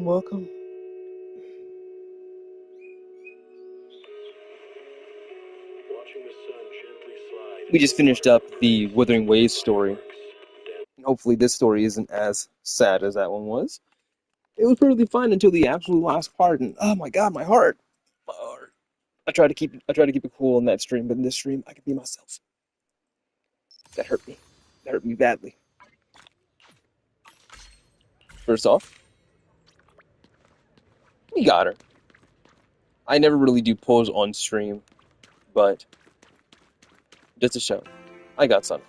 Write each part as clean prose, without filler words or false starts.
Welcome. We just finished up the Wuthering Waves story. And hopefully this story isn't as sad as that one was. It was perfectly fine until the absolute last part, and oh my god, my heart. My heart. I try to keep it cool in that stream, but in this stream I can be myself. That hurt me. That hurt me badly. First off, we got her. I never really do pose on stream, but just to show, I got some.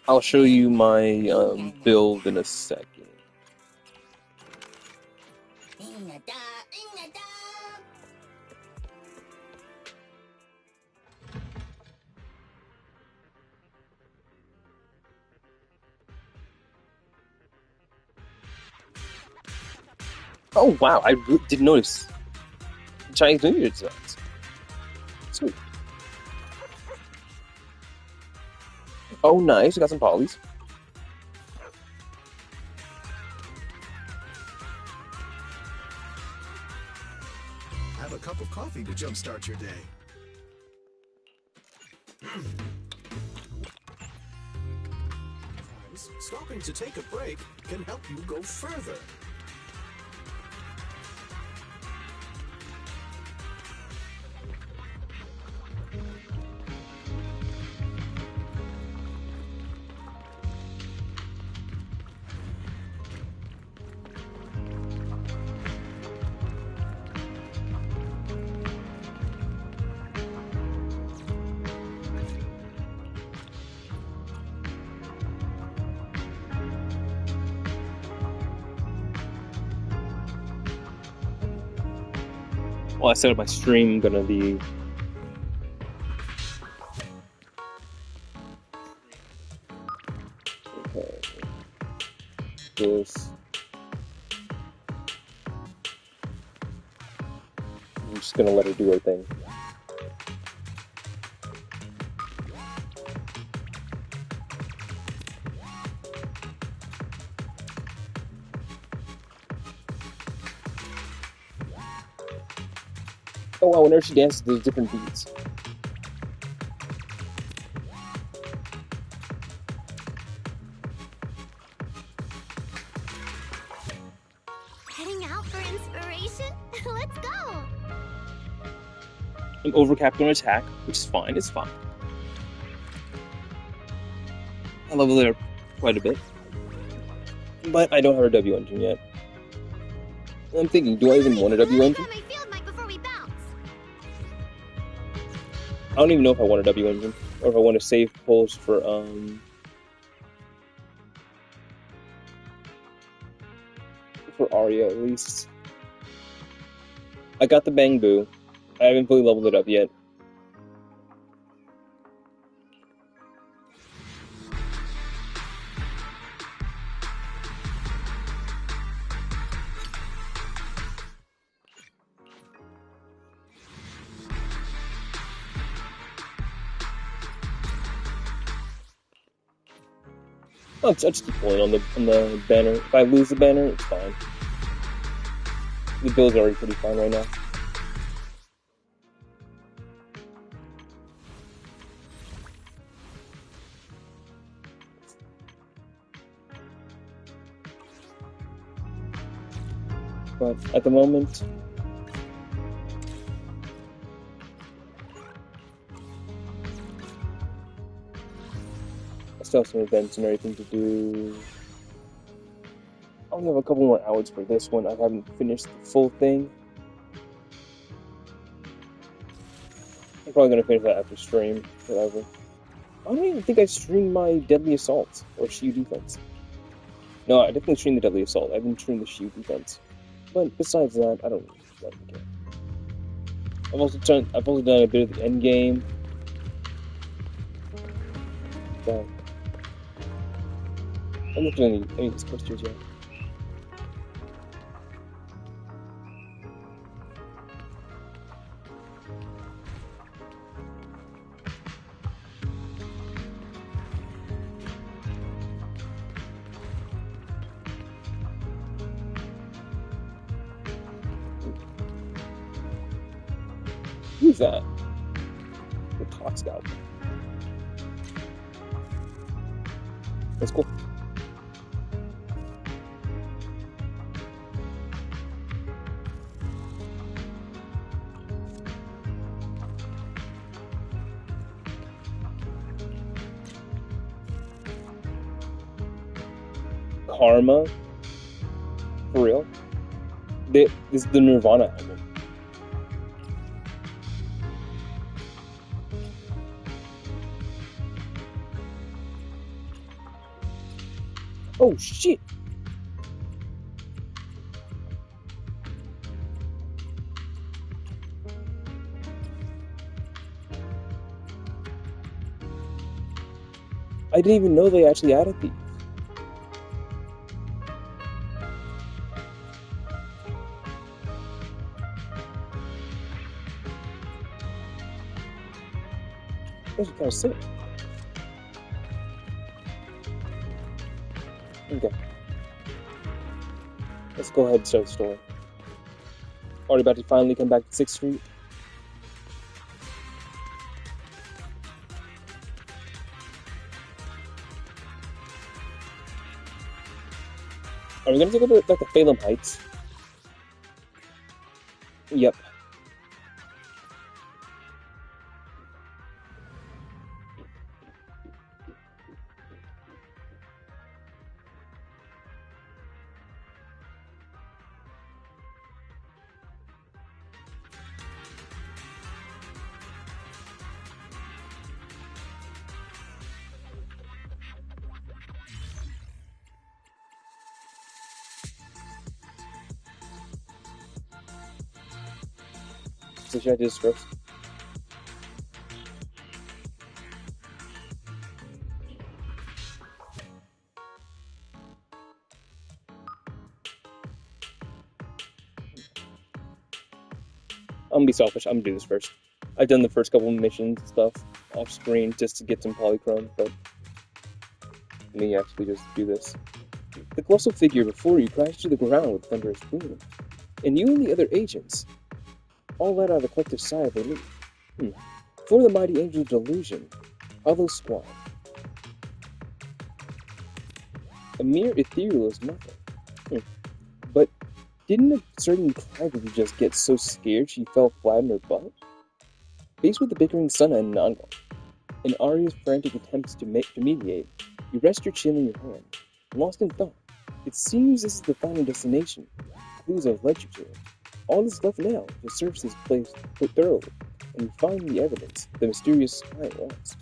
I'll show you my build in a second. Oh wow, I didn't notice Chinese New Year designs. Sweet. Oh nice, we got some polys. Have a cup of coffee to jumpstart your day. Stopping to take a break can help you go further. Well, I set up my stream gonna be okay. This. I'm just gonna let her do her thing. Oh wow, whenever she dances, there's different beats. Heading out for inspiration? Let's go! I'm overcapped on attack, which is fine, it's fine. I level it up quite a bit. But I don't have a W engine yet. I'm thinking, do I even want a W engine? I don't even know if I want a W engine, or if I want to save pulls for Arya at least. I got the Bang Boo. I haven't fully leveled it up yet. I'll just keep pulling on the banner. If I lose the banner, it's fine. The build's already pretty fine right now. But at the moment, I still have some events and everything to do. I only have a couple more hours for this one. I haven't finished the full thing. I'm probably gonna finish that after stream, whatever. I don't even think I streamed my Deadly Assault or Shield Defense. No, I definitely streamed the Deadly Assault. I haven't streamed the Shield Defense. But besides that, I don't really care. I've also done a bit of the end game. But I'm not doing any of these posters yet. Who's that? The Talk Scout. That's cool. Karma? For real? This is the Nirvana album. Oh shit! I didn't even know they actually added these. That's kind of sick. Okay. Let's go ahead and start the story. Already about to finally come back to 6th Street. Are we gonna take a bit like the Phelan Heights? Yep. So should I do this first? I'm gonna be selfish. I'm gonna do this first. I've done the first couple of missions and stuff off screen just to get some polychrome, but let me actually just do this. The colossal figure before you crashed to the ground with thunderous boom, and you and the other agents all let out a collective sigh of relief. For the mighty angel delusion, Hollow Squad. A mere ethereal is nothing. But didn't a certain crybaby just get so scared she fell flat on her butt? Faced with the bickering Sana and Nangon, and Arya's frantic attempts to mediate, you rest your chin in your hand, lost in thought. It seems this is the final destination. Clues have led you to it. All that's left now is to search this place thoroughly and find the evidence the mysterious client wants.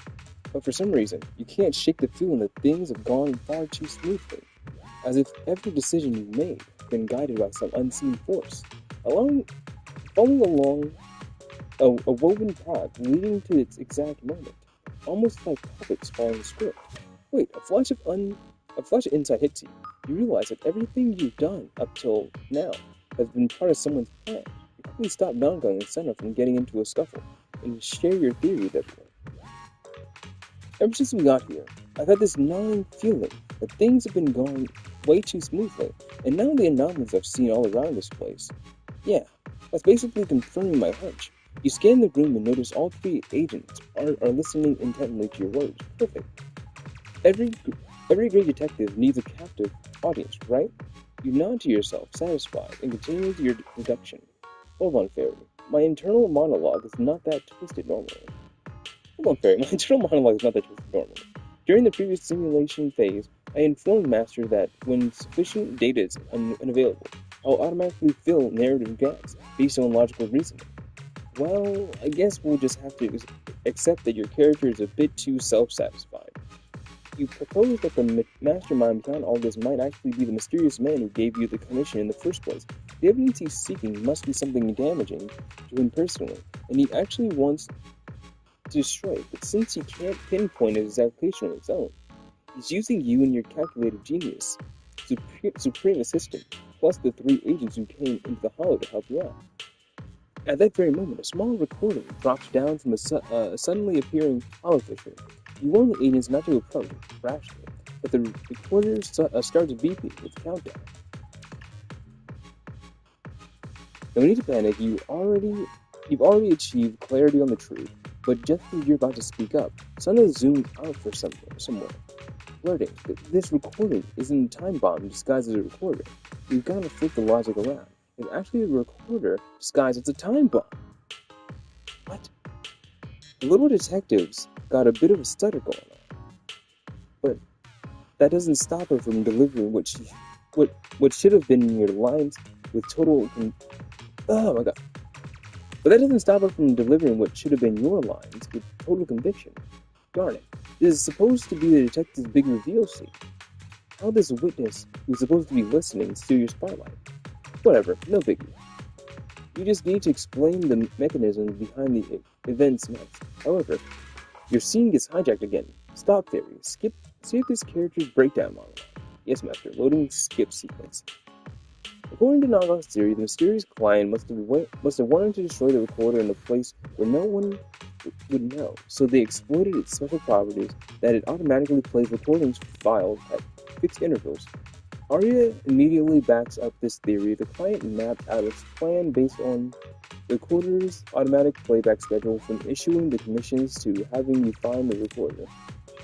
But for some reason, you can't shake the feeling that things have gone far too smoothly, as if every decision you've made has been guided by some unseen force, following along a woven path leading to its exact moment, almost like puppets following a script. Wait, a flash of insight hits you. You realize that everything you've done up till now has been part of someone's plan. You quickly stop Nangon and Senna from getting into a scuffle, and share your theory with everyone. Ever since we got here, I've had this gnawing feeling that things have been going way too smoothly, and now the anomalies I've seen all around this place. Yeah, that's basically confirming my hunch. You scan the room and notice all three agents are listening intently to your words. Perfect. Every great detective needs a captive audience, right? You nod to yourself, satisfied, and continue with your deduction. Hold on, Fairy. My internal monologue is not that twisted normally. Hold on, Fairy. My internal monologue is not that twisted normally. During the previous simulation phase, I informed Master that when sufficient data is unavailable, I'll automatically fill narrative gaps based on logical reasoning. Well, I guess we'll just have to accept that your character is a bit too self-satisfied. You propose that the mastermind behind all this might actually be the mysterious man who gave you the commission in the first place. The evidence he's seeking must be something damaging to him personally, and he actually wants to destroy it, but since he can't pinpoint its exact location on its own, he's using you and your calculated genius, supreme assistant, plus the three agents who came into the Hollow to help you out. At that very moment, a small recording drops down from a suddenly appearing hollow fissure. You warn the agents not to approach rashly, but the recorder starts beeping with a countdown. No need to panic, you already You've already achieved clarity on the truth, but just as you're about to speak up, Sana zooms out for somewhere, blurting that this recording isn't a time bomb disguised as a recorder. You've got to flip the logic around. It's actually a recorder disguised as a time bomb. What? The little detective's got a bit of a stutter going on, but that doesn't stop her from delivering what should have been your lines with oh my god. But that doesn't stop her from delivering what should have been your lines with total conviction. Darn it. This is supposed to be the detective's big reveal scene. How this witness, who's supposed to be listening, steal your spotlight? Whatever, no biggie. You just need to explain the mechanisms behind the events next. However, your scene gets hijacked again. Stop theory. Skip this character's breakdown monologue. Yes, master. Loading skip sequence. According to Naga's theory, the mysterious client must have wanted to destroy the recorder in a place where no one would know, so they exploited its special properties that it automatically plays recordings files at fixed intervals. Arya immediately backs up this theory. The client mapped out its plan based on the recorder's automatic playback schedule from issuing the commissions to having you find the recorder.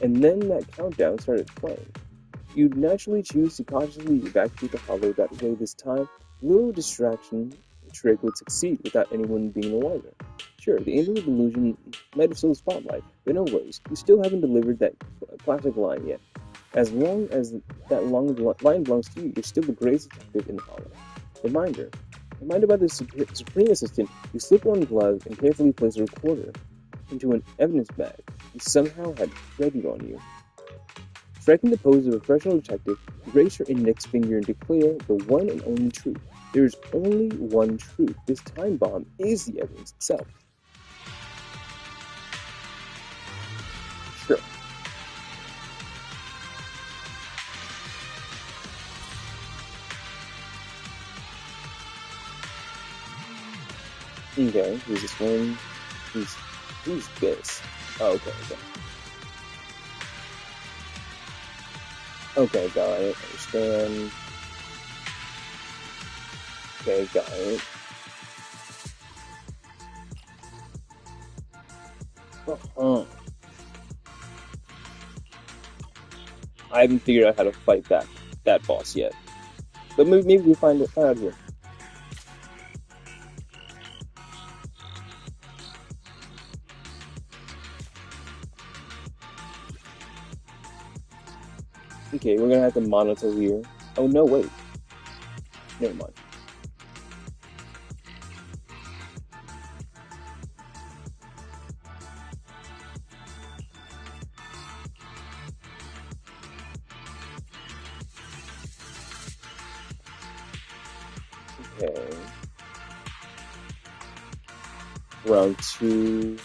And then that countdown started playing. You'd naturally choose to cautiously evacuate the hollow that way this time. The little distraction trick would succeed without anyone being the wiser. Sure, the angel of illusion might have stole the spotlight, but no worries, you still haven't delivered that classic line yet. As long as that line belongs to you, you're still the greatest detective in the hollow. Reminder by the Supreme Assistant, you slip on gloves and carefully place a recorder into an evidence bag you somehow had ready on you. Striking the pose of a professional detective, you raise your index finger and declare the one and only truth. There is only one truth. This time bomb is the evidence itself. Sure. Okay, who's this one? Who's this? Oh, okay. Okay, got it. Understand. Okay, got it. Uh-huh. I haven't figured out how to fight that boss yet. But maybe we find it out here. Okay, we're gonna have to monitor here. Oh no, wait. Never mind. Okay. Round 2.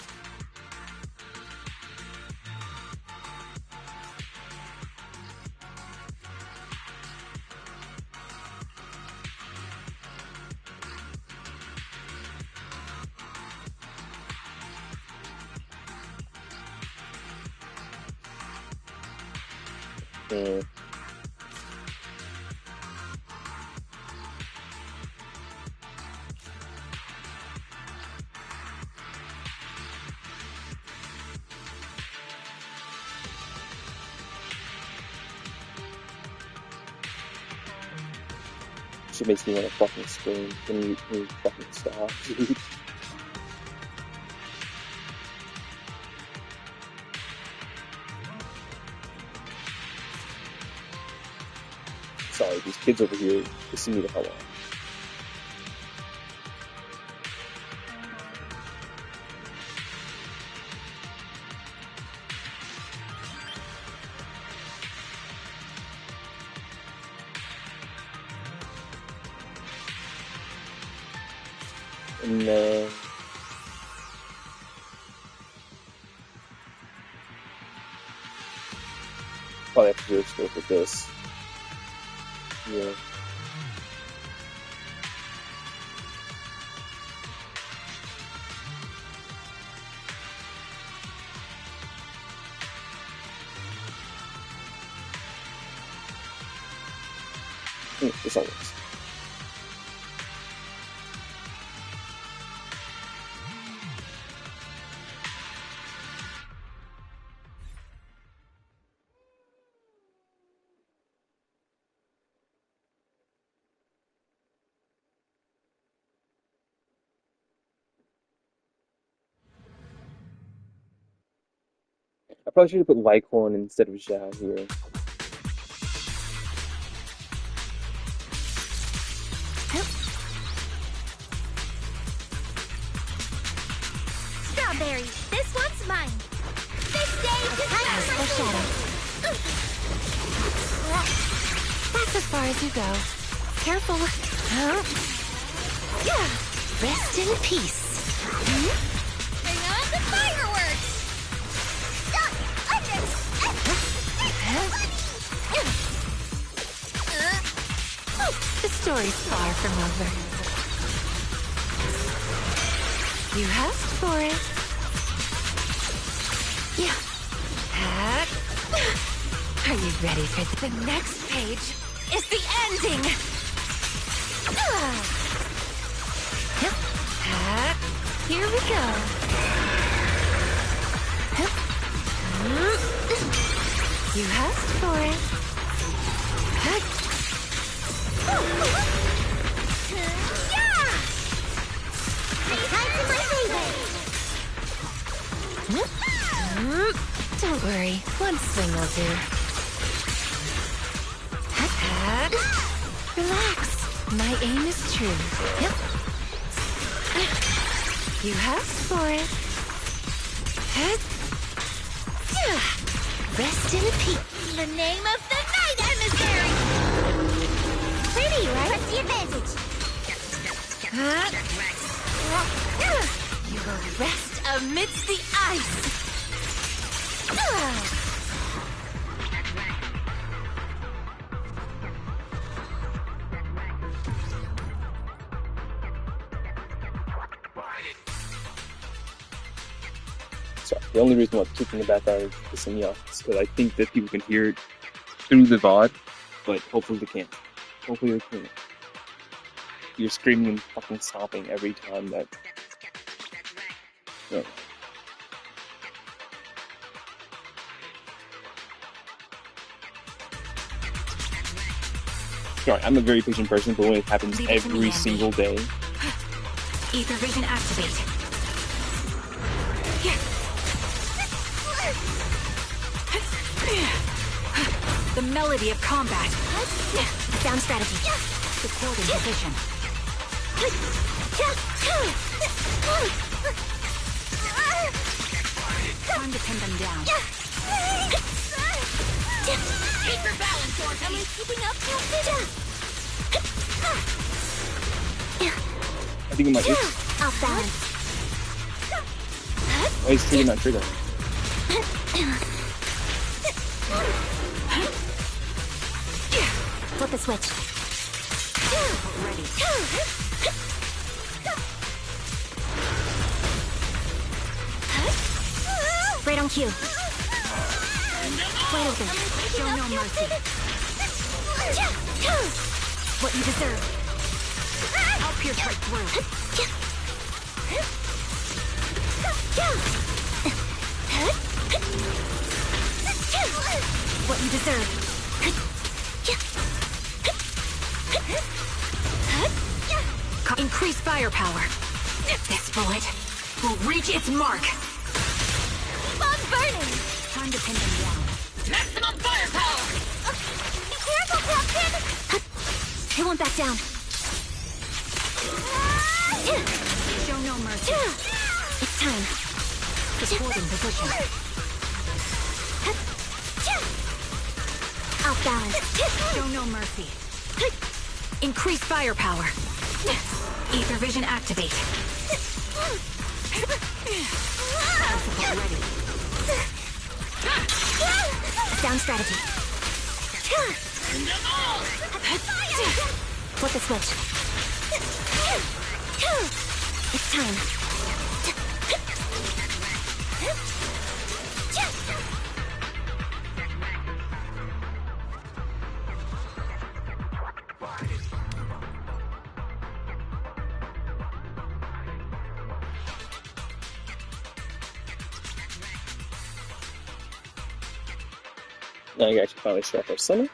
Okay. Shit makes me want to fucking scream. Can you fucking stop, dude? Sorry, these kids over here pissing me the hell off. And then probably have to do a scope with this. Yeah. This all works. probably should have put Lycorn instead of Zhao here. Strawberry, this one's mine. This stage is my shadow. That's as far as you go. Careful. Rest in peace. Bring on the fireworks! The story's far from over. You asked for it. Yeah. Are you ready for the next page? Is the ending. Here we go. You asked for it. Yeah! Time to my favorite! Don't worry, one swing will do. Relax, my aim is true. You asked for it. Rest in peace. The name of the night, emissary! Pretty, right? What's the advantage? You will rest amidst the ice. So the only reason why I'm keeping the background is pissing me off is because I think that people can hear it through the VOD, but hopefully they can't. Hopefully they can't. You're screaming and fucking stopping every time that... No. Sorry, I'm a very patient person, but when it happens every single day... Ether vision activate. The melody of combat. Sound strategy. Support in position. Time to pin them down. Keep your balance, Dorothy. Am I keeping up, Captain? I think it might be... Off balance. Why is he not trigger? Flip the switch. Ready. Right on cue. Wide open. Show no mercy. What you deserve. I'll pierce right through. What you deserve. Increase firepower. This bullet will reach its mark. Keep on burning. Time to pin them down. Maximum firepower! Be careful, Captain. It won't back down. Show no mercy. It's time. Support in position. Off balance. Show no mercy. Increase firepower. Ether vision activate. Support ready. Sound strategy. Flip the switch. It's time. Now you actually finally start our summon.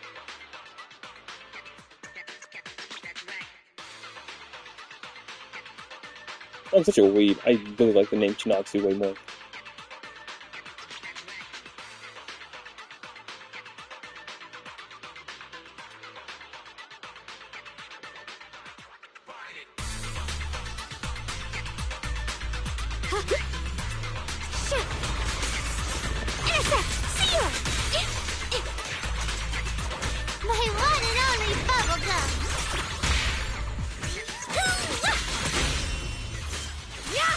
I'm such a weeb. I really like the name Chinatsu way more. Intercept! Seal! My one and only bubblegum! Yeah!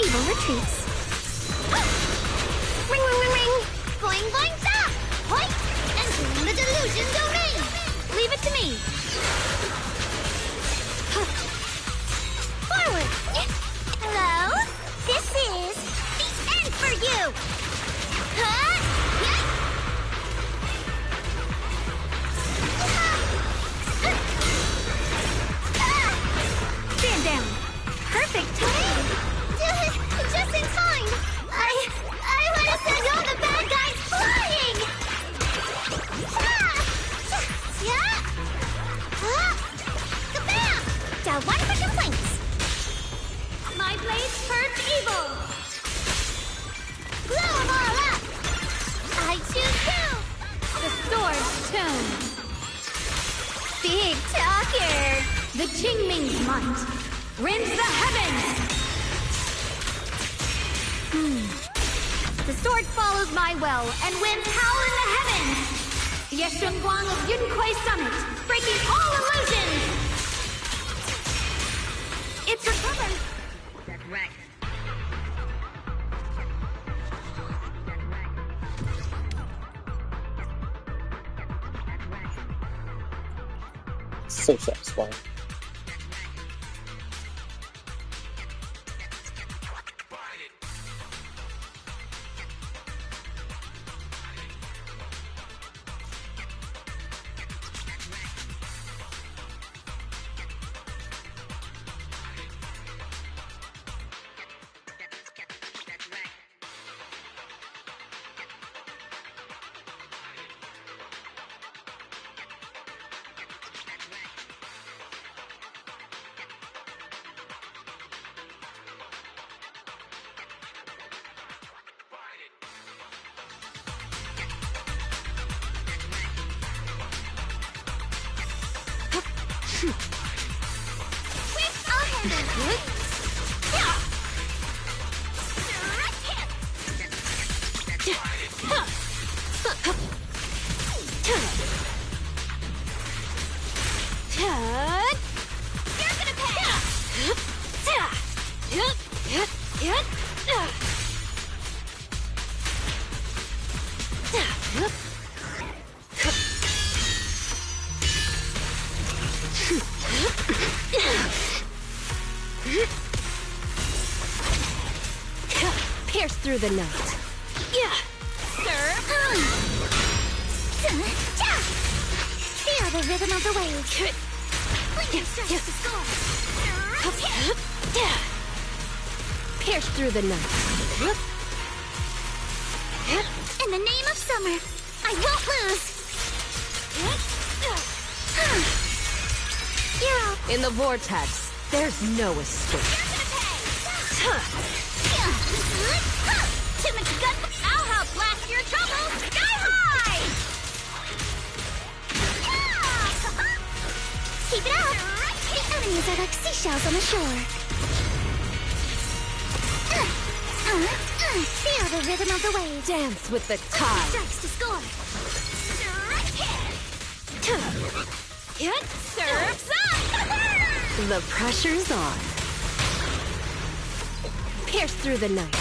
Evil retreats. Ring, ring, ring, ring. Boing, boing, stop. Point. Entering the delusion domain. Leave it to me. Forward. Hello? This is the end for you. Huh? Stand down. Perfect timing. Just in time. I want to send all the bad guys flying. Yeah. Kabam! Down one for complaints. My blade purge evil. Blow them all up. I choose you. The sword's tone. Big talker. The Qingming's might rends the heavens. The sword follows my well and winds howl in the heavens. Yeshun Guang of Yunquai Summit, breaking all illusions. It's recovered. That's right. So satisfying. Pierce through the night. Yeah. Serve. Feel the rhythm of the waves. Blinking strikes to score. Pierce through the night. In the name of summer, I won't lose. You're all. In the vortex, there's no escape. Too much gun. I'll help blast your troubles sky high. Keep it up. The enemies are like seashells on the shore. Feel the rhythm of the waves. Dance with the tide. Strikes to score. Surf's up! The pressure's on. Pierce through the night.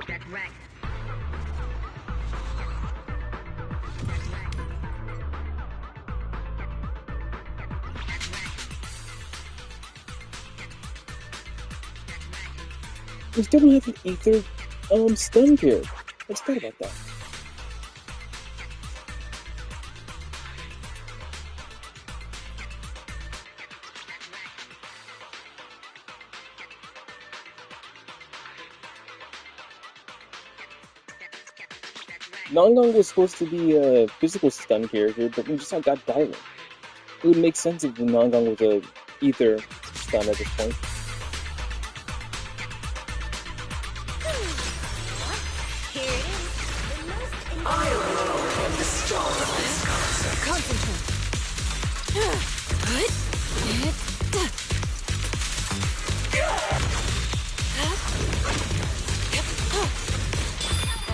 That's right. We still don't have an ether stun here. Let's talk about that. Nangang was supposed to be a physical stun character, but we just got Dylan. It would make sense if the Nangang was a ether stun at this point. Here it is. The most I alone am the star of this concert. Concentrate.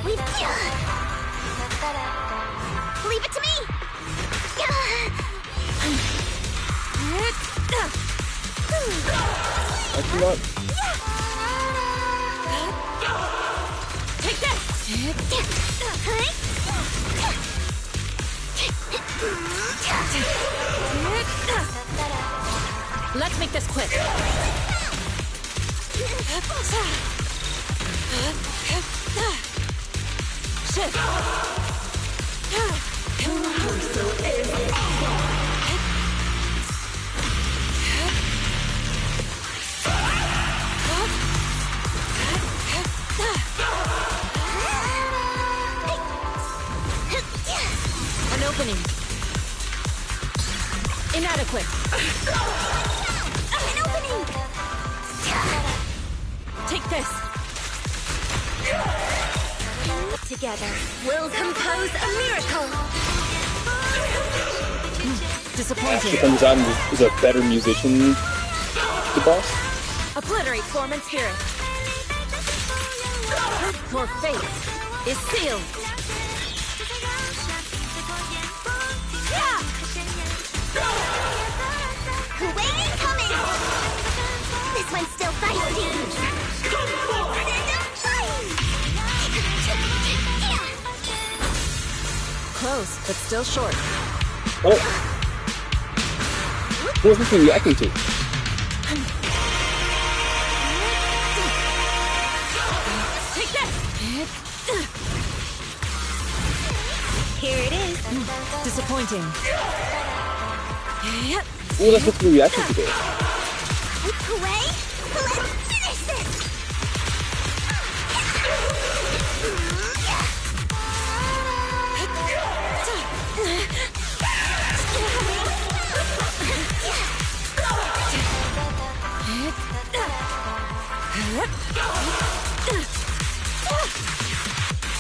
We've leave it to me. I cannot. Take this. Let's make this quick. Shift. An opening. Inadequate. An opening. Take this. Together, we'll compose a miracle. Disappointing. Comes out and is a better musician than the boss. Obliterate form and spirit. Your fate is sealed. Wait incoming! This one's still feisty. Send 'em flying! Close, but still short. Oh, what was he reacting to? Take this. Here it is. Disappointing. What was I supposed to be reacting to there? Hooray! Let's finish this!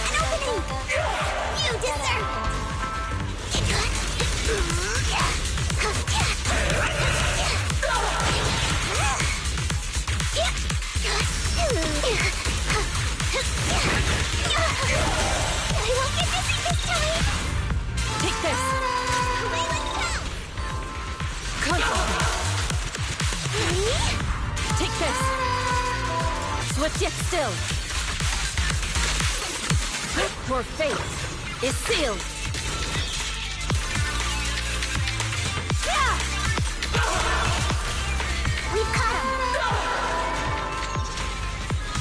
An opening! You deserve I won't get dizzy this time! Take this. Hooray, let's go! Concentrate. Take this. Swift yet still. Your fate is sealed. We've caught him!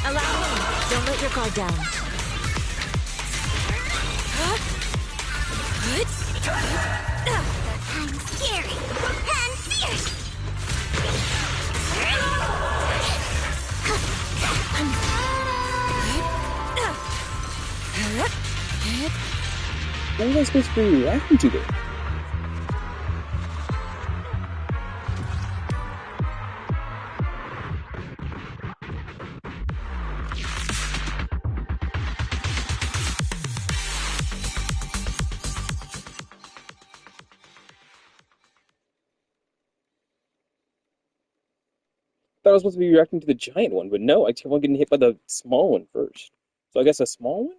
Allow me. Don't let your guard down. I'm scary and fierce! What was I supposed to be reacting to there? I thought I was supposed to be reacting to the giant one, but no, I kept on getting hit by the small one first. So I guess a small one?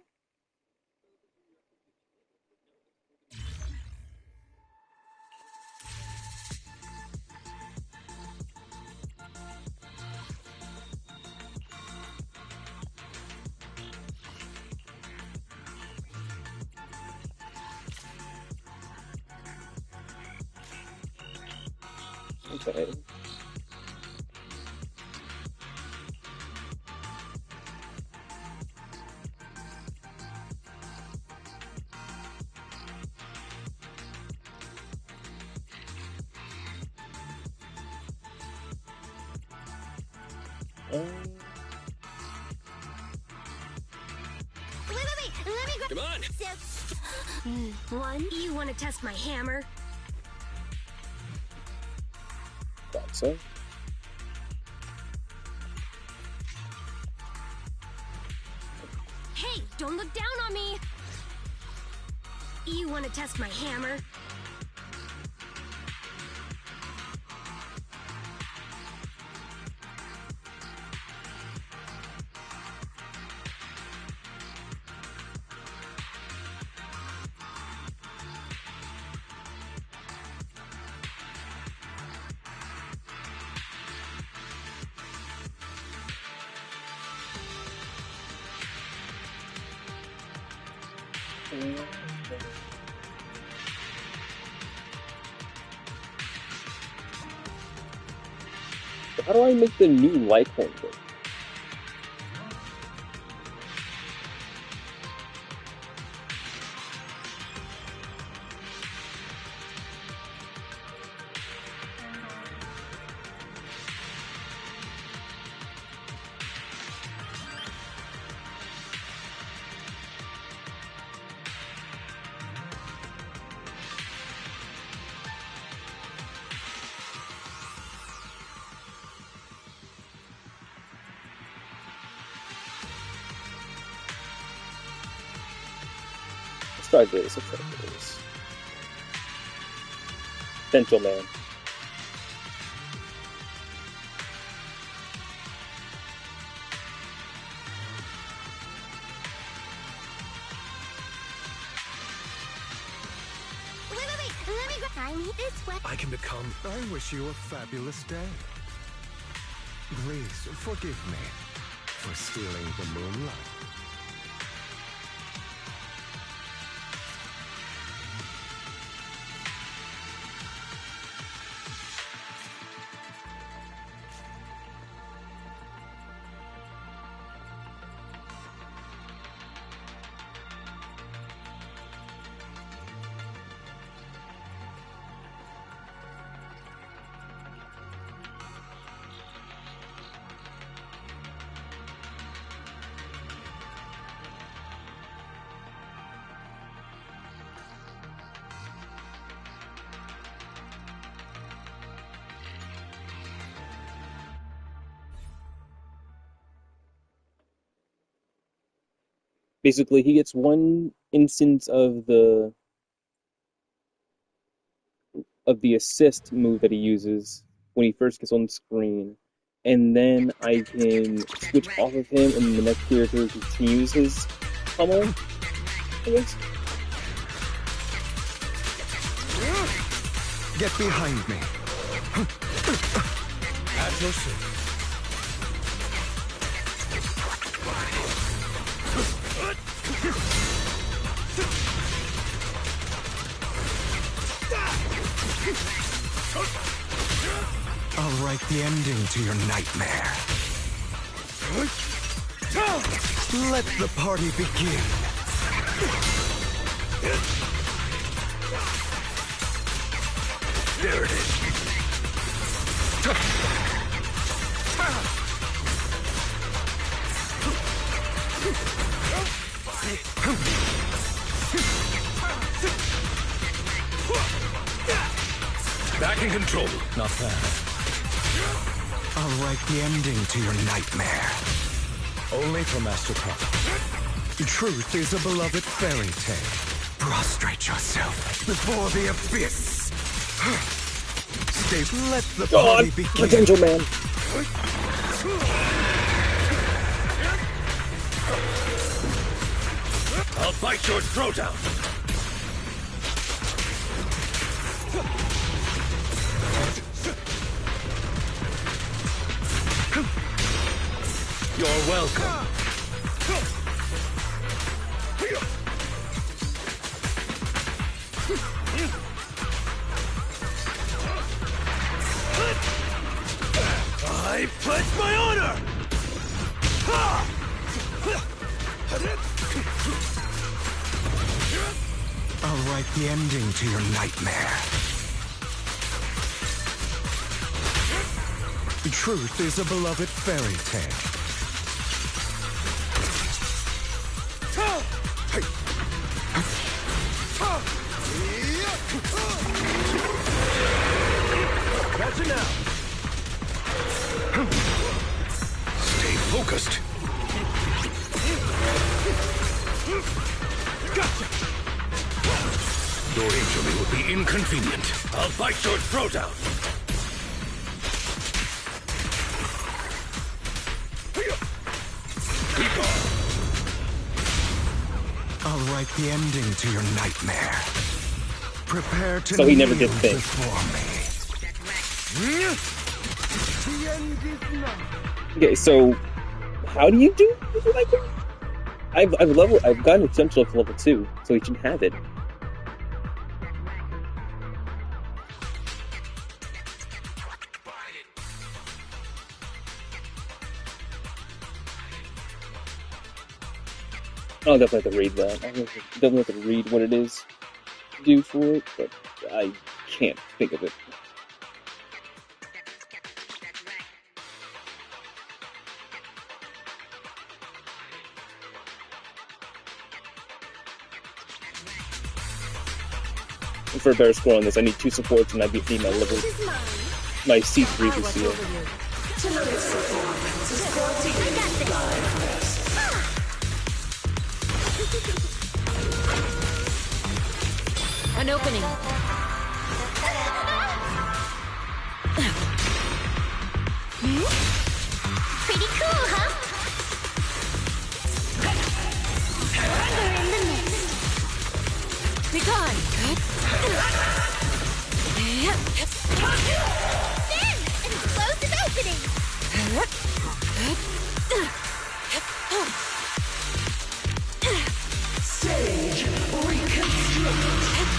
Okay. Wait, let me grab Come on. One. You want to test my hammer? Thought so. Hey, don't look down on me! You want to test my hammer? How do I make the new light horn work? Let's try this. Let's try this. Central Man. Wait, let me grab. I need this way. I can become. I wish you a fabulous day. Please forgive me for stealing the moonlight. Basically, he gets one instance of the assist move that he uses when he first gets on screen, and then I can switch off of him, and the next character continues his pummeling, I guess. Get behind me. At your service. I'll write the ending to your nightmare. Let the party begin. There it is. Back in control. Not bad. I'll write the ending to your nightmare. Only for Master Carl. Truth is a beloved fairy tale. Prostrate yourself before the abyss. Stay, let the party begin. Potential Man. I'll bite your throat out. You're welcome. I pledge my honor! I'll write the ending to your nightmare. Truth is a beloved fairy tale. Gotcha now! Stay focused. Gotcha! Your injury would be inconvenient. I'll bite your throat out. Be gone. I'll write the ending to your nightmare. Prepare to So he never did kneel think. before me. The end is nigh. Okay, so how do you do it like that? I've gotten essential to level 2, so he should have it. I'll definitely have to read that. I'll definitely have to read what it is to do for it, but I can't think of it. And for a better score on this, I need 2 supports and I need my level, my C3 to seal. An opening. Pretty cool, huh? Thunder in the mist. Be gone. Then, an explosive opening. Stage reconstruct.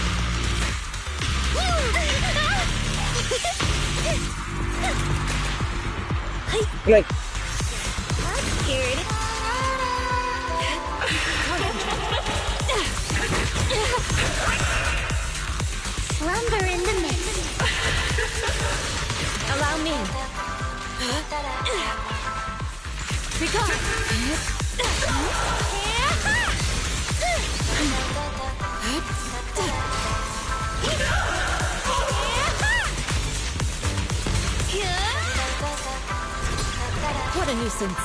Like, I'm scared. Slumber in the mist. Allow me. Be gone. What a nuisance.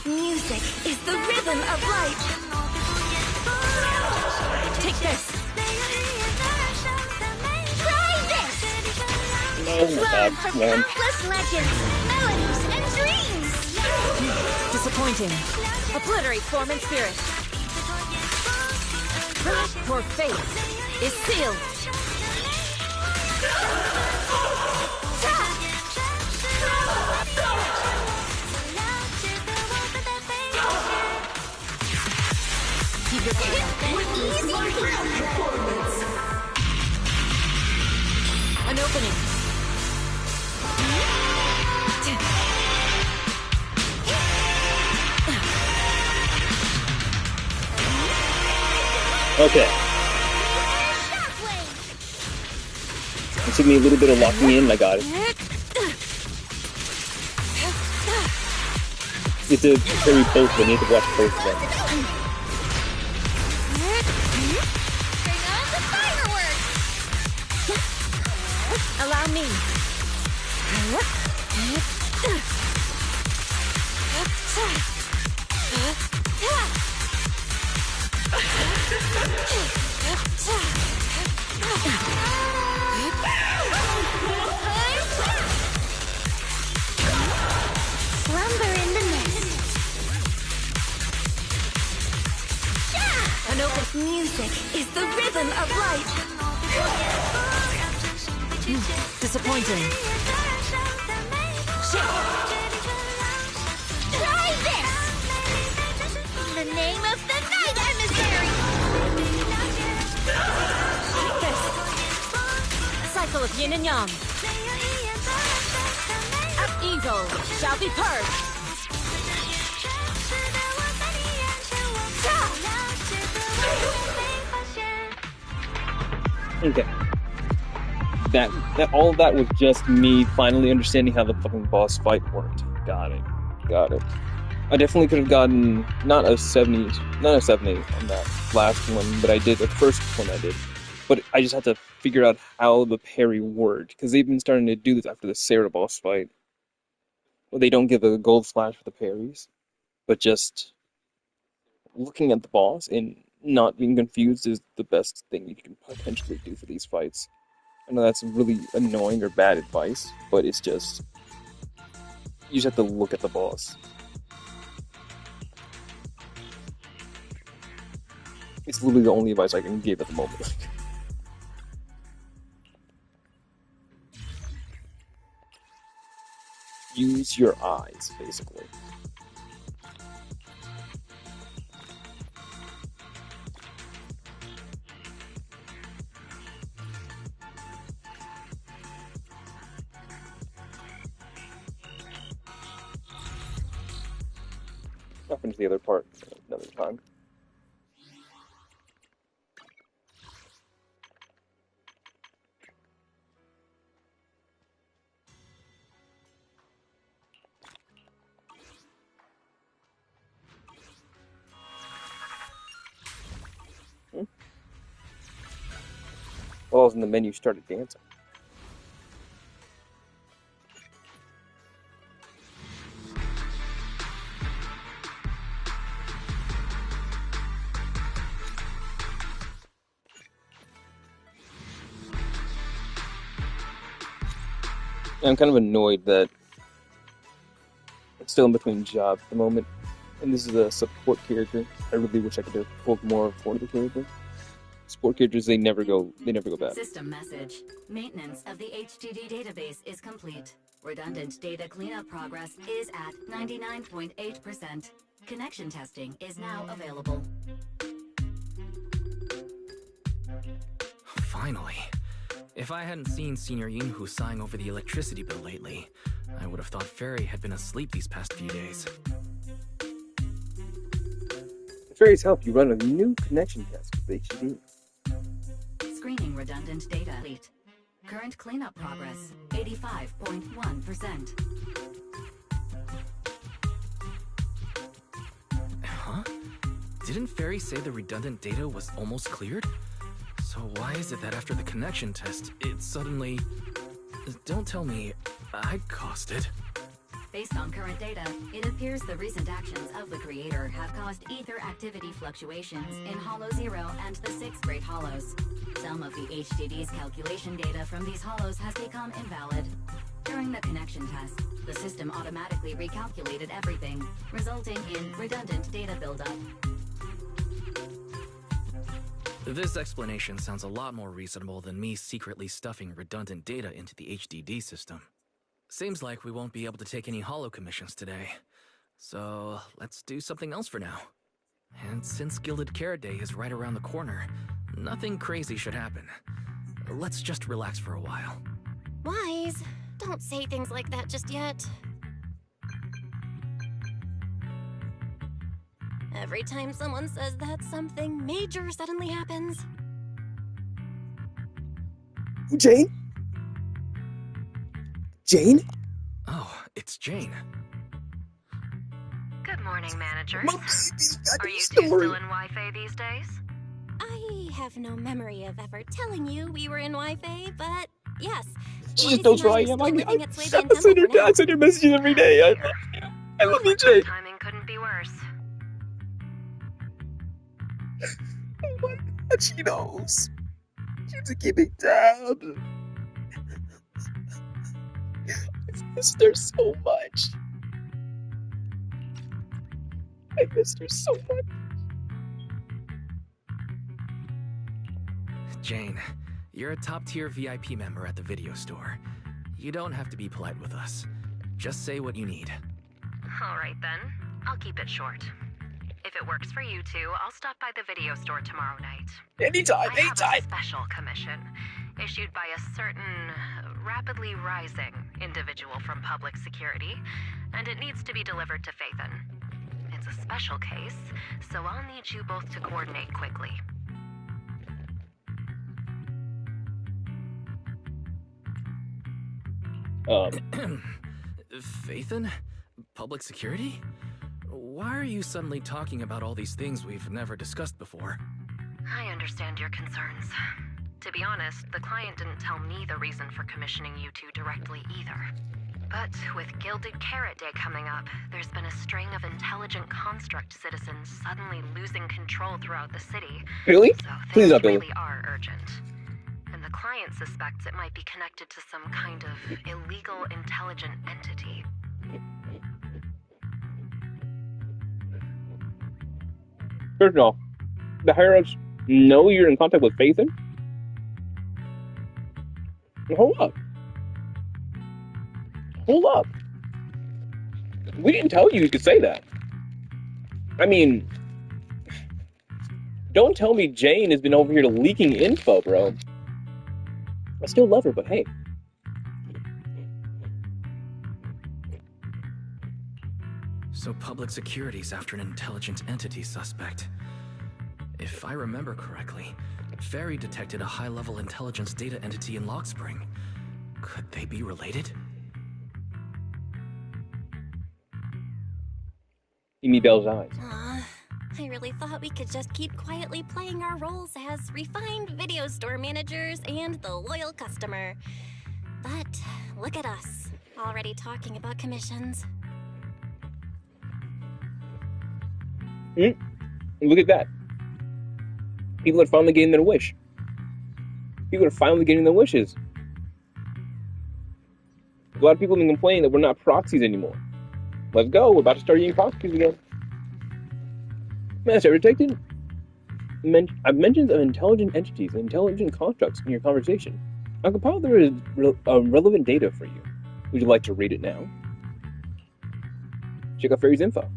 Music is the rhythm of life. Take this. Try this. oh my Learn god, from man. countless legends, melodies, and dreams. Disappointing. Obliterate form and spirit. Your fate is sealed. Keep your Easy peasy. An opening. Okay, Shockwave. it took me a little bit of locking in, I got it. You have to carry both of them, you have to watch both of them. Bring on the fireworks. Allow me. Slumber in the mist. An open. Music is the rhythm of life. Disappointing. Try this. The name of the night emissary. This. Cycle of yin and yang. Evil shall be purged. Okay. That all of that was just me finally understanding how the fucking boss fight worked. Got it. Got it. I definitely could have gotten not a 70s, not a 70 on that last one, but I did the first one I did. But I just had to figure out how the parry worked because they've been starting to do this after the Sarah boss fight. Well, they don't give a gold flash for the parries, but just looking at the boss and not being confused is the best thing you can potentially do for these fights. I know that's really annoying or bad advice, but it's just you just have to look at the boss. It's literally the only advice I can give at the moment. Use your eyes, basically. I'll finish the other part another time. While I was in the menu, started dancing. And I'm kind of annoyed that I'm still in between jobs at the moment, and this is a support character. I really wish I could have pulled more for the character. Support characters, they never go bad. System message. Maintenance of the HDD database is complete. Redundant data cleanup progress is at 99.8%. Connection testing is now available. Finally. If I hadn't seen Senior Yinhu sighing over the electricity bill lately, I would have thought Fairy had been asleep these past few days. The fairies help you run a new connection test with HDD. Screening redundant data complete. Current cleanup progress 85.1%. Huh? Didn't Fairy say the redundant data was almost cleared? So why is it that after the connection test, it suddenly... Don't tell me I caused it. Based on current data, it appears the recent actions of the creator have caused ether activity fluctuations in Hollow 0 and the 6 Great Hollows. Some of the HDD's calculation data from these hollows has become invalid. During the connection test, the system automatically recalculated everything, resulting in redundant data buildup. This explanation sounds a lot more reasonable than me secretly stuffing redundant data into the HDD system. Seems like we won't be able to take any hollow commissions today. So let's do something else for now. And since Gilded Carrot Day is right around the corner, nothing crazy should happen. Let's just relax for a while. Wise, don't say things like that just yet. Every time someone says that, something major suddenly happens. Jane? Jane? Oh, it's Jane. Good morning, managers. My baby's got Are a you two story. still in Wi-Fi these days? I have no memory of ever telling you we were in Wi-Fi, but yes. She just knows where I am. I send her messages every day. I love you, Looks like Jane. timing couldn't be worse. Oh my god, she knows. She has to keep me down. I missed her so much. I missed her so much. Jane, you're a top-tier VIP member at the video store. You don't have to be polite with us. Just say what you need. All right then, I'll keep it short. If it works for you two, I'll stop by the video store tomorrow night. Anytime, I have anytime. a special commission issued by a certain rapidly rising individual from public security, and it needs to be delivered to Phaethon. It's a special case, so I'll need you both to coordinate quickly. Phaethon? Public security? Why are you suddenly talking about all these things we've never discussed before? I understand your concerns. To be honest, the client didn't tell me the reason for commissioning you two directly either. But with Gilded Carrot Day coming up, there's been a string of intelligent construct citizens suddenly losing control throughout the city. Billy? So Please things not Billy. really are urgent. And the client suspects it might be connected to some kind of illegal intelligent entity. First of all, the higher-ups know you're in contact with Phaethon? Hold up. Hold up. We didn't tell you could say that. I mean, don't tell me Jane has been over here leaking info, bro. I still love her, but hey. So public security's after an intelligent entity suspect. If I remember correctly, Fairy detected a high-level intelligence data entity in Log Spring. Could they be related? Amy Bell's eyes. I really thought we could just keep quietly playing our roles as refined video store managers and the loyal customer. But look at us, already talking about commissions. Look at that. People are finally getting their wish. People are finally getting their wishes. A lot of people have been complaining that we're not proxies anymore. Let's go. We're about to start using proxies again. Master, detected mentions of intelligent entities and intelligent constructs in your conversation. I'll compile the relevant data for you. Would you like to read it now? Check out Fairy's info.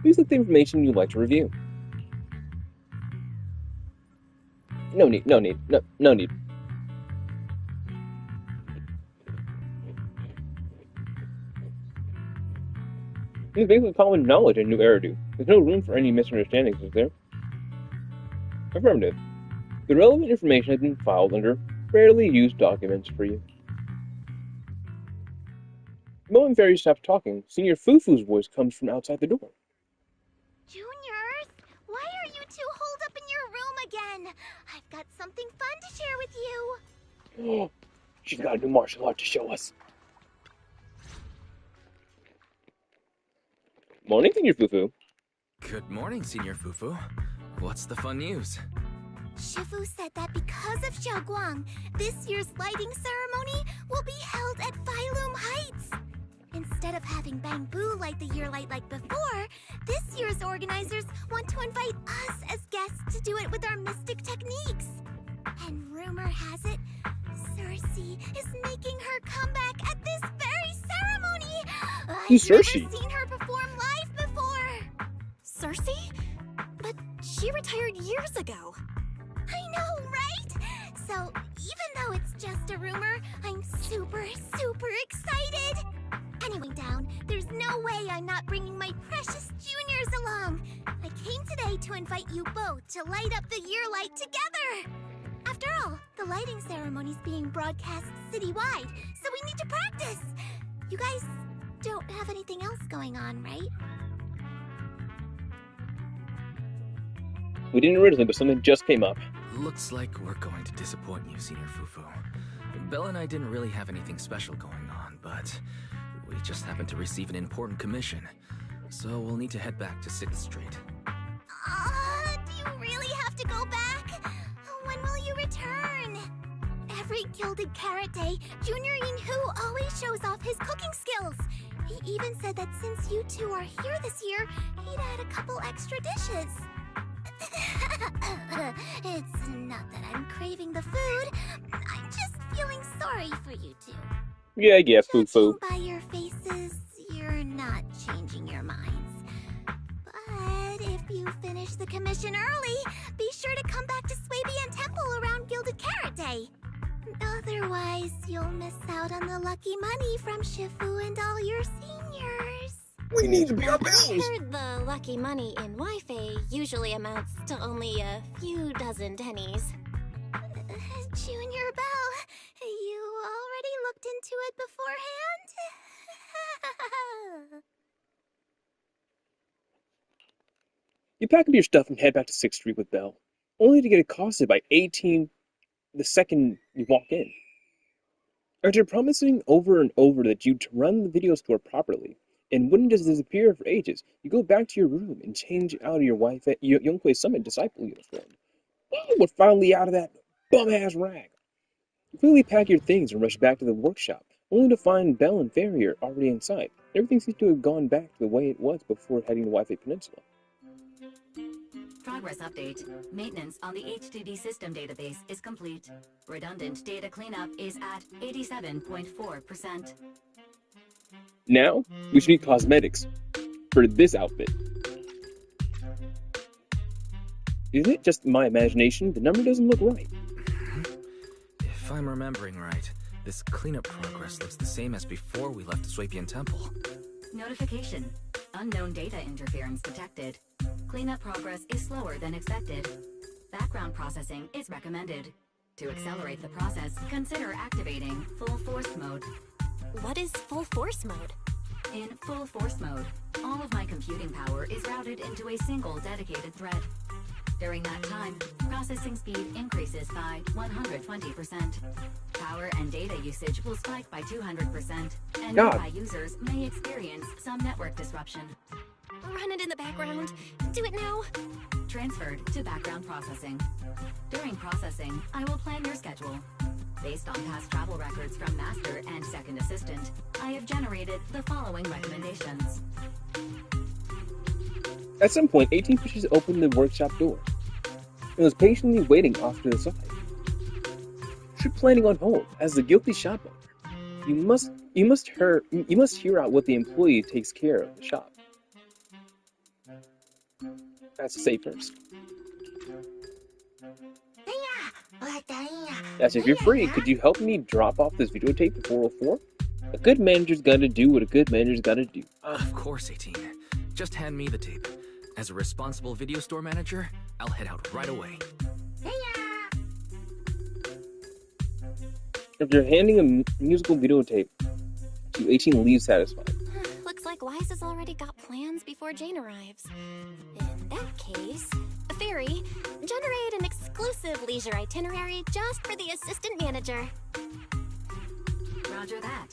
Please look the information you'd like to review. No need. It's basically common knowledge in New Eridu. There's no room for any misunderstandings, is there? Affirmative. The relevant information has been filed under rarely used documents for you. The moment Fairy stops talking, Senior Fufu's voice comes from outside the door. Juniors, why are you two holed up in your room again? I've got something fun to share with you. She's got a new martial art to show us. Morning, Senior Fufu. Good morning, Senior Fufu. What's the fun news? Shifu said that because of Xiaoguang, this year's lighting ceremony will be held at Phylum Heights. Instead of having Bamboo light the year light like before, this year's organizers want to invite us as guests to do it with our mystic techniques. And rumor has it, Cersei is making her comeback at this very ceremony. Who's I've Cersei? never seen her perform live before. Cersei? But she retired years ago. I know, right? So, even though it's just a rumor, I'm super excited. Anyway, there's no way I'm not bringing my precious juniors along. I came today to invite you both to light up the year light together. After all, the lighting ceremony's being broadcast citywide, so we need to practice. You guys don't have anything else going on, right? We didn't originally, but something just came up. Looks like we're going to disappoint you, Senior Fufu. Belle and I didn't really have anything special going on, but we just happened to receive an important commission. So we'll need to head back to 6th Street. Do you really have to go back? When will you return? Every Gilded Carrot Day, Junior Yinhu always shows off his cooking skills. He even said that since you two are here this year, he'd add a couple extra dishes. It's not that I'm craving the food. I'm just feeling sorry for you two. Yeah, Fufu. Judging by your faces, you're not changing your minds. But if you finish the commission early, be sure to come back to Swabian Temple around Gilded Carrot Day. Otherwise, you'll miss out on the lucky money from Shifu and all your seniors. We need to pay our I bills! heard the lucky money in Wi-Fi usually amounts to only a few dozen pennies. Junior Belle, you already looked into it beforehand? You pack up your stuff and head back to 6th Street with Belle, only to get accosted by 18 the second you walk in. After promising over and over that you'd run the video store properly and wouldn't just disappear for ages, you go back to your room and change out of your Youngquay Summit disciple uniform. Oh, we're finally out of that bum-ass rag. You quickly pack your things and rush back to the workshop, only to find Belle and Farrier already inside. Everything seems to have gone back to the way it was before heading to Wi-Fi Peninsula. Progress update. Maintenance on the HDD system database is complete. Redundant data cleanup is at 87.4%. Now, we should need cosmetics for this outfit. Isn't it just my imagination? The number doesn't look right. If I'm remembering right, this cleanup progress looks the same as before we left Swapian Temple. Notification. Unknown data interference detected. Cleanup progress is slower than expected. Background processing is recommended. To accelerate the process, consider activating full force mode. What is full force mode? In full force mode, all of my computing power is routed into a single dedicated thread. During that time, processing speed increases by 120%. Power and data usage will spike by 200%, and nearby users may experience some network disruption. Run it in the background. Do it now. Transferred to background processing. During processing, I will plan your schedule. Based on past travel records from Master and Second Assistant, I have generated the following recommendations. At some point, 18 pushes open the workshop door and was patiently waiting off to the side. You're planning on hold as the guilty shop owner. You must hear out what the employee takes care of the shop. That's to say first. That's if you're free, could you help me drop off this videotape to 404? A good manager's gotta do what a good manager's gotta do. Of course, 18. Just hand me the tape. As a responsible video store manager, I'll head out right away. After handing a musical videotape to 18 leaves satisfied. Looks like Wise has already got plans before Jane arrives. In that case, Fairy, generate an exclusive leisure itinerary just for the assistant manager. Roger that.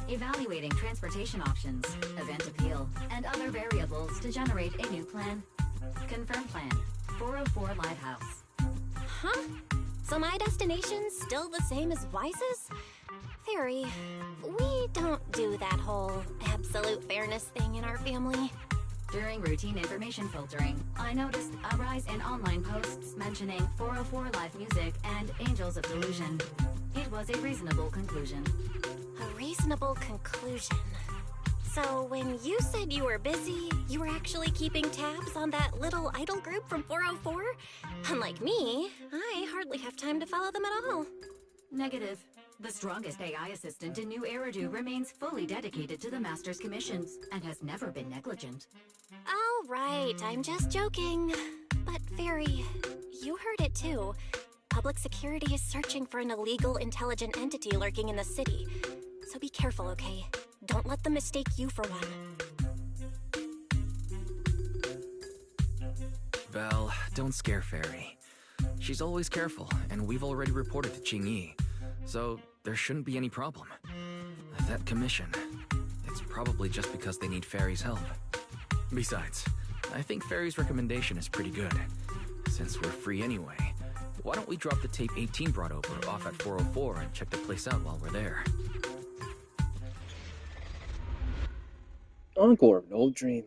Evaluating transportation options, event appeal, and other variables to generate a new plan. Confirm plan. 404 Lighthouse. Huh? So my destination's still the same as Wise's? Fairy, we don't do that whole absolute fairness thing in our family. During routine information filtering, I noticed a rise in online posts mentioning 404 live music and Angels of Delusion. It was a reasonable conclusion. A reasonable conclusion. So when you said you were busy, you were actually keeping tabs on that little idol group from 404? Unlike me, I hardly have time to follow them at all. Negative. The strongest AI assistant in New Eridu remains fully dedicated to the Master's commissions and has never been negligent. All right, I'm just joking. But Fairy, you heard it too. Public security is searching for an illegal intelligent entity lurking in the city. So be careful, okay? Don't let them mistake you for one. Belle, don't scare Fairy. She's always careful, and we've already reported to Qingyi, so there shouldn't be any problem. That commission, it's probably just because they need Fairy's help. Besides, I think Fairy's recommendation is pretty good. Since we're free anyway, why don't we drop the tape 18 brought over off at 404 and check the place out while we're there? Encore of an old dream.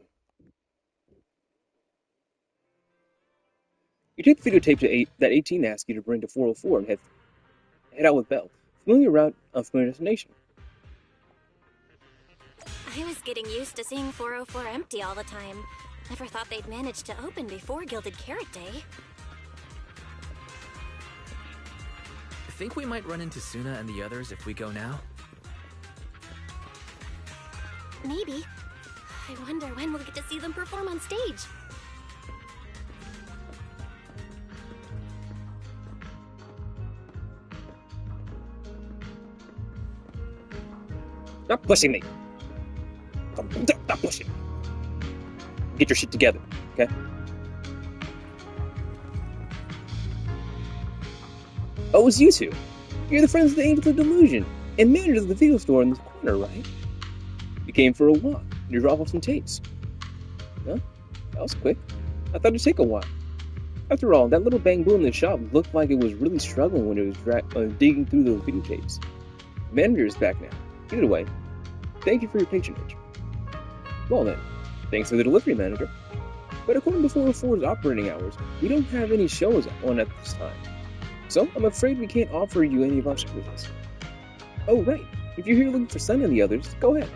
You take the videotape to that 18 asked you to bring to 404 and head out with Belle, familiar route, unfamiliar destination. I was getting used to seeing 404 empty all the time. Never thought they'd manage to open before Gilded Carrot Day. Think we might run into Suna and the others if we go now? Maybe. I wonder when we'll get to see them perform on stage. Stop pushing me! Stop pushing. Get your shit together, okay? Oh, it's you two. You're the friends of the Angels of Delusion and managers of the video store in this corner, right? You came for a walk. You drop off some tapes. Huh? That was quick. I thought it'd take a while. After all, that little bamboo in the shop looked like it was really struggling when it was digging through those videotapes. The manager is back now. Either way, thank you for your patronage. Well then, thanks for the delivery, manager. But according to 404's operating hours, we don't have any shows on at this time. So, I'm afraid we can't offer you any of our services. Oh, right. If you're here looking for Sun and the others, go ahead.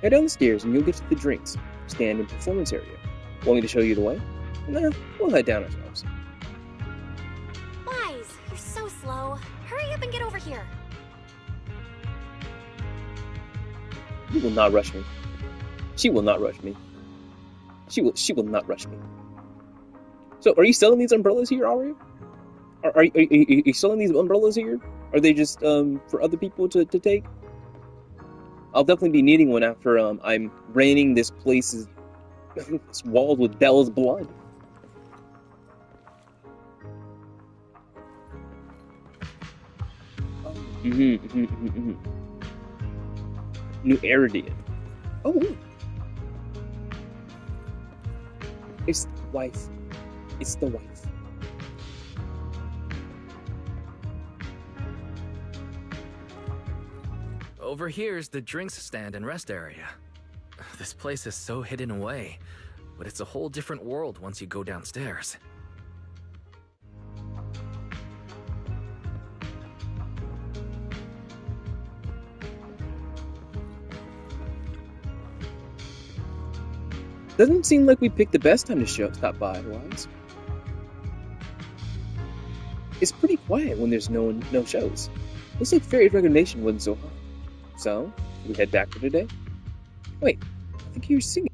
Head down the stairs and you'll get to the drinks stand and performance area. Want me to show you the way? Nah, we'll head down ourselves. Wise, you're so slow. Hurry up and get over here. You will not rush me. She will not rush me. She will not rush me. So, are you selling these umbrellas here, Aria? Are you selling these umbrellas here? Are they just for other people to take? I'll definitely be needing one after I'm raining this place's it's walled with Belle's blood. New Eridian. Oh, it's the wife. It's the wife. Over here's the drinks stand and rest area. This place is so hidden away, but it's a whole different world once you go downstairs. Doesn't seem like we picked the best time to stop by, Wise. It's pretty quiet when there's no shows. Looks like fairy recognition wasn't so hot. So, we head back for today? Wait, I think you're singing.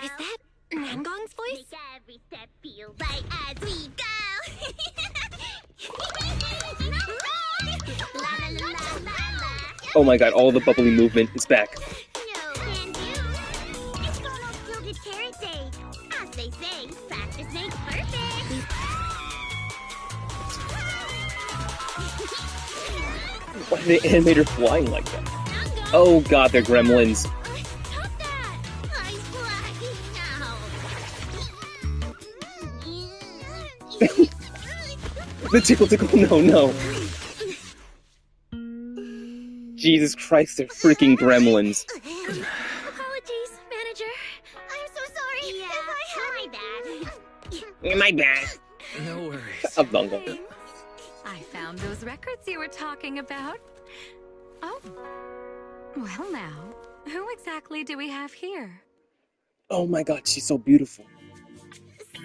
Is that Nangong's voice? Make every step feel right as we go. Oh my god, all the bubbly movement is back. No can do. It's almost Gilded Carrot Day. As they say, practice makes perfect. Why did they animate her flying like that? Oh god, they're gremlins. Stop that! I'm flying now. The tickle, no. Jesus Christ, they're freaking gremlins. Apologies, manager. I'm so sorry. Yeah, My bad. No worries. I'm bungle. I found those records you were talking about. Oh. Well now, who exactly do we have here? Oh my god, she's so beautiful.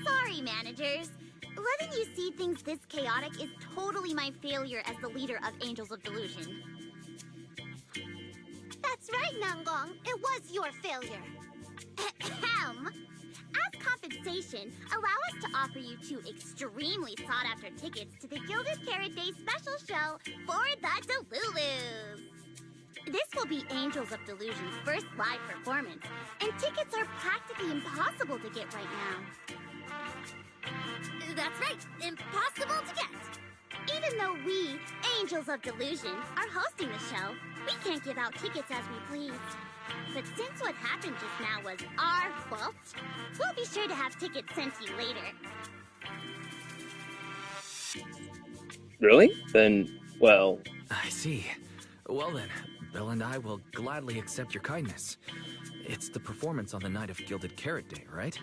Sorry, managers. Letting you see things this chaotic is totally my failure as the leader of Angels of Delusion. That's right, Nangong. It was your failure. Ahem. As compensation, allow us to offer you 2 extremely sought-after tickets to the Gilded Carrot Day special show for the Delulus. This will be Angels of Delusion's first live performance, and tickets are practically impossible to get right now. That's right, impossible to get. Even though we, Angels of Delusion, are hosting the show, we can't give out tickets as we please. But since what happened just now was our fault, we'll be sure to have tickets sent to you later. Really? Then, well... I see. Well then, Bill and I will gladly accept your kindness. It's the performance on the night of Gilded Carrot Day, right?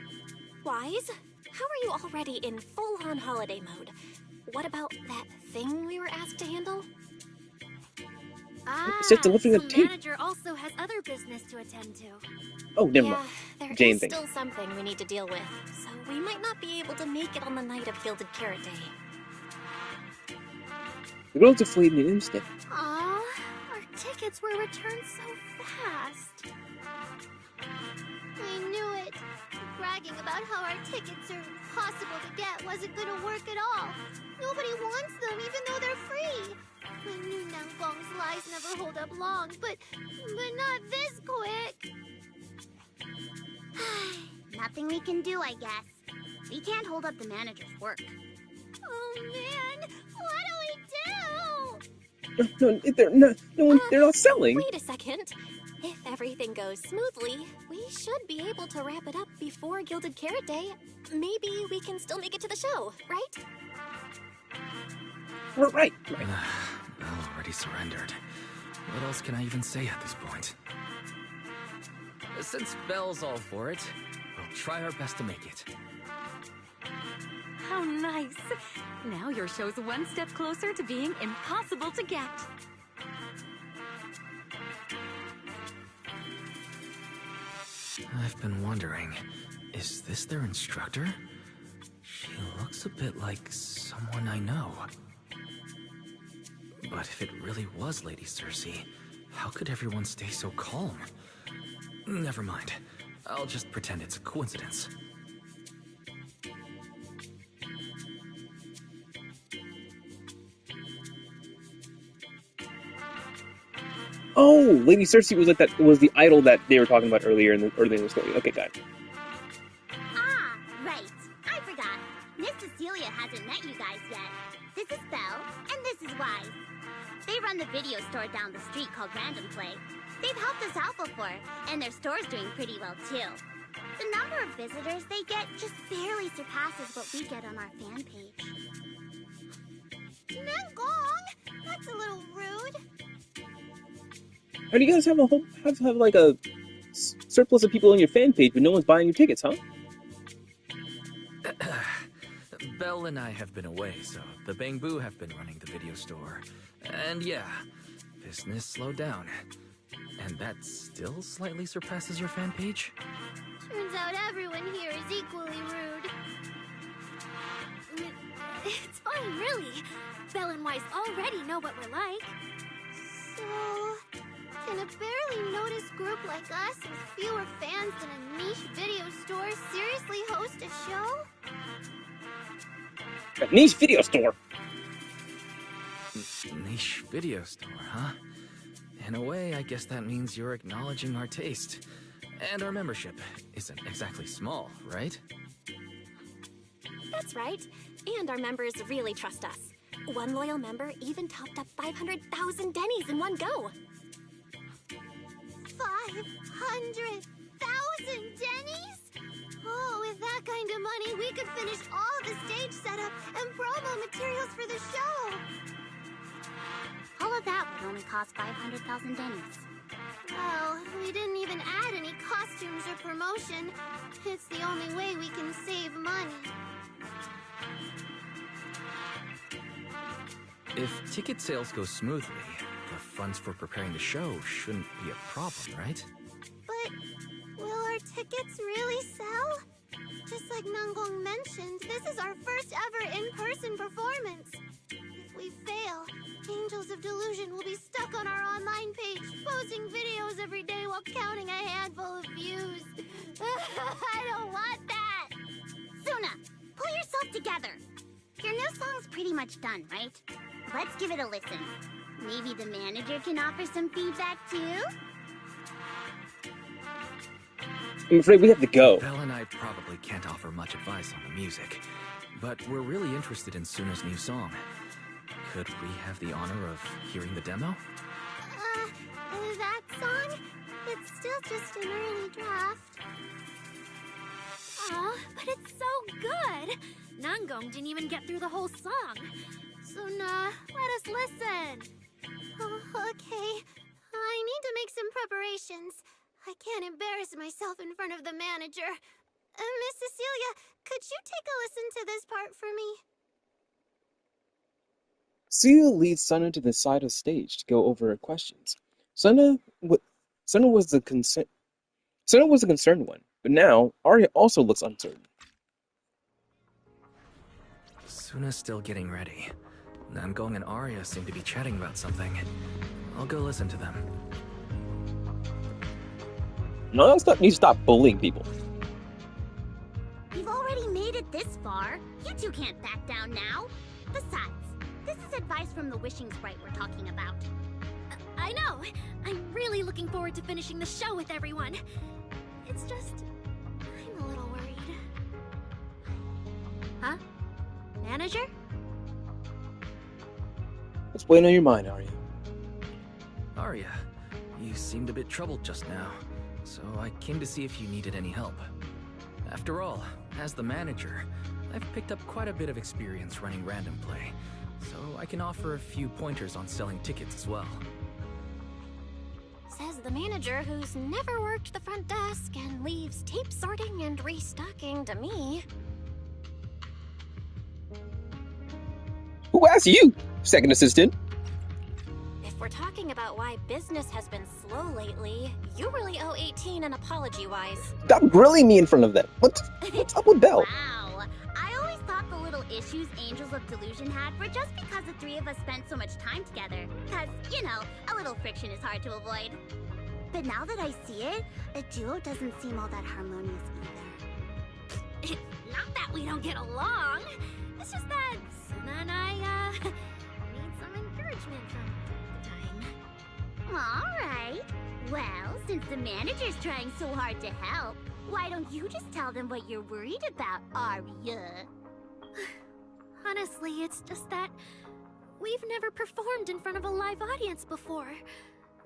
Wise, how are you already in full-on holiday mode? What about that thing we were asked to handle? It's just delivering a the tape. manager also has other business to attend to. Oh, never Yeah, mind. there Jane is thing. still something we need to deal with, so we might not be able to make it on the night of Gilded Carrot Day. The girls are fleeing in an instant. Aw, our tickets were returned so fast. I knew it. Bragging about how our tickets are impossible to get wasn't gonna work at all. Nobody wants them, even though they're free. I knew Nangong's lies never hold up long, but not this quick. Nothing we can do, I guess. We can't hold up the manager's work. Oh man, what do we do? They're not selling. Wait a second. If everything goes smoothly, we should be able to wrap it up before Gilded Carrot Day. Maybe we can still make it to the show, right? Right. Belle already surrendered. What else can I even say at this point? Since Belle's all for it, we'll try our best to make it. How nice. Now your show's one step closer to being impossible to get. I've been wondering, is this their instructor? She looks a bit like someone I know. But if it really was Lady Cersei, how could everyone stay so calm? Never mind. I'll just pretend it's a coincidence. Oh, Lady Cersei was like that. Was the idol that they were talking about earlier in the story. Okay, got it. Ah, right. I forgot. Miss Cecilia hasn't met you guys yet. This is Belle, and this is Wise. They run the video store down the street called Random Play. They've helped us out before, and their store's doing pretty well too. The number of visitors they get just barely surpasses what we get on our fan page. Nangong, that's a little rude. How do you guys have like a surplus of people on your fan page, but no one's buying your tickets, huh? Belle and I have been away, so the Bangbu have been running the video store. And yeah, business slowed down. And that still slightly surpasses your fan page? Turns out everyone here is equally rude. It's fine, really. Belle and Wise already know what we're like. So, can a barely noticed group like us with fewer fans than a niche video store seriously host a show? A niche video store. Niche video store, huh? In a way, I guess that means you're acknowledging our taste. And our membership isn't exactly small, right? That's right. And our members really trust us. One loyal member even topped up 500,000 Denny's in one go. 500,000 Denny's? Oh, with that kind of money, we could finish all of the stage setup and promo materials for the show. All of that would only cost 500,000 Denny's. Well, we didn't even add any costumes or promotion. It's the only way we can save money. If ticket sales go smoothly, the funds for preparing the show shouldn't be a problem, right? But will our tickets really sell? Just like Nangong mentioned, this is our first ever in-person performance. If we fail, Angels of Delusion will be stuck on our online page, posting videos every day while counting a handful of views. I don't want that! Suna, pull yourself together. Your new song's pretty much done, right? Let's give it a listen. Maybe the manager can offer some feedback too? I'm afraid we have to go. Belle and I probably can't offer much advice on the music, but we're really interested in Suna's new song. Could we have the honor of hearing the demo? That song? It's still just an early draft. Aw, but it's so good! Nangong didn't even get through the whole song. Suna, let us listen. Oh, okay. I need to make some preparations. I can't embarrass myself in front of the manager. Miss Cecilia, could you take a listen to this part for me? Celia leads Suna to the side of the stage to go over her questions. Suna was the concerned one, but now Arya also looks uncertain. Suna's still getting ready. Nangong and Arya seem to be chatting about something. I'll go listen to them. No, you stop bullying people. We've already made it this far. You two can't back down now. Besides, This is advice from the wishing sprite we're talking about. I know! I'm really looking forward to finishing the show with everyone. It's just... I'm a little worried. Huh? Manager? What's weighing on your mind, Arya? Arya, you seemed a bit troubled just now, so I came to see if you needed any help. After all, as the manager, I've picked up quite a bit of experience running random play, so I can offer a few pointers on selling tickets as well. Says the manager who's never worked the front desk and leaves tape sorting and restocking to me. Who asked you, second assistant? If we're talking about why business has been slow lately, you really owe 18 an apology-wise. Stop grilling me in front of them. What's up with Belle? Wow. I always thought the little issues Angels of Delusion had were just because the three of us spent so much time together. Cause, you know, a little friction is hard to avoid. But now that I see it, the duo doesn't seem all that harmonious either. It's not that we don't get along. It's just that Suna and I, need some encouragement from time to time. Alright. Well, since the manager's trying so hard to help, why don't you just tell them what you're worried about, Arya? Honestly, it's just that we've never performed in front of a live audience before.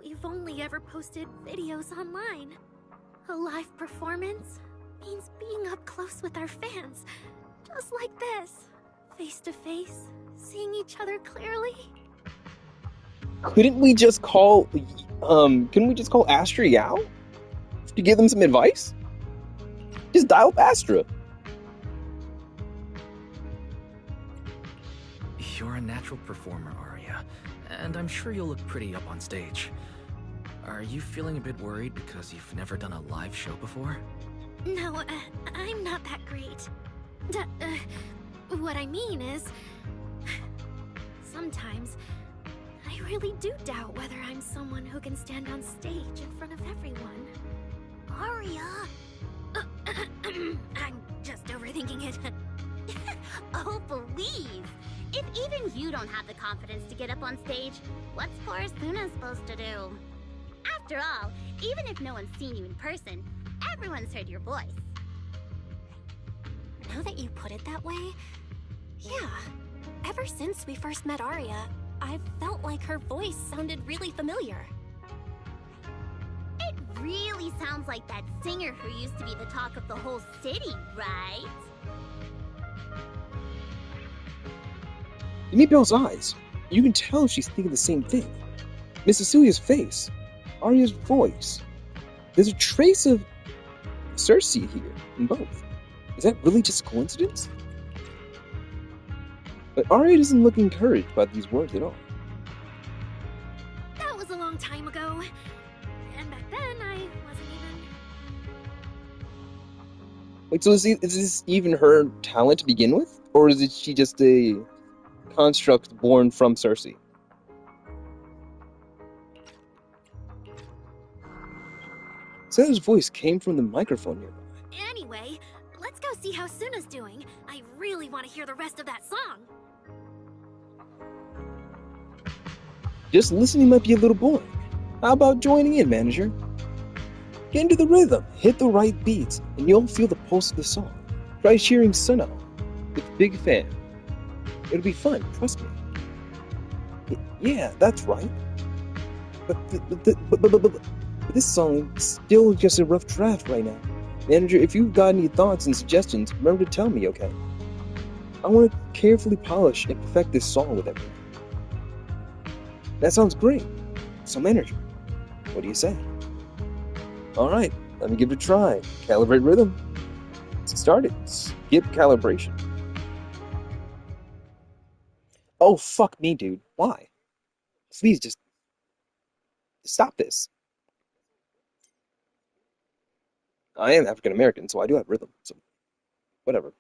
We've only ever posted videos online. A live performance means being up close with our fans. Just like this. Face to face, seeing each other clearly. Couldn't we just call Astra Yao? To give them some advice? Just dial up Astra. You're a natural performer, Arya, and I'm sure you'll look pretty up on stage. Are you feeling a bit worried because you've never done a live show before? No, I'm not that great. What I mean is... Sometimes, I really do doubt whether I'm someone who can stand on stage in front of everyone. Arya! I'm just overthinking it. Oh, please! If even you don't have the confidence to get up on stage, what's poor Suna supposed to do? After all, even if no one's seen you in person, everyone's heard your voice. Now that you put it that way, yeah. Ever since we first met Arya, I've felt like her voice sounded really familiar. It really sounds like that singer who used to be the talk of the whole city, right? You meet Belle's eyes. You can tell she's thinking the same thing. Miss Cecilia's face. Arya's voice. There's a trace of Cersei here in both. Is that really just a coincidence? But Arya doesn't look encouraged by these words at all. That was a long time ago. And back then, I wasn't even... Wait, so is this even her talent to begin with? Or is she just a construct born from Cersei? Suna's voice came from the microphone nearby. Anyway, let's go see how Suna's doing. I really want to hear the rest of that song. Just listening might be a little boring. How about joining in, manager? Get into the rhythm, hit the right beats, and you'll feel the pulse of the song. Try cheering Suna with Big Fan. It'll be fun, trust me. Yeah, that's right. But this song is still just a rough draft right now. Manager, if you've got any thoughts and suggestions, remember to tell me, okay? I want to carefully polish and perfect this song with everyone. That sounds great. So, manager, what do you say? Alright, let me give it a try. Calibrate rhythm. Let's start it. Skip calibration. Oh, fuck me, dude. Why? Please just stop this. I am African American, so I do have rhythm. So, whatever.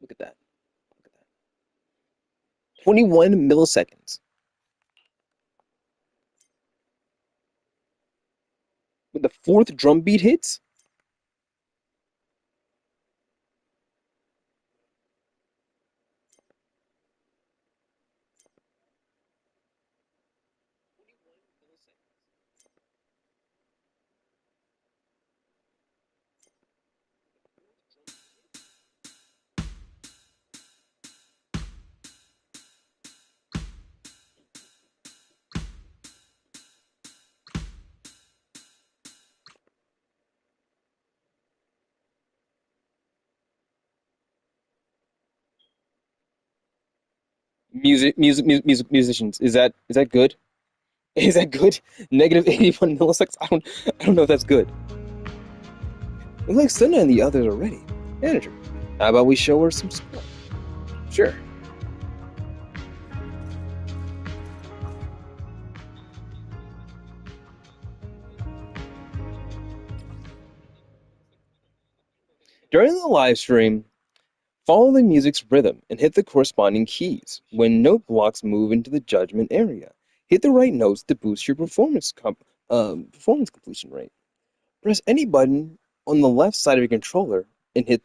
Look at that. Look at that. 21 milliseconds. When the fourth drum beat hits, musicians. Is that good? Is that good? Negative 81 milliseconds. I don't know if that's good. Looks like Senna and the others are ready. Manager, how about we show her some support? Sure. During the live stream, follow the music's rhythm and hit the corresponding keys. When note blocks move into the judgment area, hit the right notes to boost your performance completion rate. Press any button on the left side of your controller and hit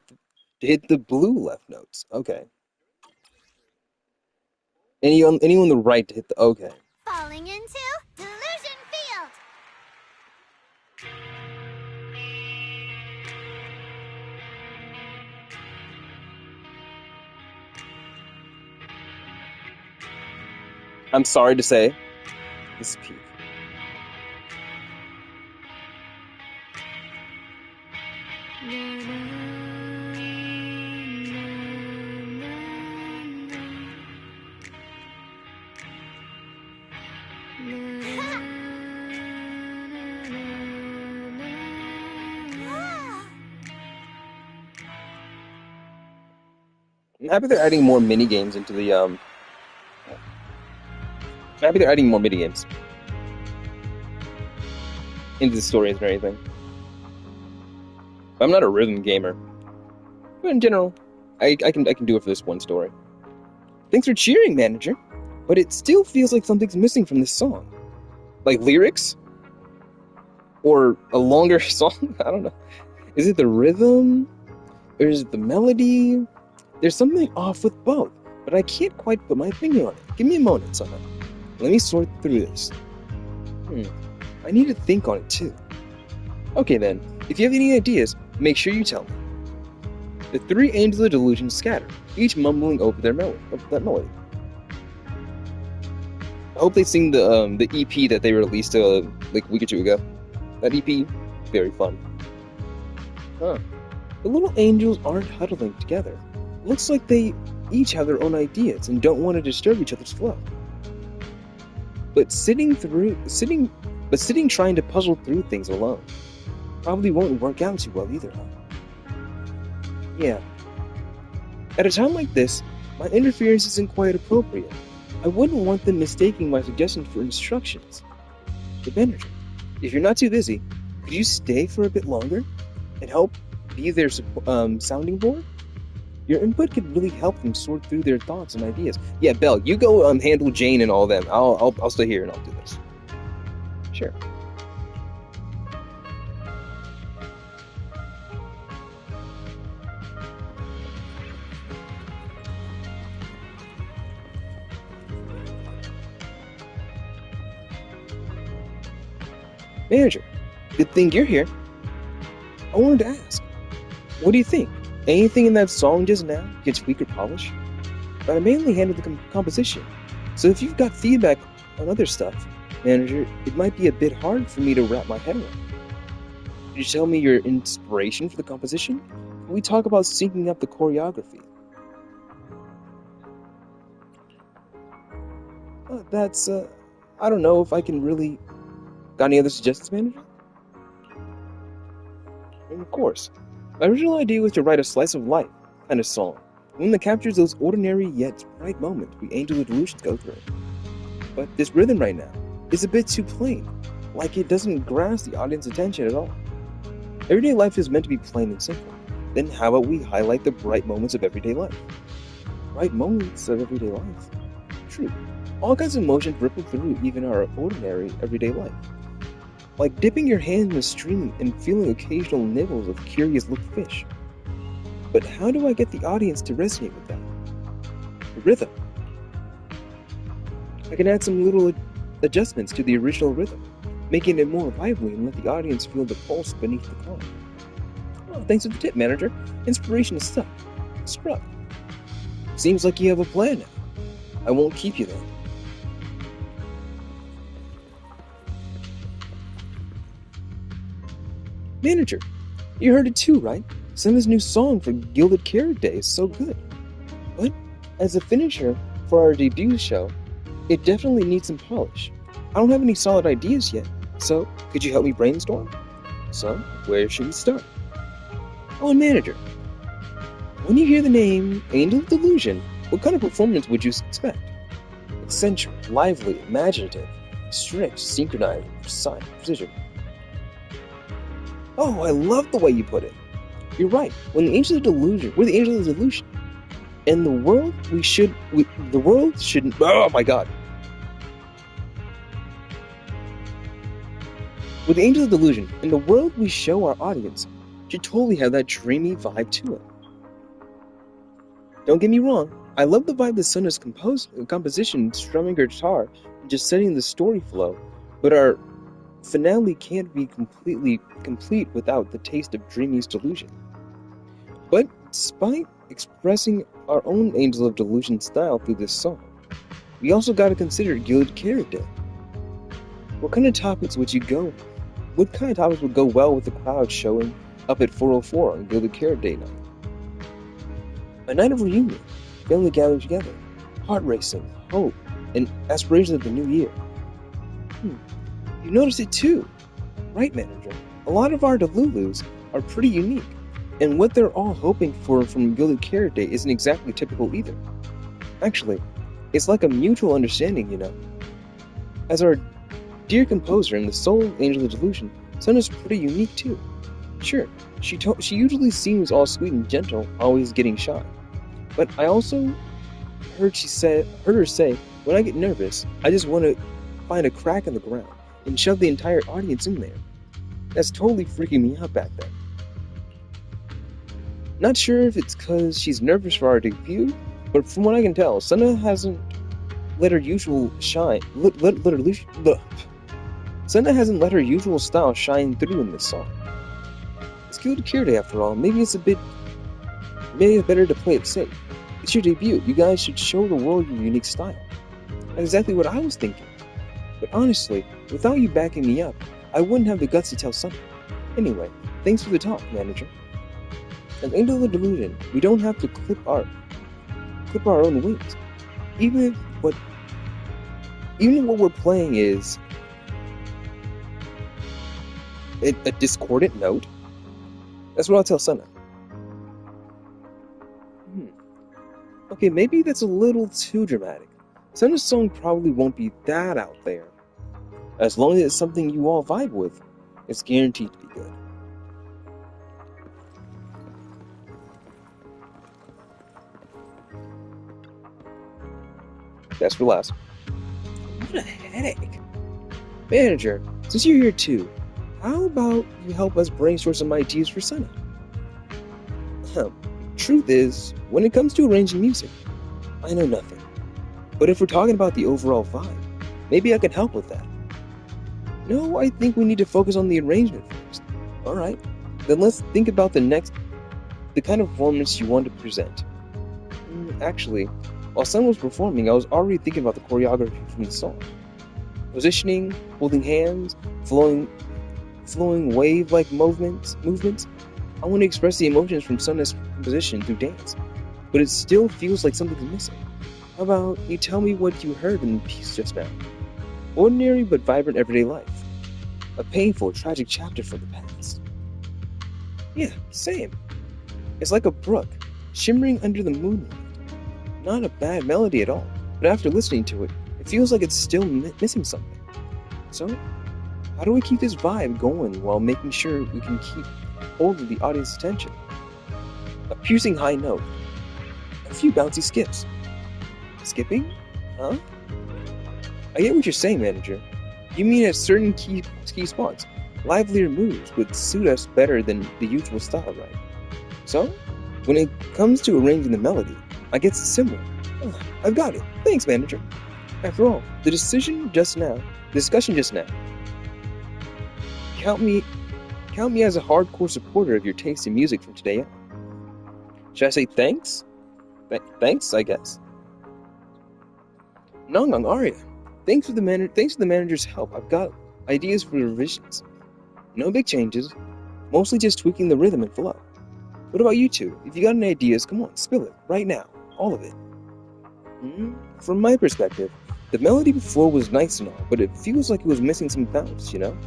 the blue left notes. Okay. Any on the right to hit the okay. Falling into Delusion Field. I'm sorry to say, this is peak. I'm happy they're adding more mini games into the I'm happy they're adding more mini games into the stories and everything. I'm not a rhythm gamer, but in general, I can do it for this one story. Thanks for cheering, manager, but it still feels like something's missing from this song, like lyrics or a longer song. I don't know. Is it the rhythm or is it the melody? There's something off with both, but I can't quite put my finger on it. Give me a moment, Sana. Let me sort through this. I need to think on it too. Okay then, if you have any ideas, make sure you tell me. The three angels of delusion scatter, each mumbling over that melody. I hope they sing the EP that they released like a week or two ago. That EP, very fun. Huh. The little angels aren't huddling together. Looks like they each have their own ideas and don't want to disturb each other's flow. But sitting trying to puzzle through things alone probably won't work out too well either, huh? Yeah. At a time like this, my interference isn't quite appropriate. I wouldn't want them mistaking my suggestions for instructions. The manager, if you're not too busy, could you stay for a bit longer and help be their sounding board? Your input could really help them sort through their thoughts and ideas. Yeah, Belle, you go handle Jane and all them. I'll stay here and I'll do this. Sure. Manager, good thing you're here. I wanted to ask, what do you think? Anything in that song just now you can tweak or polish? But I mainly handle the composition, so if you've got feedback on other stuff, manager, it might be a bit hard for me to wrap my head around. Could you tell me your inspiration for the composition? Can we talk about syncing up the choreography? I don't know if I can really... Got any other suggestions, manager? And of course. My original idea was to write a slice of life kind of song, one that captures those ordinary yet bright moments we angel of delusions go through. But this rhythm right now is a bit too plain, like it doesn't grasp the audience's attention at all. Everyday life is meant to be plain and simple. Then how about we highlight the bright moments of everyday life? Bright moments of everyday life. true. All kinds of emotions ripple through even our ordinary, everyday life. Like dipping your hand in a stream and feeling occasional nibbles of curious-looking fish. But how do I get the audience to resonate with that? The rhythm. I can add some little adjustments to the original rhythm, making it more lively and let the audience feel the pulse beneath the calm. Oh, thanks for the tip, manager. Inspiration is stuck. Struck. Seems like you have a plan now. I won't keep you then. Manager, you heard it too, right? Senna's new song for Gilded Carrot Day is so good. But, as a finisher for our debut show, it definitely needs some polish. I don't have any solid ideas yet, so could you help me brainstorm? So, where should we start? Oh, and manager, when you hear the name Angel of Delusion, what kind of performance would you expect? Eccentric, lively, imaginative, strict, synchronized, precise, precision. Oh, I love the way you put it. You're right. When the Angel of Delusion, we're the Angel of Delusion. And the world the world shouldn't, oh my god. With the Angel of Delusion, in the world we show our audience should totally have that dreamy vibe to it. Don't get me wrong, I love the vibe that Sunna's composition, strumming her guitar, and just setting the story flow, but our finale can't be completely complete without the taste of Dreamy's delusion. But despite expressing our own Angel of Delusion style through this song, we also gotta consider Gilded Carrot Day. What kind of topics would go well with the crowd showing up at 4:04 on Gilded Carrot Day night? A night of reunion, family gathering together, heart racing, hope, and aspirations of the new year. You noticed it too, right, manager? A lot of our Delulus are pretty unique, and what they're all hoping for from Gilded Carrot Day isn't exactly typical either. Actually, it's like a mutual understanding, you know. As our dear composer and the sole Angel of Delusion, Sunna's pretty unique too. Sure, she usually seems all sweet and gentle, always getting shy. But I also heard her say, when I get nervous, I just want to find a crack in the ground and shove the entire audience in there. That's totally freaking me out back then. Not sure if it's because she's nervous for our debut, but from what I can tell, Sunna hasn't let her usual Sunna hasn't let her usual style shine through in this song. It's Gilded Carrot Day after all. Maybe it's better to play it safe. It's your debut. You guys should show the world your unique style. That's exactly what I was thinking. But honestly, without you backing me up, I wouldn't have the guts to tell Sunna. Anyway, thanks for the talk, manager. As Angel of Delusion, we don't have to clip our own wings. Even what we're playing is a discordant note. That's what I'll tell Sunna. Okay, maybe that's a little too dramatic. Sunna's song probably won't be that out there. As long as it's something you all vibe with, it's guaranteed to be good. That's for last. What a headache. Manager, since you're here too, how about you help us brainstorm some ideas for Sunna? Truth is, when it comes to arranging music, I know nothing. But if we're talking about the overall vibe, maybe I can help with that. No, I think we need to focus on the arrangement first. Alright, then let's think about the kind of performance you want to present. Actually, while Sunna was performing, I was already thinking about the choreography from the song. Positioning, holding hands, flowing wave-like movements. I want to express the emotions from Sunna's composition through dance, but it still feels like something's missing. How about you tell me what you heard in the piece just now? Ordinary but vibrant everyday life. A painful, tragic chapter from the past. Yeah, same. It's like a brook, shimmering under the moonlight. Not a bad melody at all, but after listening to it, it feels like it's still missing something. So, how do we keep this vibe going while making sure we can keep hold of the audience's attention? A piercing high note. A few bouncy skips. Skipping? Huh? I get what you're saying, manager. You mean at certain key spots, livelier moves would suit us better than the usual style, right? So, when it comes to arranging the melody, I guess it's similar. Oh, I've got it. Thanks, manager. After all, the discussion just now, count me as a hardcore supporter of your taste in music from today on. Should I say thanks? Thanks, I guess. Nongang Arya, thanks for the manager's help. I've got ideas for revisions. No big changes, mostly just tweaking the rhythm and flow. What about you two? If you got any ideas, come on, spill it right now, all of it. From my perspective, the melody before was nice and all, but it feels like it was missing some bounce, you know?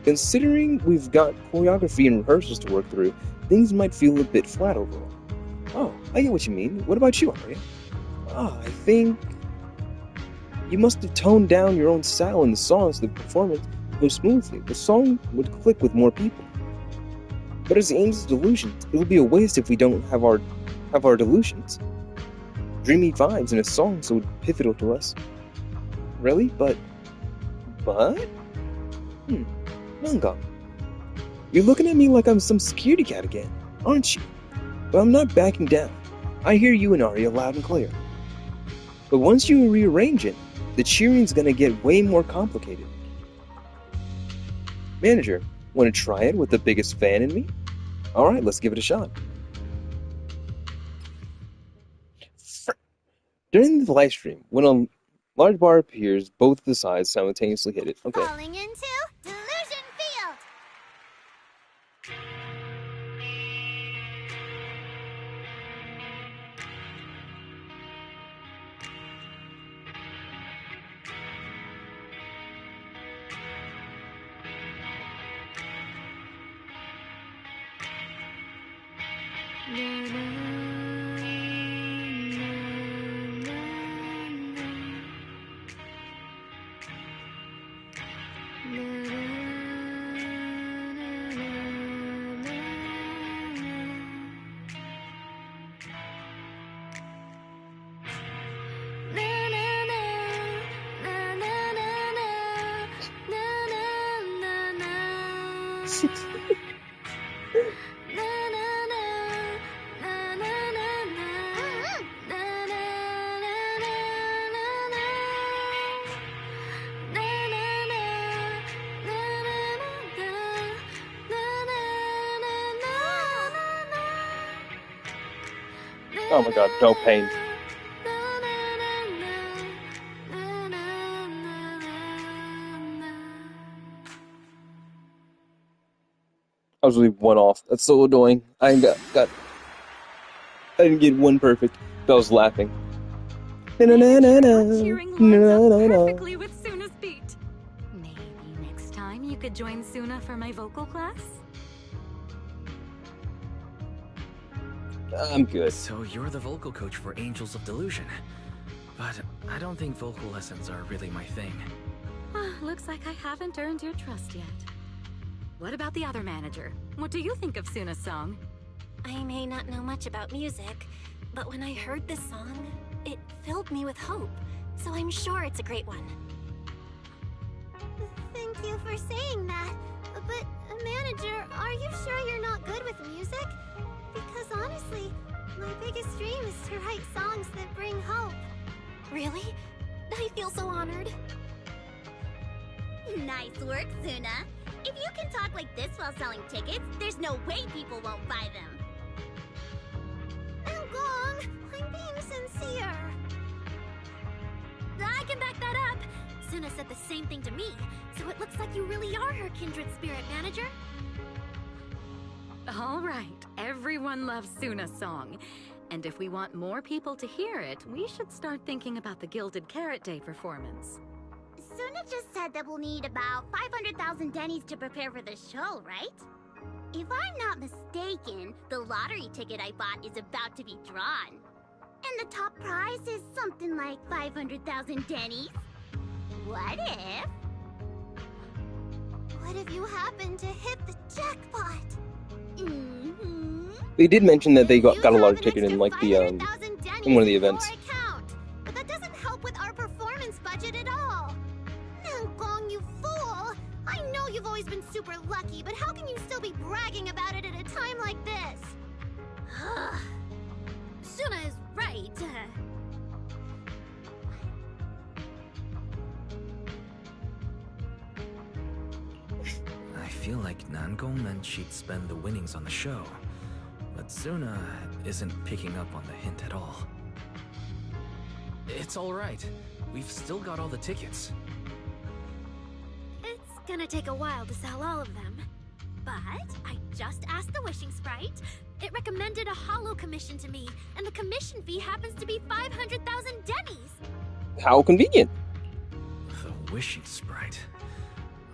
Considering we've got choreography and rehearsals to work through, things might feel a bit flat overall. Oh, I get what you mean. What about you, Arya? I think you must have toned down your own style in the songs so the performance goes smoothly. The song would click with more people. But as Ames' delusions, it will be a waste if we don't have our delusions. Dreamy vibes in a song so pivotal to us. Really? But? Nongang. You're looking at me like I'm some scaredy cat again, aren't you? But I'm not backing down. I hear you and Arya loud and clear. But once you rearrange it, the cheering's gonna get way more complicated. Manager, wanna try it with the biggest fan in me? Alright, let's give it a shot. During the live stream, when a large bar appears, both of the sides simultaneously hit it. Okay. Falling into Delusion Field! Oh my god, no pain. I was really one off. That's so annoying. I didn't get one perfect, but I was laughing. Cheering lines up perfectly with Suna's beat. Maybe next time you could join Suna for my vocal class? I'm good. So you're the vocal coach for Angels of Delusion. But I don't think vocal lessons are really my thing. Looks like I haven't earned your trust yet. What about the other manager? What do you think of Suna's song? I may not know much about music, but when I heard this song, it filled me with hope. So I'm sure it's a great one. Thank you for saying that. But, manager, are you sure you're not good with music? Because honestly, my biggest dream is to write songs that bring hope. Really? I feel so honored. Nice work, Suna. If you can talk like this while selling tickets, there's no way people won't buy them. And Gong, I'm being sincere. I can back that up. Suna said the same thing to me, so it looks like you really are her kindred spirit, manager. All right, everyone loves Suna's song. And if we want more people to hear it, we should start thinking about the Gilded Carrot Day performance. Suna just said that we'll need about 500,000 dennies to prepare for the show, right? If I'm not mistaken, the lottery ticket I bought is about to be drawn. And the top prize is something like 500,000 dennies. What if you happen to hit the jackpot? They did mention that they got a lottery ticket in like the in one of the events. But that doesn't help with our performance. feel like Nangong meant she'd spend the winnings on the show, but Suna isn't picking up on the hint at all. It's alright. We've still got all the tickets. It's gonna take a while to sell all of them. But I just asked the wishing sprite. It recommended a holo commission to me, and the commission fee happens to be 500,000 dennies. How convenient. The wishing sprite.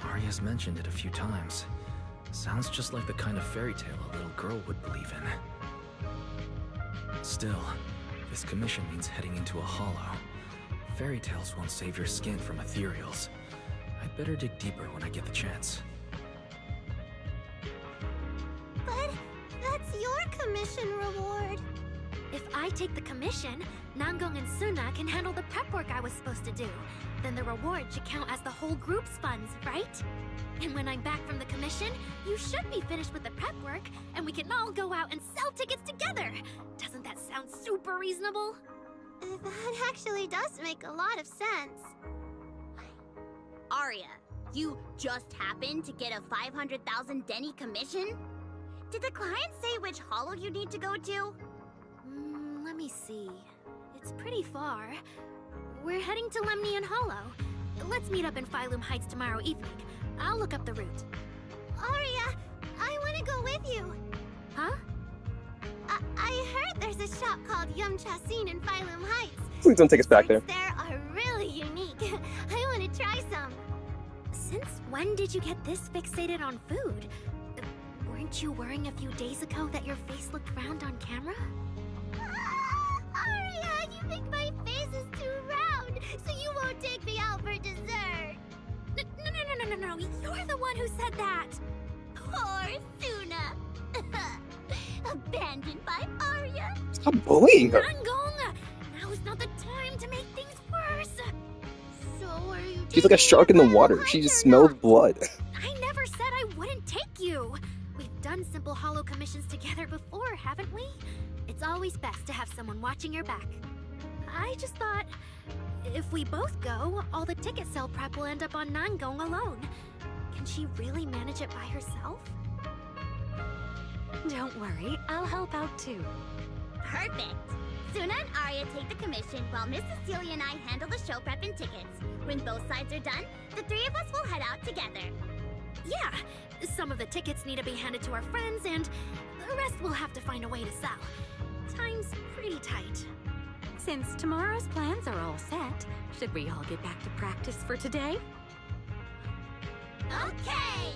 Arya's mentioned it a few times. Sounds just like the kind of fairy tale a little girl would believe in. Still, this commission means heading into a holo. Fairy tales won't save your skin from ethereals. I'd better dig deeper when I get the chance. But that's your commission reward. If I take the commission, Nangong and Suna can handle the prep work I was supposed to do. Then the reward should count as the whole group's funds, right? And when I'm back from the commission, you should be finished with the prep work, and we can all go out and sell tickets together. Doesn't that sound super reasonable? That actually does make a lot of sense. Arya, you just happened to get a 500,000 denny commission? Did the client say which holo you need to go to? Let me see. It's pretty far. We're heading to Lemnian Hollow. Let's meet up in Phylum Heights tomorrow evening. I'll look up the route. Arya, I want to go with you. Huh? I heard there's a shop called Yum Chasin in Phylum Heights. Please don't take us back there. There are really unique. I want to try some. Since when did you get this fixated on food? Weren't you worrying a few days ago that your face looked round on camera? Arya, you think my face is too round, so you won't take me out for dessert. No, you're the one who said that. Poor Suna. Abandoned by Arya. Stop bullying her. Nangong, now is not the time to make things worse. So are you? She's like a shark in the water. She just smells blood. I never said I wouldn't take you. We've done simple holo commissions together before, haven't we? It's always best to have someone watching your back. I just thought, if we both go, all the ticket sale prep will end up on Nangong alone. Can she really manage it by herself? Don't worry, I'll help out too. Perfect. Suna and Arya take the commission while Miss Cecilia and I handle the show prep and tickets. When both sides are done, the three of us will head out together. Yeah, some of the tickets need to be handed to our friends, and the rest we'll have to find a way to sell. Time's pretty tight. Since tomorrow's plans are all set, should we all get back to practice for today? Okay!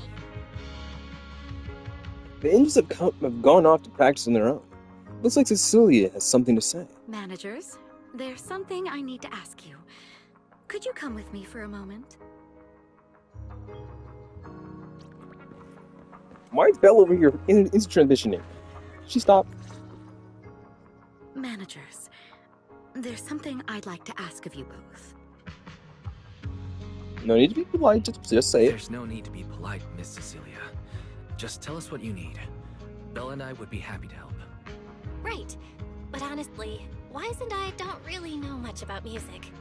The angels have gone off to practice on their own. Looks like Cecilia has something to say. Managers, there's something I need to ask you. Could you come with me for a moment? Why is Belle over here instant transitioning? She stopped. Managers, there's something I'd like to ask of you both. No need to be polite, just say it. There's no need to be polite, Miss Cecilia. Just tell us what you need. Belle and I would be happy to help. Right. But honestly, Wise and I don't really know much about music.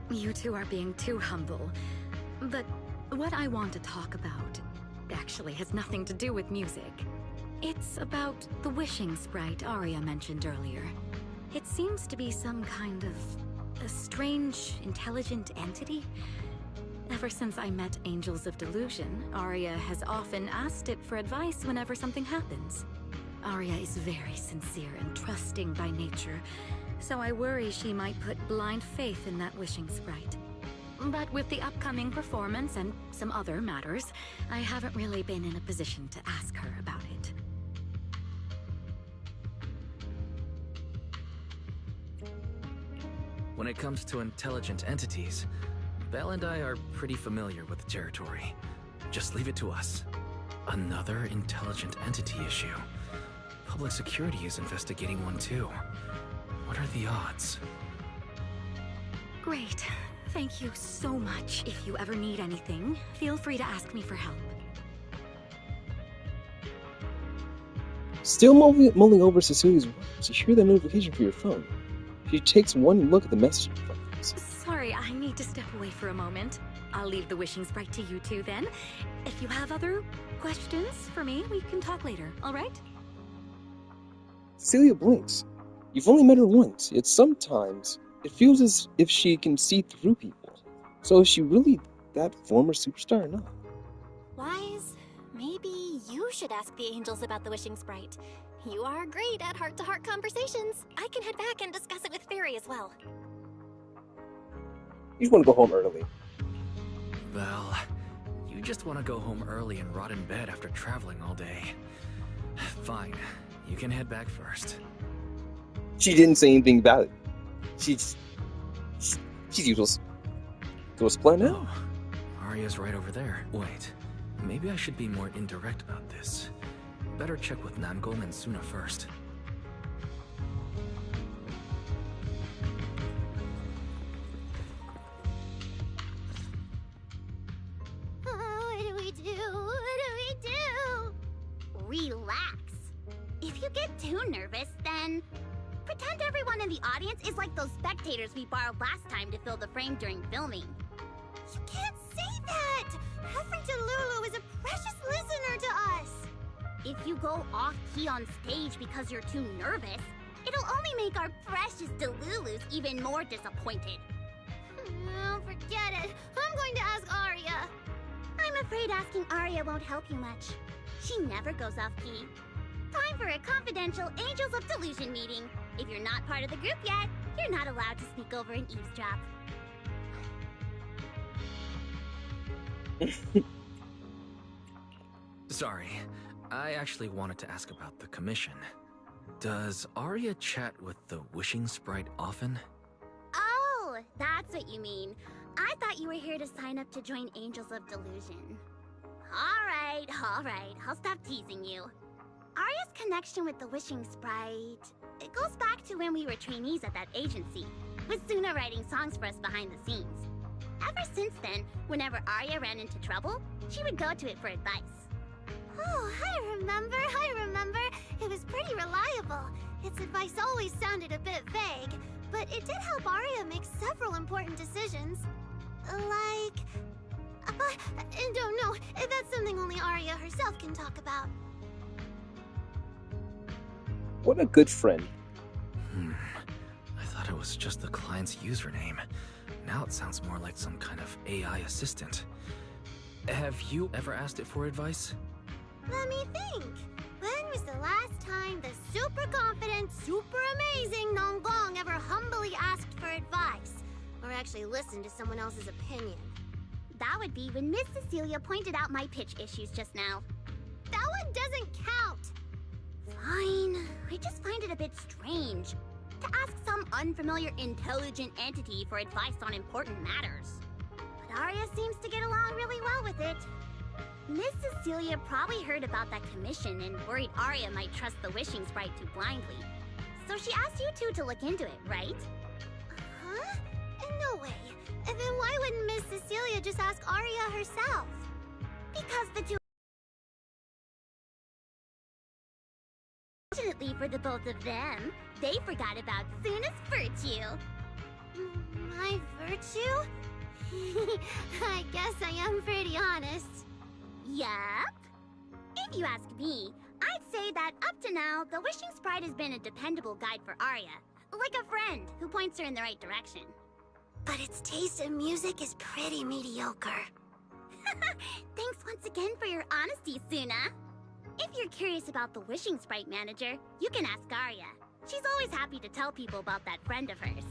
You two are being too humble. But what I want to talk about actually has nothing to do with music. It's about the wishing sprite Arya mentioned earlier. It seems to be some kind of a strange, intelligent entity. Ever since I met Angels of Delusion, Arya has often asked it for advice whenever something happens. Arya is very sincere and trusting by nature, so I worry she might put blind faith in that wishing sprite. But with the upcoming performance and some other matters, I haven't really been in a position to ask her about it. When it comes to intelligent entities, Belle and I are pretty familiar with the territory. Just leave it to us. Another intelligent entity issue. Public security is investigating one too. What are the odds? Great. Thank you so much. If you ever need anything, feel free to ask me for help. Still mulling over Cecilia's words, you hear the notification for your phone. She takes one look at the message. angels. Sorry, I need to step away for a moment. I'll leave the wishing sprite to you two then. If you have other questions for me, we can talk later, alright? Celia blinks. You've only met her once, yet sometimes it feels as if she can see through people. So is she really that former superstar or not? Wise, maybe you should ask the angels about the wishing sprite. You are great at heart-to-heart conversations. I can head back and discuss it with Fairy as well. You just want to go home early. Well, you just want to go home early and rot in bed after traveling all day. Fine, you can head back first. She didn't say anything about it. She's useless. So what's the plan now? Oh, Arya's right over there. Wait, maybe I should be more indirect about this. Better check with Nangong and Suna first. What do we do? What do we do? Relax. If you get too nervous, then pretend everyone in the audience is like those spectators we borrowed last time to fill the frame during filming. You can't say that! Huffington Lulu is a precious listener to us! If you go off-key on stage because you're too nervous, it'll only make our precious Delulus even more disappointed. Oh, forget it. I'm going to ask Arya. I'm afraid asking Arya won't help you much. She never goes off-key. Time for a confidential Angels of Delusion meeting. If you're not part of the group yet, you're not allowed to sneak over and eavesdrop. Sorry, I actually wanted to ask about the commission. Does Arya chat with the wishing sprite often? Oh, that's what you mean. I thought you were here to sign up to join Angels of Delusion. Alright, I'll stop teasing you. Arya's connection with the wishing sprite, it goes back to when we were trainees at that agency, with Suna writing songs for us behind the scenes. Ever since then, whenever Arya ran into trouble, she would go to it for advice. Oh, I remember. It was pretty reliable. Its advice always sounded a bit vague, but it did help Arya make several important decisions. Like... don't know. That's something only Arya herself can talk about. What a good friend. I thought it was just the client's username. Now it sounds more like some kind of AI assistant. Have you ever asked it for advice? Let me think. When was the last time the super confident, super amazing Nangong ever humbly asked for advice? Or actually listened to someone else's opinion? That would be when Miss Cecilia pointed out my pitch issues just now. That one doesn't count! Fine. I just find it a bit strange to ask some unfamiliar intelligent entity for advice on important matters. But Arya seems to get along really well with it. Miss Cecilia probably heard about that commission and worried Arya might trust the wishing sprite too blindly. So she asked you two to look into it, right? Huh? No way. And then why wouldn't Miss Cecilia just ask Arya herself? Because the two... Fortunately for the both of them, they forgot about Suna's virtue. My virtue? I guess I am pretty honest. Yup. If you ask me, I'd say that up to now, the wishing sprite has been a dependable guide for Arya. Like a friend who points her in the right direction. But its taste in music is pretty mediocre. Thanks once again for your honesty, Suna. If you're curious about the wishing sprite manager, you can ask Arya. She's always happy to tell people about that friend of hers.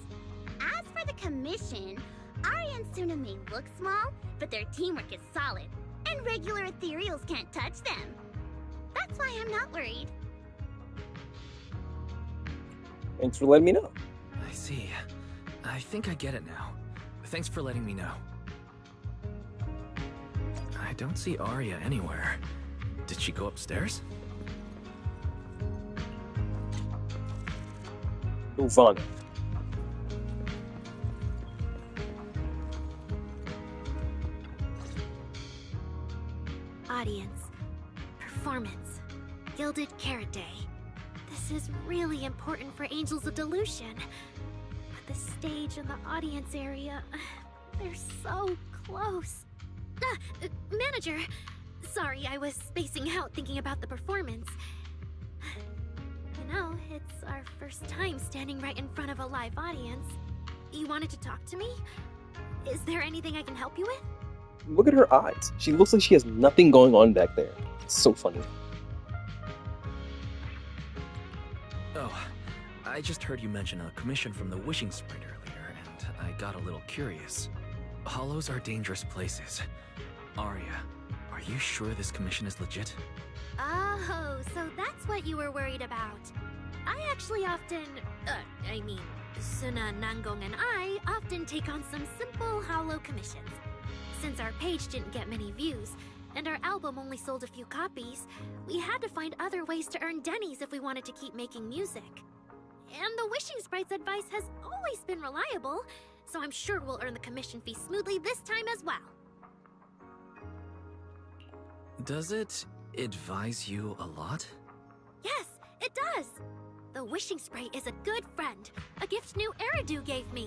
As for the commission, Arya and Suna may look small, but their teamwork is solid, and regular ethereals can't touch them. That's why I'm not worried. Thanks for letting me know. I see. I think I get it now. Thanks for letting me know. I don't see Arya anywhere. Did she go upstairs? Move on. Audience. Performance. Gilded Carrot Day. This is really important for Angels of Delusion. But The stage and the audience area, they're so close. Manager! Sorry, I was spacing out thinking about the performance. You know, it's our first time standing right in front of a live audience. You wanted to talk to me? Is there anything I can help you with? Look at her eyes. She looks like she has nothing going on back there. It's so funny. Oh, I just heard you mention a commission from the Wishing Sprite earlier, and I got a little curious. Hollows are dangerous places. Arya, are you sure this commission is legit? Oh, so that's what you were worried about. I actually often, Suna, Nangong, and I often take on some simple hollow commissions. Since our page didn't get many views, and our album only sold a few copies, we had to find other ways to earn dennies if we wanted to keep making music. And the Wishing Sprite's advice has always been reliable, so I'm sure we'll earn the commission fee smoothly this time as well. Does it advise you a lot? Yes, it does! The Wishing Sprite is a good friend, a gift new Eridu gave me.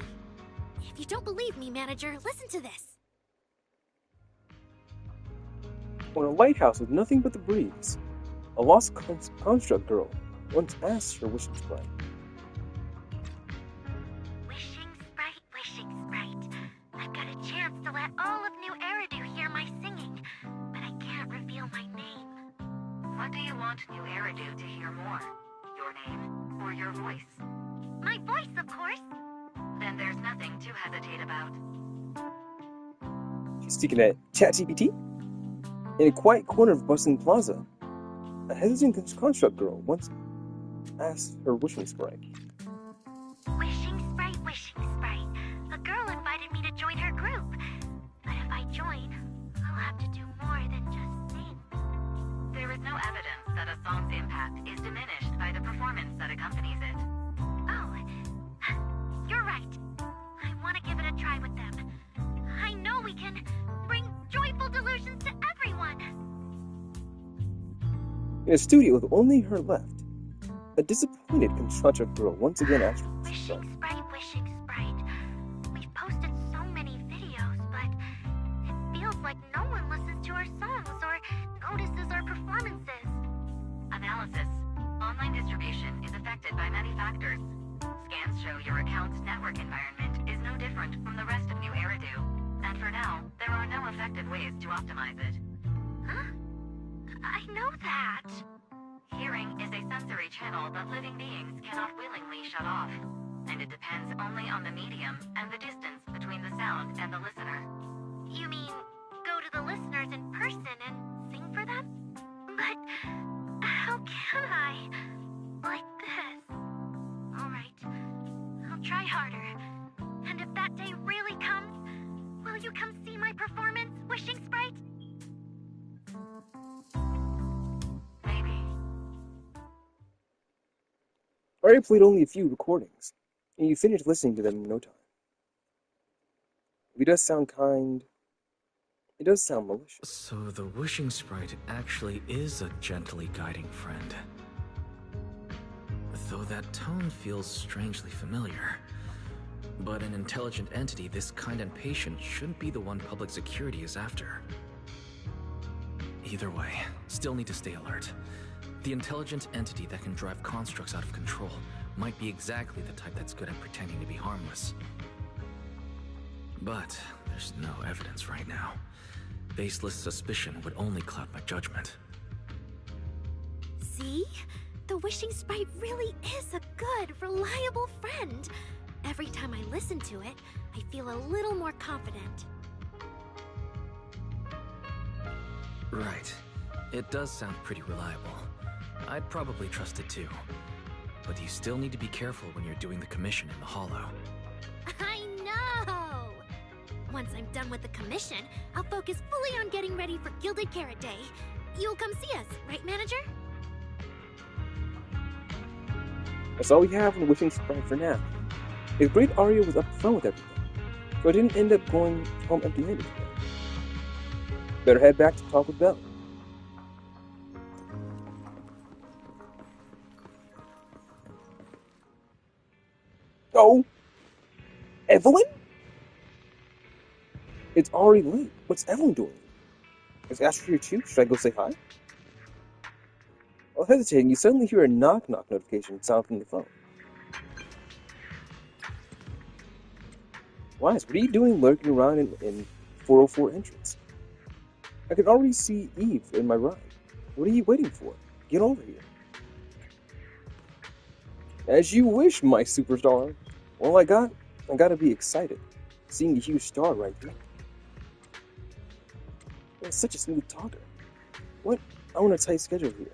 If you don't believe me, manager, listen to this. On a lighthouse with nothing but the breeze, a lost construct girl once asked her Wishing Sprite. Wishing Sprite, I've got a chance to let all of New Eridu hear my singing, but I can't reveal my name. What do you want New Eridu to hear more? Your name or your voice? My voice, of course. Then there's nothing to hesitate about. She's speaking at ChatGPT? In a quiet corner of bustling plaza, a hesitant construct girl once asked her Wishing Sprite. Wishing Sprite. A girl invited me to join her group. But if I join, I'll have to do more than just sing. There is no evidence that a song's impact is diminished by the performance that accompanies it. Oh, you're right. I want to give it a try with them. I know we can bring joyful delusions to everyone. In a studio with only her left, a disappointed construct girl once again asked her Wishing Sprite. We've posted so many videos, but it feels like no one listens to our songs or notices our performances. Analysis. Online distribution is affected by many factors. Scans show your account's network environment is no different from the rest of New Eridu. And for now, there are no effective ways to optimize it. Huh? I know that. Hearing is a sensory channel that living beings cannot willingly shut off. And it depends only on the medium and the distance between the sound and the listener. You mean go to the listeners in person and sing for them? But how can I? Like this. Alright, I'll try harder. And if that day really comes, will you come see my performance, Wishing Sprite? Maybe. Arya played only a few recordings, and you finished listening to them in no time. If he does sound kind, it does sound malicious. So the Wishing Sprite actually is a gently guiding friend. Though that tone feels strangely familiar. But an intelligent entity this kind and patient shouldn't be the one public security is after. Either way, still need to stay alert. The intelligent entity that can drive constructs out of control might be exactly the type that's good at pretending to be harmless. But there's no evidence right now. Baseless suspicion would only cloud my judgment. See? The Wishing Sprite really is a good, reliable friend. Every time I listen to it, I feel a little more confident. Right. It does sound pretty reliable. I'd probably trust it too. But you still need to be careful when you're doing the commission in the Hollow. I know! Once I'm done with the commission, I'll focus fully on getting ready for Gilded Carrot Day. You'll come see us, right, manager? That's all we have on the Wishing Sprite for now. It's great Arya was upfront with everything, so I didn't end up going home empty-handed today. Better head back to talk with Belle. Oh! Evelyn? It's already late. What's Evelyn doing? Is Astra here too? Should I go say hi? While hesitating, you suddenly hear a knock-knock notification sound from the phone. Wise, what are you doing lurking around in 404 entrance? I can already see Eve in my ride. What are you waiting for? Get over here. As you wish, my superstar. All I gotta be excited. Seeing the huge star right there. You're such a smooth talker. What? I'm on a tight schedule here.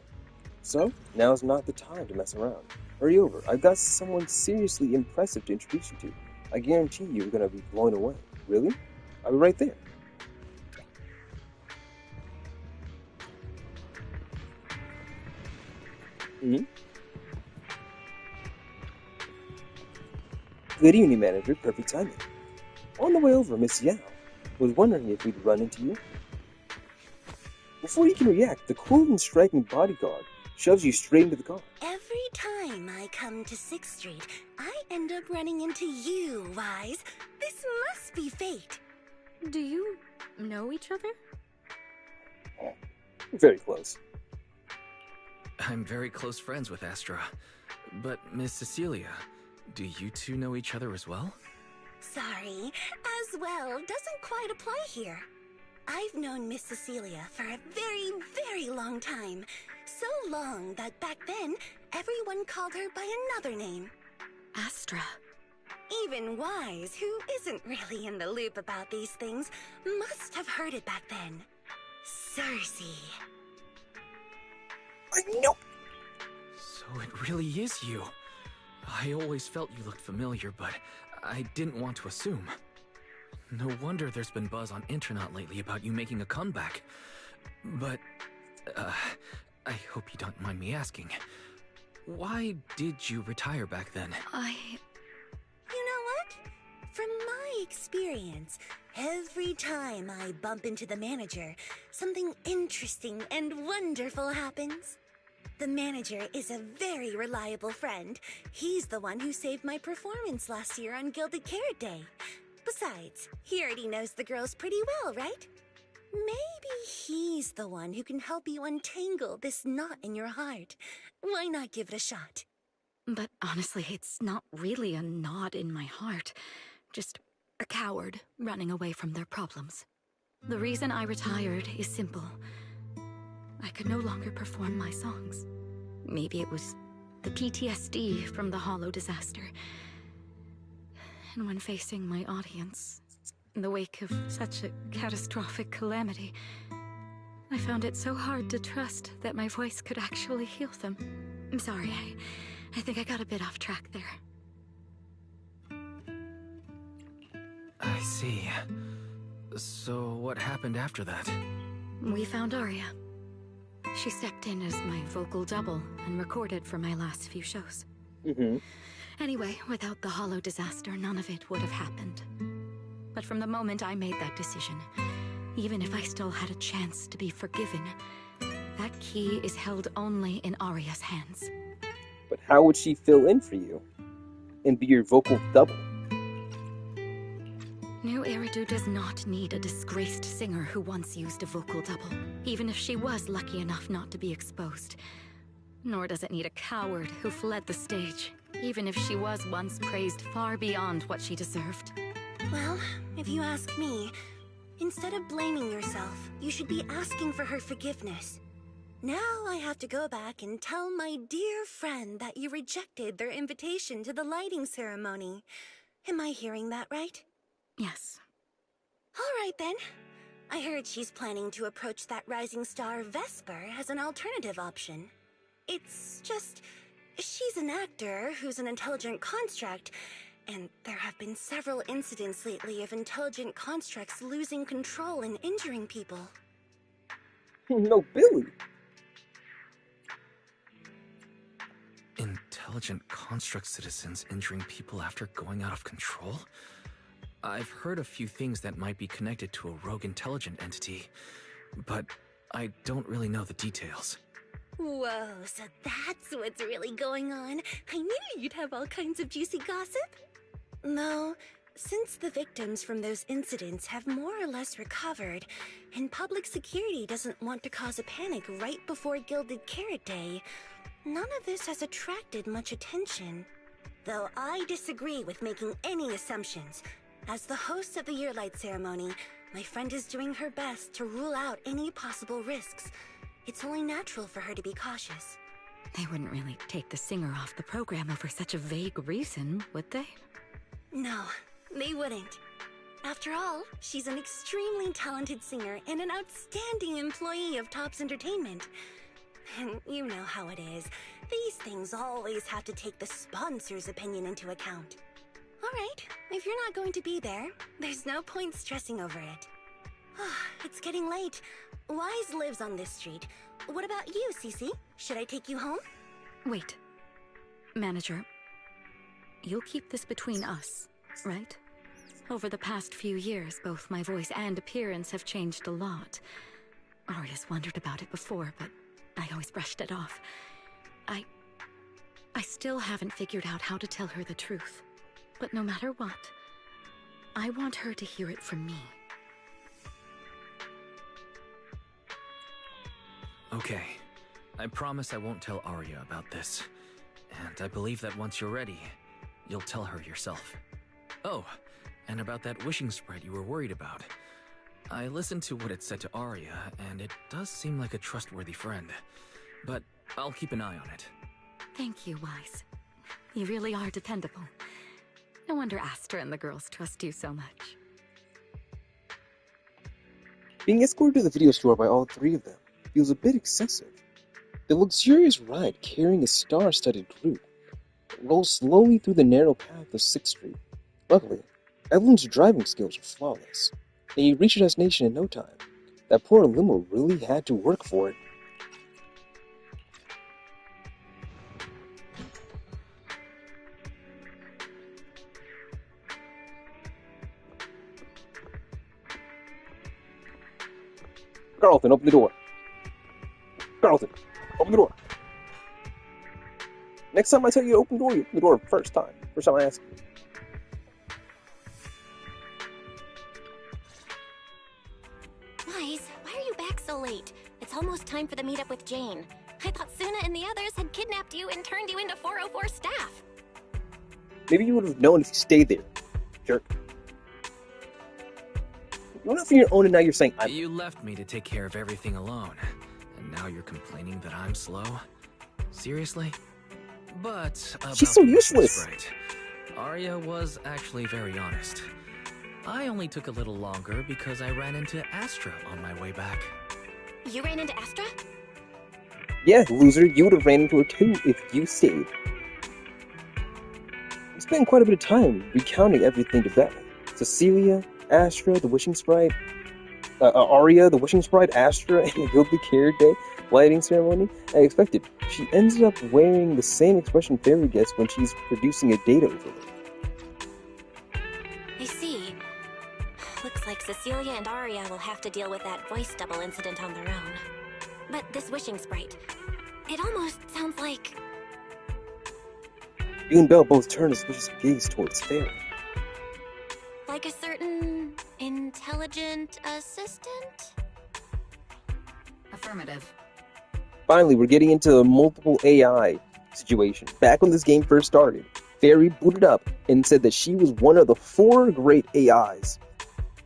So, now's not the time to mess around. Hurry over. I've got someone seriously impressive to introduce you to. I guarantee you're gonna be blown away. Really? I'll be right there. Good evening, manager. Perfect timing. On the way over, Miss Yao was wondering if we'd run into you. Before you can react, the cool and striking bodyguard shoves you straight into the car. Every time I come to 6th Street, I end up running into you, Wise. This must be fate. Do you know each other? Very close. I'm very close friends with Astra. But Miss Cecilia, do you two know each other as well? Sorry, as well doesn't quite apply here. I've known Miss Cecilia for a very, very long time. So long that back then, everyone called her by another name. Astra. Even Wise, who isn't really in the loop about these things, must have heard it back then. Cersei. I know. So it really is you. I always felt you looked familiar, but I didn't want to assume. No wonder there's been buzz on internet lately about you making a comeback. But, I hope you don't mind me asking. Why did you retire back then? You know what? From my experience, every time I bump into the manager, something interesting and wonderful happens. The manager is a very reliable friend. He's the one who saved my performance last year on Gilded Carrot Day. Besides, he already knows the girls pretty well, right? Maybe he's the one who can help you untangle this knot in your heart. Why not give it a shot? But honestly, it's not really a knot in my heart. Just a coward running away from their problems. The reason I retired is simple. I could no longer perform my songs. Maybe it was the PTSD from the Hollow disaster. And when facing my audience, in the wake of such a catastrophic calamity, I found it so hard to trust that my voice could actually heal them. I'm sorry, I think I got a bit off track there. I see. So what happened after that? We found Aria. She stepped in as my vocal double and recorded for my last few shows. Anyway, without the Hollow disaster, none of it would have happened. But from the moment I made that decision, even if I still had a chance to be forgiven, that key is held only in Aria's hands. But how would she fill in for you? And be your vocal double? New Eridu does not need a disgraced singer who once used a vocal double, even if she was lucky enough not to be exposed. Nor does it need a coward who fled the stage, even if she was once praised far beyond what she deserved. Well, if you ask me, instead of blaming yourself, you should be asking for her forgiveness. Now I have to go back and tell my dear friend that you rejected their invitation to the lighting ceremony. Am I hearing that right? Yes. All right then. I heard she's planning to approach that rising star Vesper as an alternative option. It's just, she's an actor who's an intelligent construct, and there have been several incidents lately of intelligent constructs losing control and injuring people. No, Billy. Intelligent construct citizens injuring people after going out of control? I've heard a few things that might be connected to a rogue intelligent entity, but I don't really know the details. Whoa, so that's what's really going on. I knew you'd have all kinds of juicy gossip. No, Since the victims from those incidents have more or less recovered, and public security doesn't want to cause a panic right before Gilded Carrot Day, none of this has attracted much attention. Though I disagree with making any assumptions. As the host of the Yearlight ceremony, my friend is doing her best to rule out any possible risks. It's only natural for her to be cautious. They wouldn't really take the singer off the program over such a vague reason, would they? No, they wouldn't. After all, she's an extremely talented singer and an outstanding employee of Topps Entertainment. And you know how it is. These things always have to take the sponsor's opinion into account. Alright, if you're not going to be there, there's no point stressing over it. It's getting late. Wise lives on this street. What about you, Cece? Should I take you home? Wait. Manager, you'll keep this between us, right? Over the past few years, both my voice and appearance have changed a lot. Aria's wondered about it before, but I always brushed it off. I still haven't figured out how to tell her the truth. But no matter what, I want her to hear it from me. Okay. I promise I won't tell Aria about this. And I believe that once you're ready, you'll tell her yourself. Oh, and about that wishing sprite you were worried about. I listened to what it said to Aria, and it does seem like a trustworthy friend. But I'll keep an eye on it. Thank you, Wise. You really are dependable. No wonder Astra and the girls trust you so much. Being escorted to the video store by all three of them feels a bit excessive. The luxurious ride carrying a star-studded group rolls slowly through the narrow path of 6th Street. Luckily, Evelyn's driving skills are flawless, and you reach your destination in no time. That poor limo really had to work for it. Carlton, open the door. Carlton, open the door. Next time I tell you to open the door, you open the door first time. First time I ask you. Wise, why are you back so late? It's almost time for the meetup with Jane. I thought Suna and the others had kidnapped you and turned you into 404 staff. Maybe you would have known if you stayed there, jerk. You went out for your own and now you're saying I'm... You left me to take care of everything alone, and now you're complaining that I'm slow? Seriously? But she's so useless. Right. Aria was actually very honest. I only took a little longer because I ran into Astra on my way back. You ran into Astra? Yeah, loser, you would have ran into her too if you stayed. We spent quite a bit of time recounting everything to Beth. Cecilia, Astra, the Wishing Sprite, Aria, the Wishing Sprite, Astra, and the Gilded Carrot Day lighting ceremony. I expected. She ends up wearing the same expression Fairy gets when she's producing a data overload. I see. Looks like Cecilia and Aria will have to deal with that voice double incident on their own. But this Wishing Sprite, it almost sounds like... You and Belle both turn a suspicious gaze towards Fairy. Like a certain intelligent assistant? Affirmative. Finally, we're getting into a multiple AI situation. Back when this game first started, Fairy booted up and said that she was one of the 4 great AIs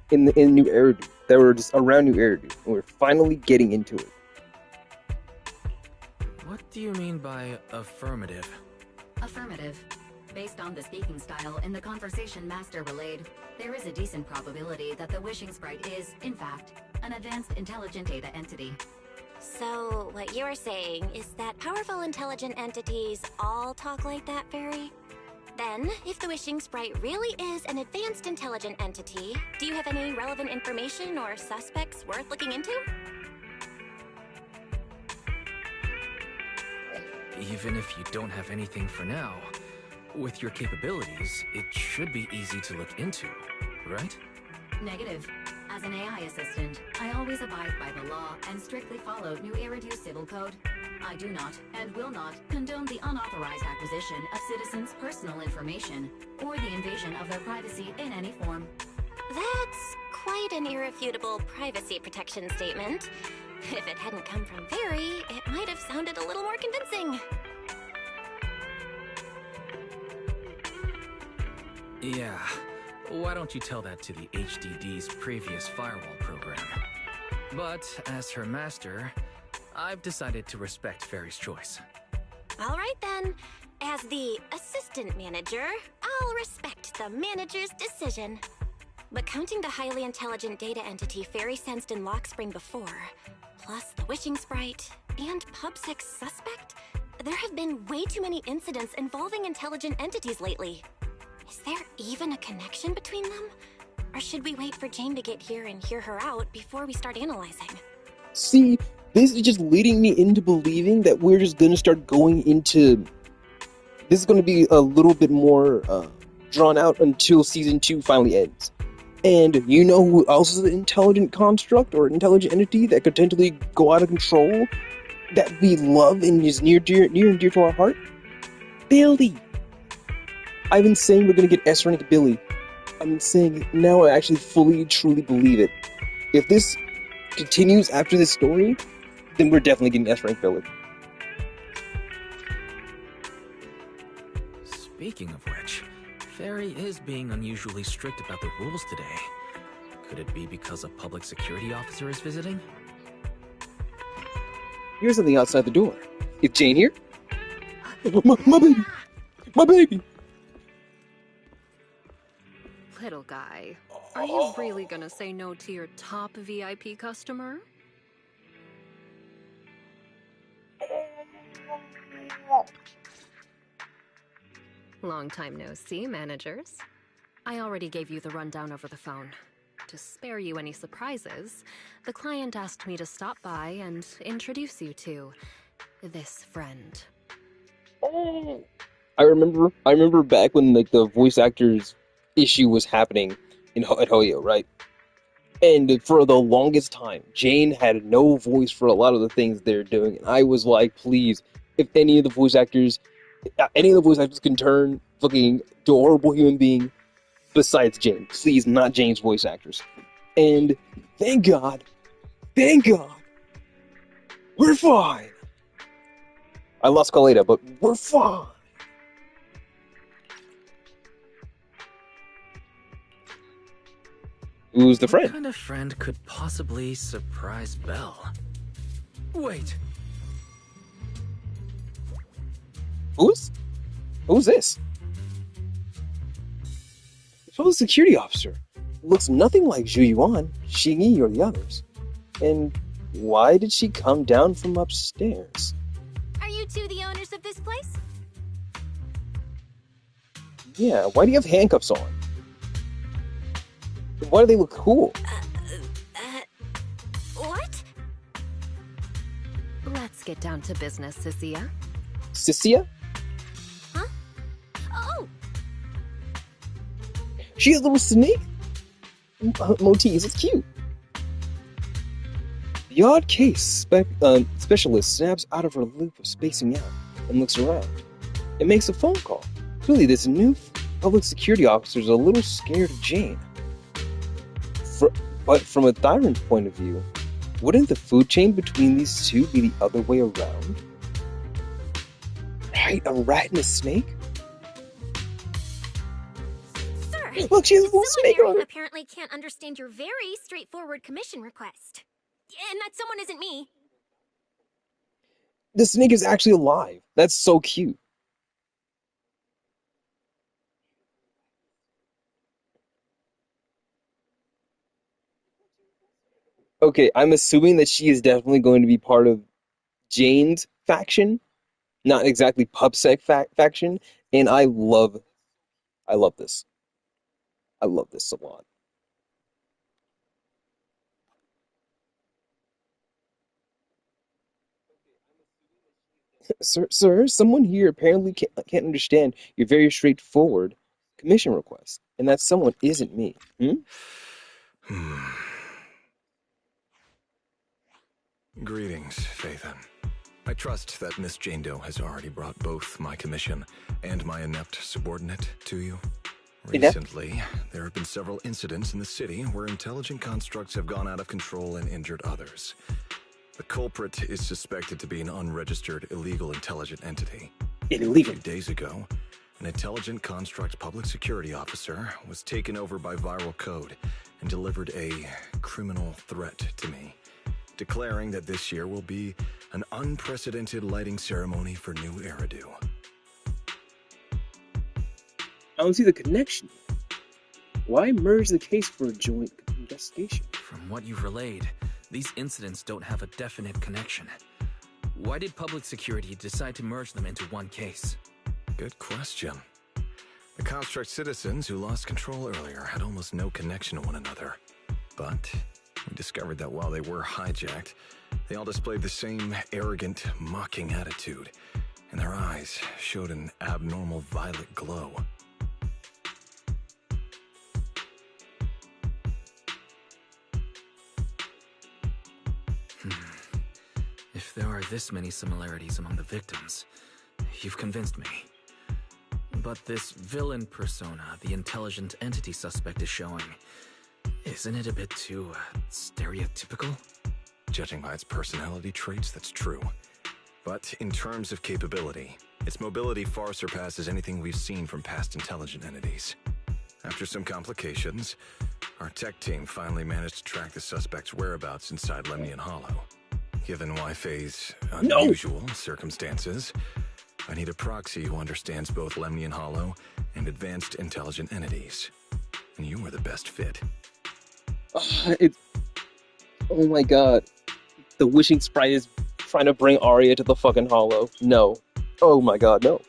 in New Eridu that were just around New Eridu, and we're finally getting into it. What do you mean by affirmative? Affirmative. Based on the speaking style in the conversation Master relayed, there is a decent probability that the Wishing Sprite is, in fact, an advanced intelligent data entity. So, what you're saying is that powerful intelligent entities all talk like that, Fairy? Then, if the Wishing Sprite really is an advanced intelligent entity, do you have any relevant information or suspects worth looking into? Even if you don't have anything for now, with your capabilities, it should be easy to look into, right? Negative. As an AI assistant, I always abide by the law and strictly follow New Eridu Civil Code. I do not and will not condone the unauthorized acquisition of citizens' personal information or the invasion of their privacy in any form. That's quite an irrefutable privacy protection statement. If it hadn't come from Barry, it might have sounded a little more convincing. Yeah, why don't you tell that to the HDD's previous firewall program? But as her master, I've decided to respect Fairy's choice. All right then. As the assistant manager, I'll respect the manager's decision. But counting the highly intelligent data entity Fairy sensed in Lockspring before, plus the wishing sprite, and PubSec's suspect, there have been way too many incidents involving intelligent entities lately. Is there even a connection between them? Or should we wait for Jane to get here and hear her out before we start analyzing? See, this is just leading me into believing that we're just gonna start going into... This is gonna be a little bit more drawn out until Season 2 finally ends. And you know who else is an intelligent construct or intelligent entity that could potentially go out of control? That we love and is near and dear to our heart? Billy! I've been saying we're gonna get S-rank Billy. I've been saying it. Now I actually fully, truly believe it. If this continues after this story, then we're definitely getting S-rank Billy. Speaking of which, Fairy is being unusually strict about the rules today. Could it be because a public security officer is visiting? Here's something outside the door. Is Jane here? My baby! My baby! Little guy, are you really gonna say no to your top VIP customer? Long time no see, managers. I already gave you the rundown over the phone. To spare you any surprises, the client asked me to stop by and introduce you to this friend. I remember back when like the voice actors issue was happening at Hoyo, right? And for the longest time, Jane had no voice for a lot of the things they're doing. And I was like, please, if any of the voice actors can turn fucking to a horrible human being besides Jane. Please, not Jane's voice actors. And thank God, we're fine. I lost Kaleda, but we're fine. Who's the friend? What kind of friend could possibly surprise Belle? Wait. Who's this? The public security officer. Looks nothing like Zhu Yuan, Xingyi, or the others. And why did she come down from upstairs? Are you two the owners of this place? Yeah, why do you have handcuffs on? Why do they look cool? What? Let's get down to business, Sissia. Sissia? Huh? Oh! She has a little snake motifs. It's cute. The odd case specialist snaps out of her loop of spacing out and looks around. It makes a phone call. Clearly, this new public security officer is a little scared of Jane. But from a Thyron's point of view, wouldn't the food chain between these two be the other way around? Right, a rat and a snake? Sir, Look, she has a little snake on her. apparently can't understand your very straightforward commission request. And that someone isn't me. The snake is actually alive. That's so cute. Okay, I'm assuming that she is definitely going to be part of Jane's faction, not exactly PubSec faction, and I love this. I love this a lot. Sir, someone here apparently can't understand your very straightforward commission request, and that someone isn't me. Greetings, Phaethon. I trust that Miss Jane Doe has already brought both my commission and my inept subordinate to you. Recently, there have been several incidents in the city where intelligent constructs have gone out of control and injured others. The culprit is suspected to be an unregistered illegal intelligent entity. Illegal. A few days ago, an intelligent construct public security officer was taken over by viral code and delivered a criminal threat to me, declaring that this year will be an unprecedented lighting ceremony for new Eridu. I don't see the connection. Why merge the case for a joint investigation? From what you've relayed, these incidents don't have a definite connection. Why did public security decide to merge them into one case? Good question. The construct citizens who lost control earlier had almost no connection to one another. But we discovered that while they were hijacked, they all displayed the same arrogant, mocking attitude, and their eyes showed an abnormal violet glow. If there are this many similarities among the victims, you've convinced me. But this villain persona the intelligent entity suspect is showing, isn't it a bit too stereotypical? Judging by its personality traits, that's true. But in terms of capability, its mobility far surpasses anything we've seen from past intelligent entities. After some complications, our tech team finally managed to track the suspect's whereabouts inside Lemnian Hollow. Given Wi-Fi's unusual circumstances, I need a proxy who understands both Lemnian Hollow and advanced intelligent entities. And you were the best fit. Oh my god. The wishing sprite is trying to bring Arya to the fucking Hollow. No. Oh my god, no.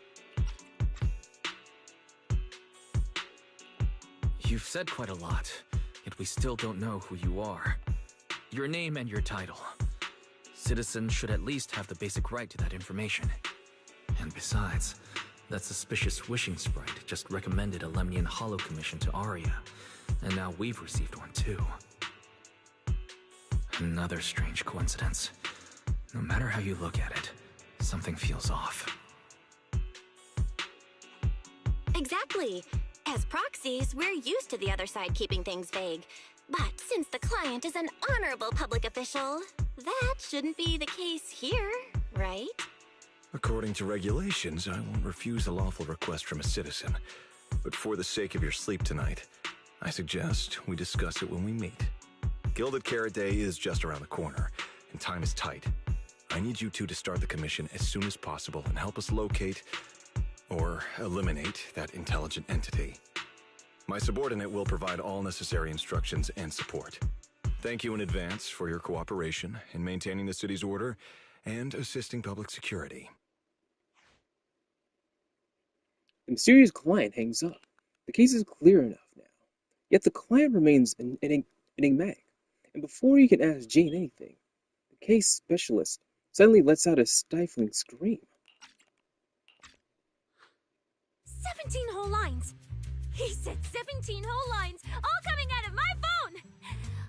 You've said quite a lot, yet we still don't know who you are. Your name and your title. Citizens should at least have the basic right to that information. And besides, that suspicious wishing sprite just recommended a Lemnian Hollow commission to Arya, and now we've received one too. Another strange coincidence. No matter how you look at it, something feels off. Exactly. As proxies, we're used to the other side keeping things vague. But since the client is an honorable public official, that shouldn't be the case here, right? According to regulations, I won't refuse a lawful request from a citizen. But for the sake of your sleep tonight, I suggest we discuss it when we meet. Gilded Carrot Day is just around the corner, and time is tight. I need you two to start the commission as soon as possible and help us locate or eliminate that intelligent entity. My subordinate will provide all necessary instructions and support. Thank you in advance for your cooperation in maintaining the city's order and assisting public security. The mysterious client hangs up. The case is clear enough now. Yet the client remains enigmatic. And before you can ask Jane anything, the case specialist suddenly lets out a stifling scream. 17 whole lines! He said 17 whole lines, all coming out of my phone!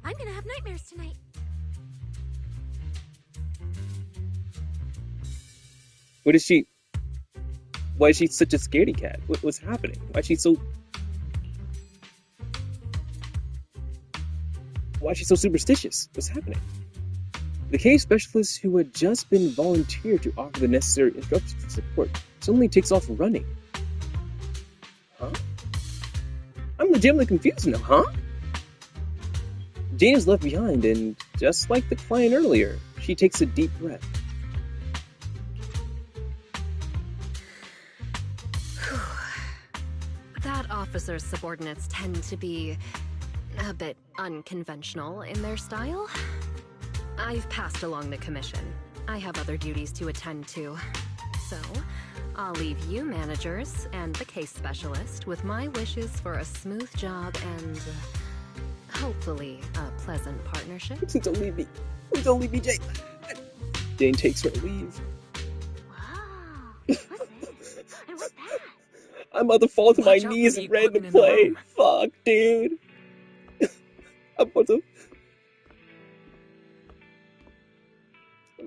I'm gonna have nightmares tonight. Why is she such a scaredy cat? What's happening? Why is she so superstitious? What's happening? The case specialist who had just been volunteered to offer the necessary instructions and support suddenly takes off running. Huh? I'm legitimately confused now, huh? Jane is left behind, and just like the client earlier, she takes a deep breath. That officer's subordinates tend to be a bit unconventional in their style. I've passed along the commission. I have other duties to attend to. So, I'll leave you managers and the case specialist with my wishes for a smooth job and hopefully a pleasant partnership. Please don't leave me. Please don't leave me, Jane. Jane takes her leave. Wow, what's this? And what's that? I'm about to fall to my knees and ready to play. Fuck, dude. I'm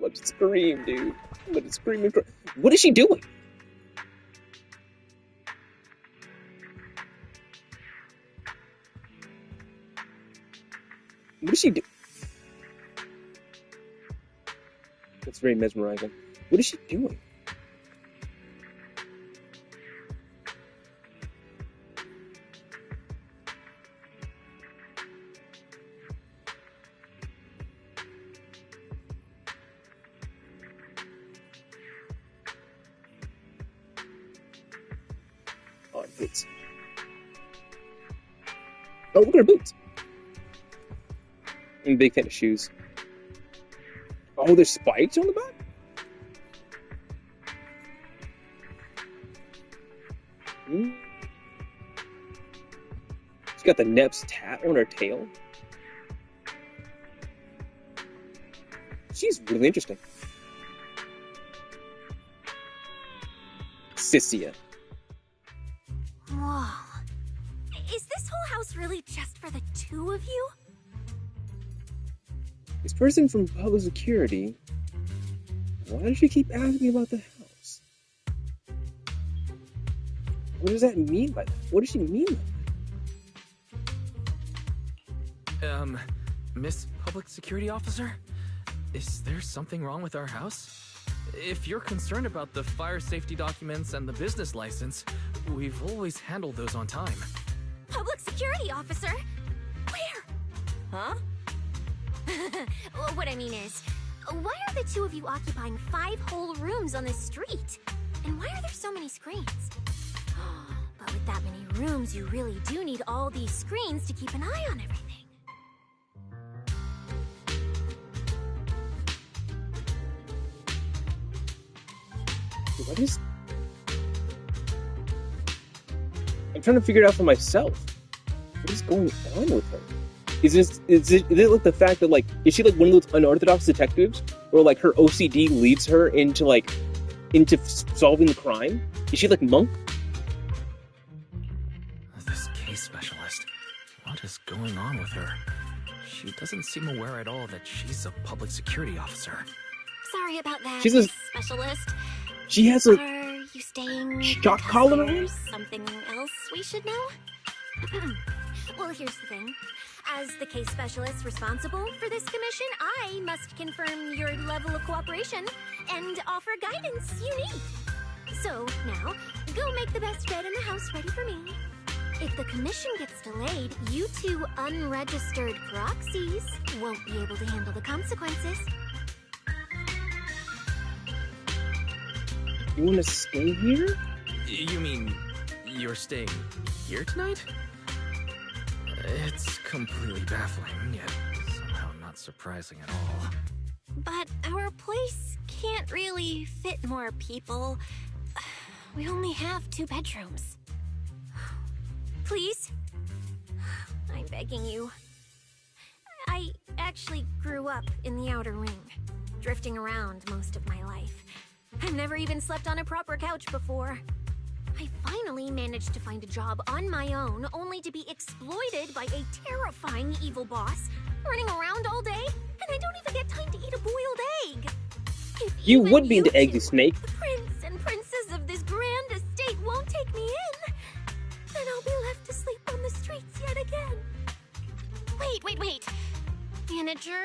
about about to scream, dude. I'm about to scream and cry. What is she doing? What is she doing? That's very mesmerizing. What is she doing? Oh, boots. Oh, look at her boots. I'm a big fan of shoes. Oh, there's spikes on the back? She's got the Nep's tat on her tail. She's really interesting. Sissia. Whoa. Is this whole house really just for the two of you? This person from public security, why does she keep asking about the house? What does that mean by that? What does she mean by that? Miss Public Security Officer? Is there something wrong with our house? If you're concerned about the fire safety documents and the business license, we've always handled those on time. Public Security Officer? Where? Huh? What I mean is, why are the two of you occupying 5 whole rooms on this street? And why are there so many screens? But with that many rooms, you really do need all these screens to keep an eye on everything. What is... I'm trying to figure it out for myself. What is going on with her? Is it like the fact that, like, is she like one of those unorthodox detectives? Or like her OCD leads her into solving the crime? Is she like Monk? This case specialist. What is going on with her? She doesn't seem aware at all that she's a public security officer. Sorry about that, She's a specialist. She has a Are you staying shock collar on? there's something else we should know? Well, here's the thing. As the case specialist responsible for this commission, I must confirm your level of cooperation and offer guidance you need. So, now, go make the best bed in the house ready for me. If the commission gets delayed, you two unregistered proxies won't be able to handle the consequences. You want to stay here? You mean you're staying here tonight? It's completely baffling, yet somehow not surprising at all. But our place can't really fit more people. We only have 2 bedrooms. Please? I'm begging you. I actually grew up in the outer ring, drifting around most of my life. I've never even slept on a proper couch before. I finally managed to find a job on my own, only to be exploited by a terrifying evil boss, running around all day, and I don't even get time to eat a boiled egg. If You even would be into you eggs, two, you snake. the prince and princess of this grand estate won't take me in, then I'll be left to sleep on the streets yet again. Wait. Manager,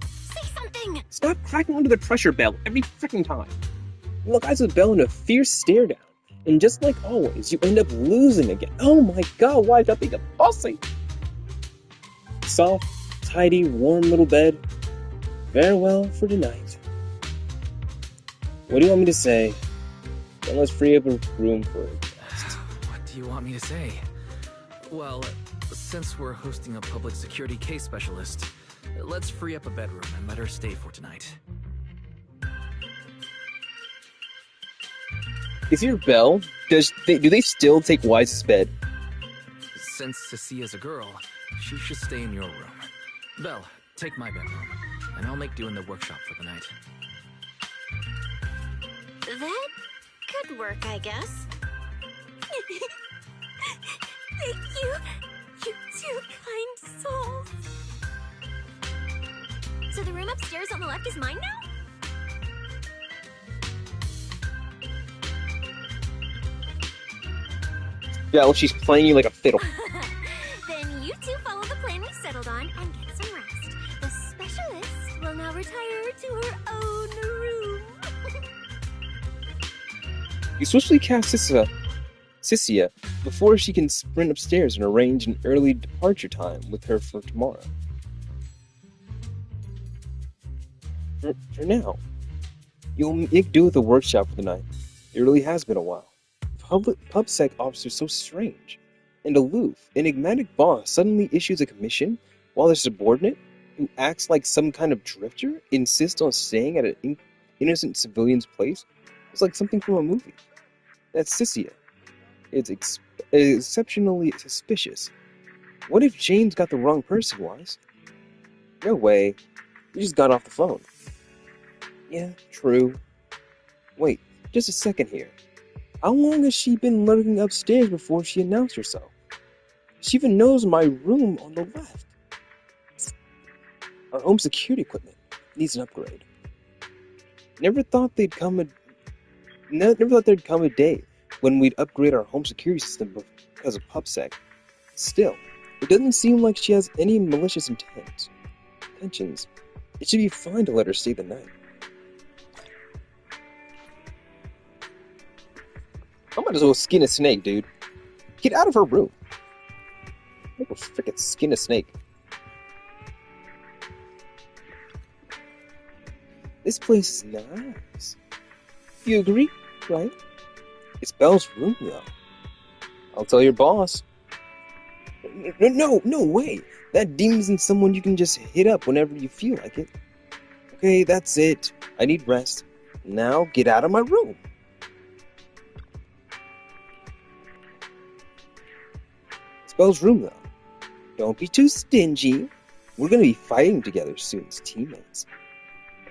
say something! Stop cracking under the pressure bell every freaking time. Look, eyes with Bell in a fierce stare down. And just like always, you end up losing again. Oh my god, why is that being a bossy? Soft, tidy, warm little bed. Farewell for tonight. What do you want me to say? Then let's free up a room for it. What do you want me to say? Well, since we're hosting a public security case specialist, let's free up a bedroom and let her stay for tonight. Is your Bell? Do they still take Wise's bed? Since Cissia's a girl, she should stay in your room. Belle, take my bedroom, and I'll make do in the workshop for the night. That could work, I guess. Thank you, you two kind souls. So the room upstairs on the left is mine now? Yeah, well, she's playing you like a fiddle. Then you two follow the plan we settled on and get some rest. The specialist will now retire to her own room. You swiftly cast Sissia before she can sprint upstairs and arrange an early departure time with her for tomorrow. For now, you'll make do with the workshop for the night. It really has been a while. PubSec officers so strange and aloof. Enigmatic boss suddenly issues a commission while their subordinate, who acts like some kind of drifter, insists on staying at an innocent civilian's place. It's like something from a movie. That's Sissia. It's exceptionally suspicious. What if James got the wrong person, Wise? No way. He just got off the phone. Yeah, true. Wait, just a second here. How long has she been lurking upstairs before she announced herself? She even knows my room on the left. Our home security equipment needs an upgrade. Never thought there'd come a day when we'd upgrade our home security system because of PubSec. Still, it doesn't seem like she has any malicious intentions. It should be fine to let her stay the night. I might as well skin a snake, dude. Get out of her room. Make her frickin' skin a snake. This place is nice. You agree, right? It's Belle's room, though. I'll tell your boss. No way. That demon isn't someone you can just hit up whenever you feel like it. Okay, that's it. I need rest. Now get out of my room. It's Belle's room, though. Don't be too stingy. We're gonna be fighting together soon as teammates.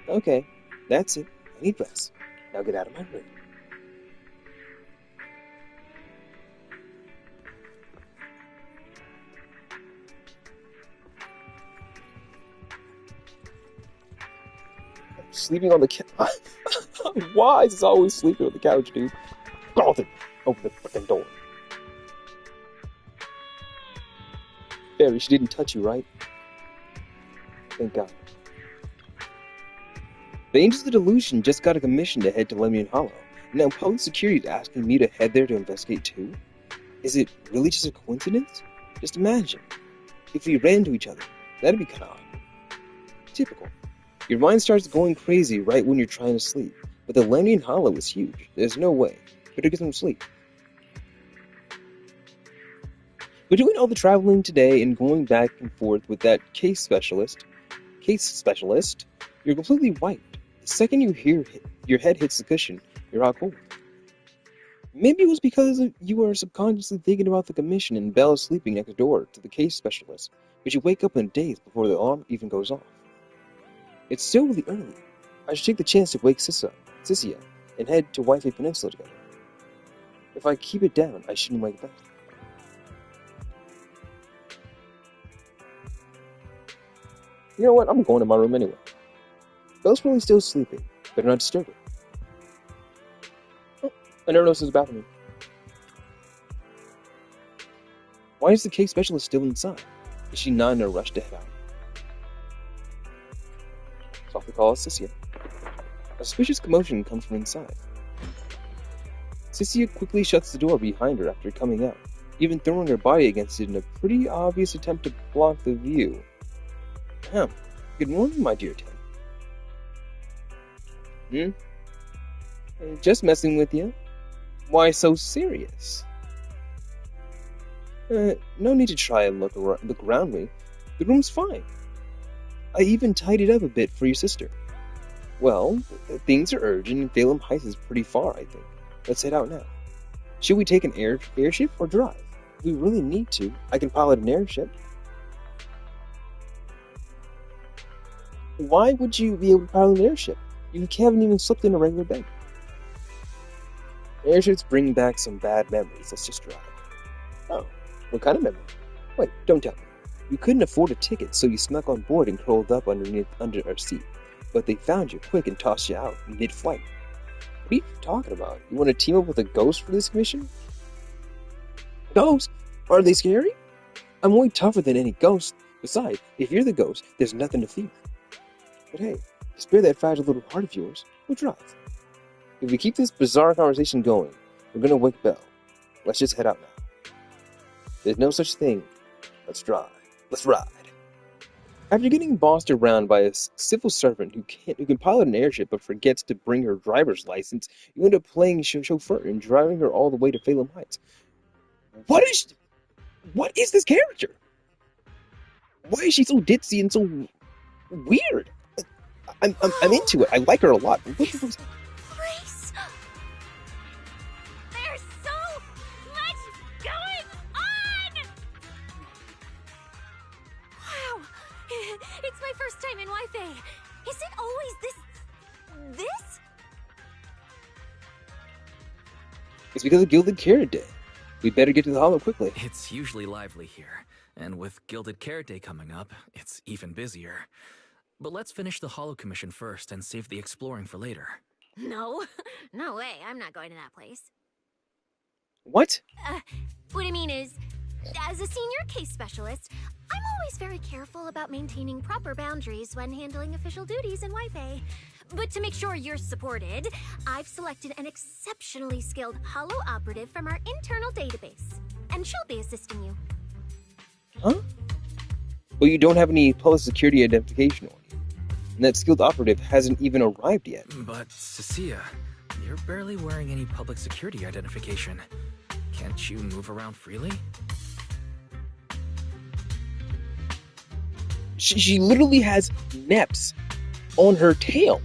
Okay, that's it. I need rest. Now get out of my room. Sleeping on the couch. Wise is always sleeping on the couch, dude. Open the frickin' door. Barry, she didn't touch you, right? Thank God. The Angels of Delusion just got a commission to head to Lemnian Hollow. Now public security is asking me to head there to investigate too? Is it really just a coincidence? Just imagine. If we ran into each other, that'd be kinda odd. Typical. Your mind starts going crazy right when you're trying to sleep. But the Lemnian Hollow is huge. There's no way. Better get some sleep. But doing all the traveling today and going back and forth with that case specialist, you're completely wiped. The second you hear your head hits the cushion, you're out cold. Maybe it was because you were subconsciously thinking about the commission and Belle sleeping next door to the case specialist, but you wake up in a daze before the alarm even goes off. It's still really early. I should take the chance to wake Sissia and head to Wi-Fi Peninsula together. If I keep it down, I shouldn't wake back. You know what? I'm going to my room anyway. Belle's probably still sleeping. Better not disturb her. Oh, I never noticed there's a bathroom. Why is the case specialist still inside? Is she not in a rush to head out? Softly calls Sissia. A suspicious commotion comes from inside. Sissia quickly shuts the door behind her after coming out, even throwing her body against it in a pretty obvious attempt to block the view. Good morning, my dear Tim. Just messing with you. Why so serious? No need to try and look around me. The room's fine. I even tidied up a bit for your sister. Well, things are urgent and Phalem Heights is pretty far, I think. Let's head out now. Should we take an airship or drive? If we really need to, I can pilot an airship. Why would you be able to pilot an airship? You haven't even slept in a regular bed. Airships bring back some bad memories. Let's just drive. Oh, what kind of memory? Wait, don't tell me. You couldn't afford a ticket, so you snuck on board and curled up under our seat. But they found you quick and tossed you out mid-flight. What are you talking about? You want to team up with a ghost for this mission? Ghosts? Are they scary? I'm way tougher than any ghost. Besides, if you're the ghost, there's nothing to fear. But hey, spare that fragile little heart of yours. We'll drive. If we keep this bizarre conversation going, we're gonna wake Belle. Let's just head out now. There's no such thing. Let's drive. Let's ride. After getting bossed around by a civil servant who can pilot an airship but forgets to bring her driver's license, you end up playing chauffeur and driving her all the way to Phelan Heights. What is this character? Why is she so ditzy and so weird? I'm into it. I like her a lot. Grace! There's so much going on! Wow! It's my first time in Wi-Fi. Is it always this? It's because of Gilded Carrot Day. We better get to the Hollow quickly. It's usually lively here, and with Gilded Carrot Day coming up, it's even busier. But let's finish the Hollow Commission first and save the exploring for later. No, no way. I'm not going to that place. What? What I mean is, as a senior case specialist, I'm always very careful about maintaining proper boundaries when handling official duties in Wi-Fi. But to make sure you're supported, I've selected an exceptionally skilled Hollow operative from our internal database. And she'll be assisting you. Huh? Well, you don't have any public security identification on you. And that skilled operative hasn't even arrived yet. But, Cecilia, you're barely wearing any public security identification. Can't you move around freely? She literally has neps on her tail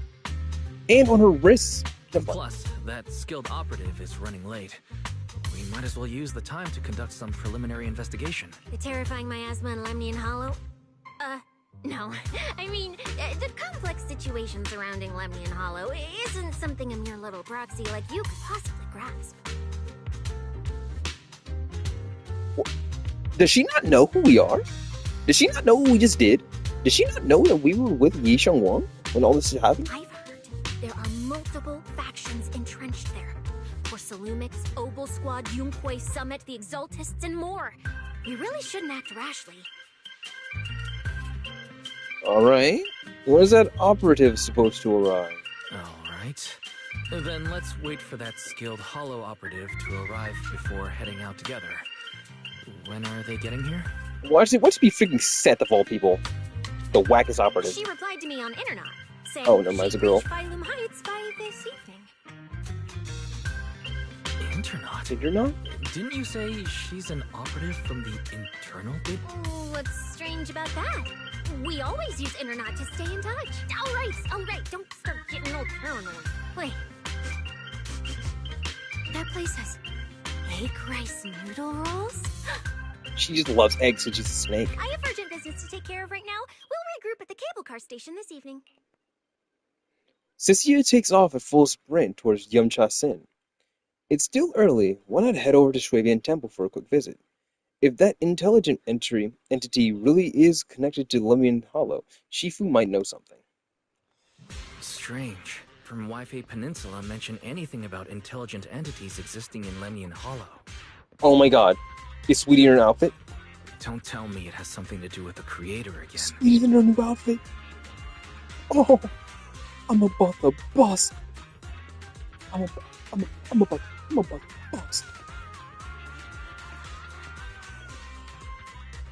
and on her wrists. Plus, that skilled operative is running late. We might as well use the time to conduct some preliminary investigation. The terrifying miasma in Lemnian Hollow? No. I mean, the complex situation surrounding Lemnian Hollow isn't something a mere little proxy like you could possibly grasp. Does she not know who we are? Does she not know what we just did? Does she not know that we were with Yi Xiong Wang when all this happened? I've heard there are multiple factions entrenched there. Porcelumix, Obel Squad, Yunhui Summit, the Exaltists, and more. We really shouldn't act rashly. Alright. When is that operative supposed to arrive? Alright. Then let's wait for that skilled Hollow operative to arrive before heading out together. When are they getting here? Why should be freaking Seth of all people? The wackest operative. She replied to me on Internet, saying oh, never mind, it's a girl. she'd reach Phylum Heights by this evening. Internet? Didn't you say she's an operative from the internal bit? Oh, what's strange about that? We always use Internet to stay in touch. Alright, don't start getting all paranoid. Wait. That place has egg rice noodle rolls? She just loves eggs, so she's a snake. I have urgent business to take care of right now. We'll regroup at the cable car station this evening. Cecilia takes off at full sprint towards Yumcha Sin. It's still early. Why not head over to Shuibian Temple for a quick visit? If that intelligent entity really is connected to Lemnian Hollow, Shifu might know something. Strange. From Wi-Fi Peninsula mention anything about intelligent entities existing in Lemnian Hollow. Oh my god. Is Sweetie in her outfit? Don't tell me it has something to do with the creator again. Sweetie in her new outfit? Oh, I'm about to bust. I'm about to bust.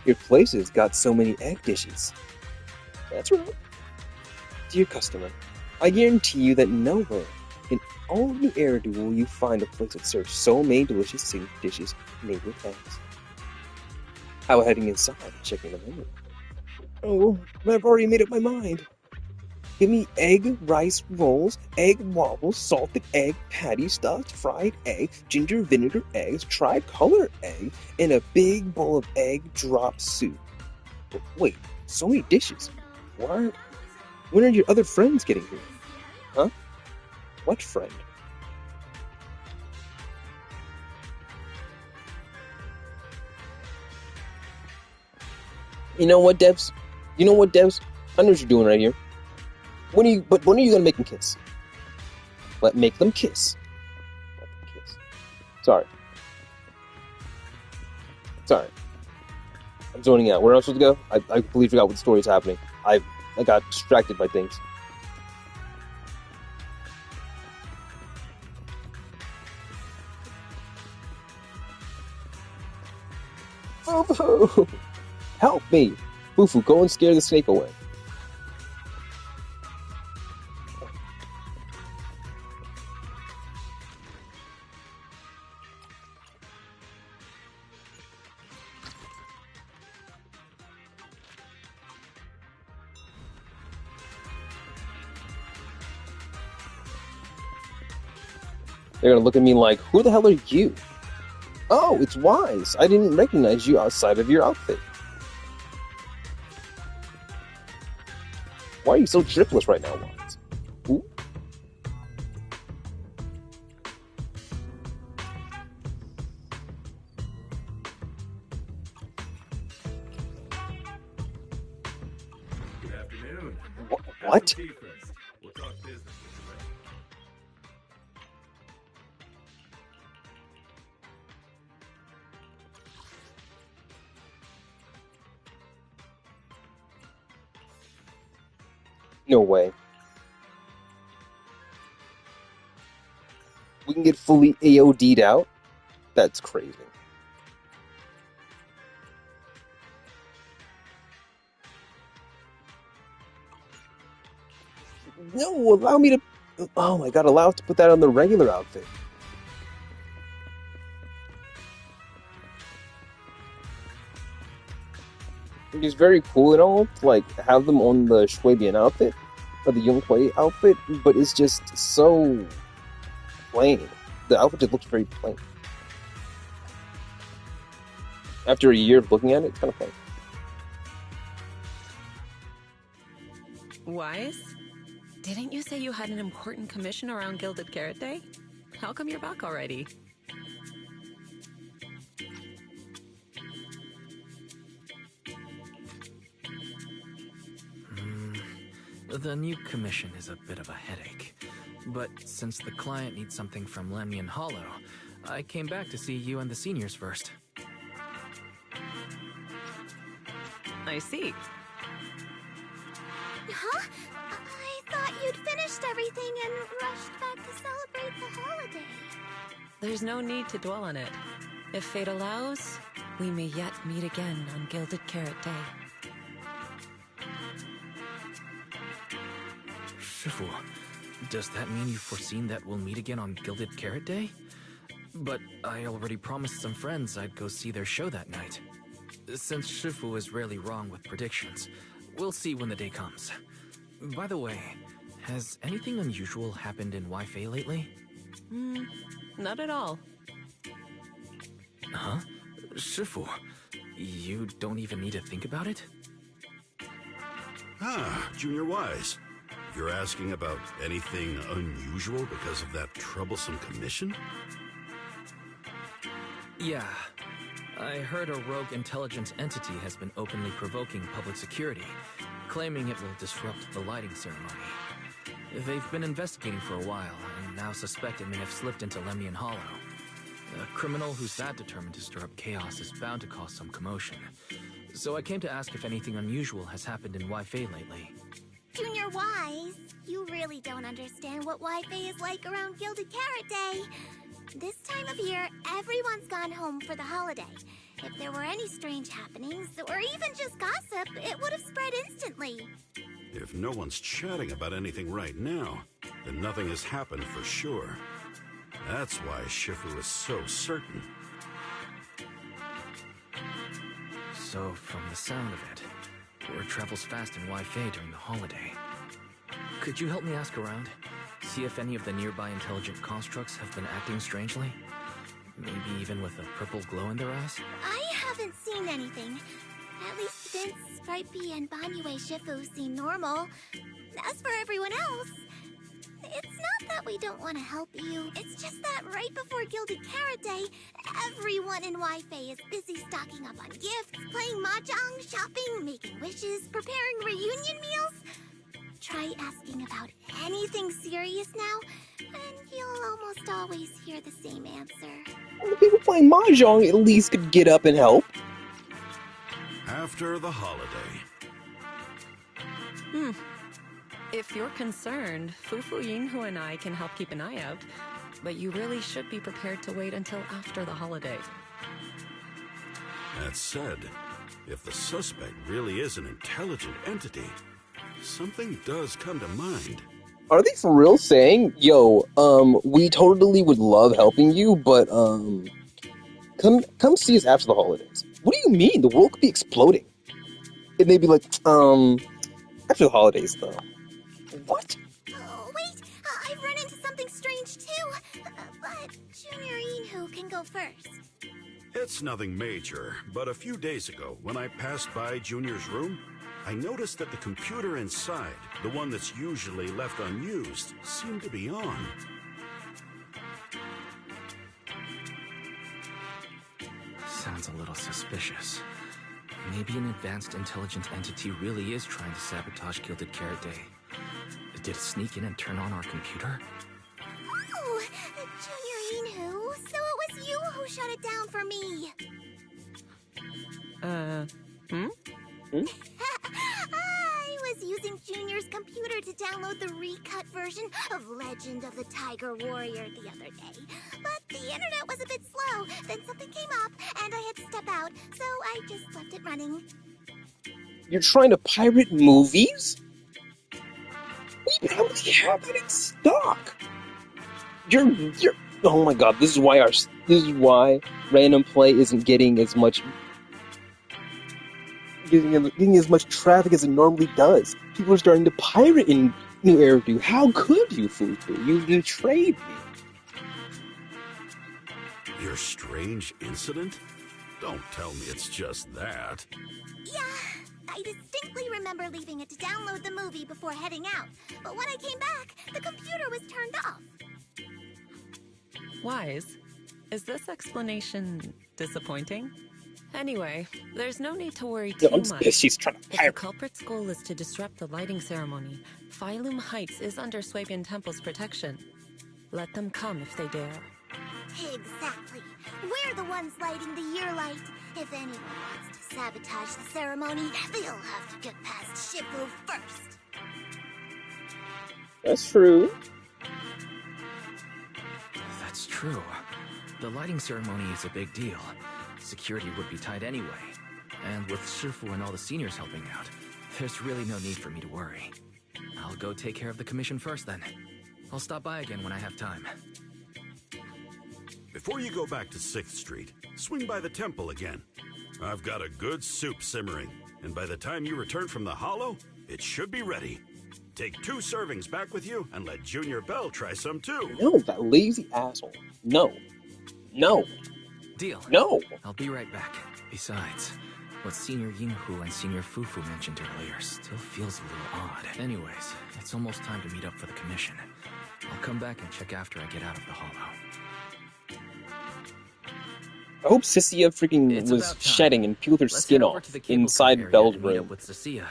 Your place has got so many egg dishes. That's right. Dear customer, I guarantee you that nowhere in all of the Eridu will you find a place that serves so many delicious dishes made with eggs. How about heading inside and checking the menu? Oh, but I've already made up my mind. Give me egg rice rolls, egg wobbles, salted egg patty, stuffed fried egg, ginger vinegar eggs, tricolor egg, and a big bowl of egg drop soup. Wait, so many dishes. When are your other friends getting here? Huh? What friend? You know what, Devs? I know what you're doing right here. When are you gonna make them kiss? Make them kiss. Sorry. Sorry. I'm zoning out. Where else to go? I completely forgot what story is happening. I got distracted by things. Fufu! Help me! Fufu, go and scare the snake away. They're gonna look at me like, who the hell are you? Oh, it's Wise. I didn't recognize you outside of your outfit. Why are you so dripless right now, Wise? Ooh. Good afternoon. What? We'll talk business. No way. We can get fully AOD'd out? That's crazy. No, allow me to... Oh my god, allow us to put that on the regular outfit. It's very cool and all to, like, have them on the Shuibian outfit, or the Yonghui outfit, but it's just so plain. The outfit just looks very plain. After a year of looking at it, it's kind of plain. Wise? Didn't you say you had an important commission around Gilded Carrot Day? How come you're back already? The new commission is a bit of a headache. But since the client needs something from Lemnian Hollow, I came back to see you and the seniors first. I see. Huh? I thought you'd finished everything and rushed back to celebrate the holiday. There's no need to dwell on it. If fate allows, we may yet meet again on Gilded Carrot Day. Shifu, does that mean you've foreseen that we'll meet again on Gilded Carrot Day? But I already promised some friends I'd go see their show that night. Since Shifu is rarely wrong with predictions, we'll see when the day comes. By the way, has anything unusual happened in Wi-Fi lately? Not at all. Huh? Shifu, you don't even need to think about it? Ah, Junior Wise. You're asking about anything unusual because of that troublesome commission? Yeah. I heard a rogue intelligence entity has been openly provoking public security, claiming it will disrupt the lighting ceremony. They've been investigating for a while, and now suspect it may have slipped into Lemnian Hollow. A criminal who's that determined to stir up chaos is bound to cause some commotion. So I came to ask if anything unusual has happened in Wi-Fi lately. Junior Wise, you really don't understand what Wi-Fi is like around Gilded Carrot Day. This time of year, everyone's gone home for the holiday. If there were any strange happenings, or even just gossip, it would have spread instantly. If no one's chatting about anything right now, then nothing has happened for sure. That's why Shifu is so certain. So, from the sound of it, word travels fast in Wi-Fi during the holiday. Could you help me ask around? See if any of the nearby intelligent constructs have been acting strangely? Maybe even with a purple glow in their eyes? I haven't seen anything. At least Vince, Stripey, and Banyue Shifu seem normal. As for everyone else, it's not that we don't want to help you. It's just that right before Gilded Carrot Day, everyone in Wi-Fi is busy stocking up on gifts, playing mahjong, shopping, making wishes, preparing reunion meals. try asking about anything serious now, and you'll almost always hear the same answer. Well, the people playing Mahjong at least could get up and help. After the holiday. If you're concerned, Fufu Yinhu and I can help keep an eye out. But you really should be prepared to wait until after the holiday. That said, if the suspect really is an intelligent entity, something does come to mind. Are they for real saying, yo, we totally would love helping you, but, come see us after the holidays? What do you mean? The world could be exploding. And they'd be like, after the holidays, though. What? Oh, wait! I've run into something strange, too! But Junior Yinhu can go first. It's nothing major, but a few days ago, when I passed by Junior's room, I noticed that the computer inside, the one that's usually left unused, seemed to be on. Sounds a little suspicious. Maybe an advanced intelligent entity really is trying to sabotage Gilded Carrot Day. Did it sneak in and turn on our computer? Oh, Junior Yinhu, so it was you who shut it down for me. I was using Junior's computer to download the recut version of Legend of the Tiger Warrior the other day. But the internet was a bit slow, then something came up, and I had to step out, so I just left it running. You're trying to pirate movies? We probably have it in stock. You're. Oh my god! This is why Random Play isn't getting as much traffic as it normally does. People are starting to pirate in New Eridu. How could you, Fufu? You betrayed me. Your strange incident? Don't tell me it's just that. Yeah, I distinctly remember leaving it to download the movie before heading out. But when I came back, the computer was turned off. Wise, is this explanation disappointing? Anyway, there's no need to worry too much. She's trying to If the pirate. culprit's goal is to disrupt the lighting ceremony, Phylum Heights is under Swabian Temple's protection. Let them come if they dare. Exactly. We're the ones lighting the year light. If anyone wants to sabotage the ceremony, they'll have to get past Shifu first. That's true. That's true. The lighting ceremony is a big deal. Security would be tight anyway. And with Shifu and all the seniors helping out, there's really no need for me to worry. I'll go take care of the commission first then. I'll stop by again when I have time. Before you go back to 6th Street, swing by the temple again. I've got a good soup simmering, and by the time you return from the hollow, it should be ready. Take 2 servings back with you, and let Junior Bell try some too. No, that lazy asshole. No. No. Deal. No. I'll be right back. Besides, what Senior Yinhu and Senior Fufu mentioned earlier still feels a little odd. Anyways, it's almost time to meet up for the commission. I'll come back and check after I get out of the hollow. I hope Cecilia freaking was shedding and peeled her skin off inside Belle's room. With Cecilia.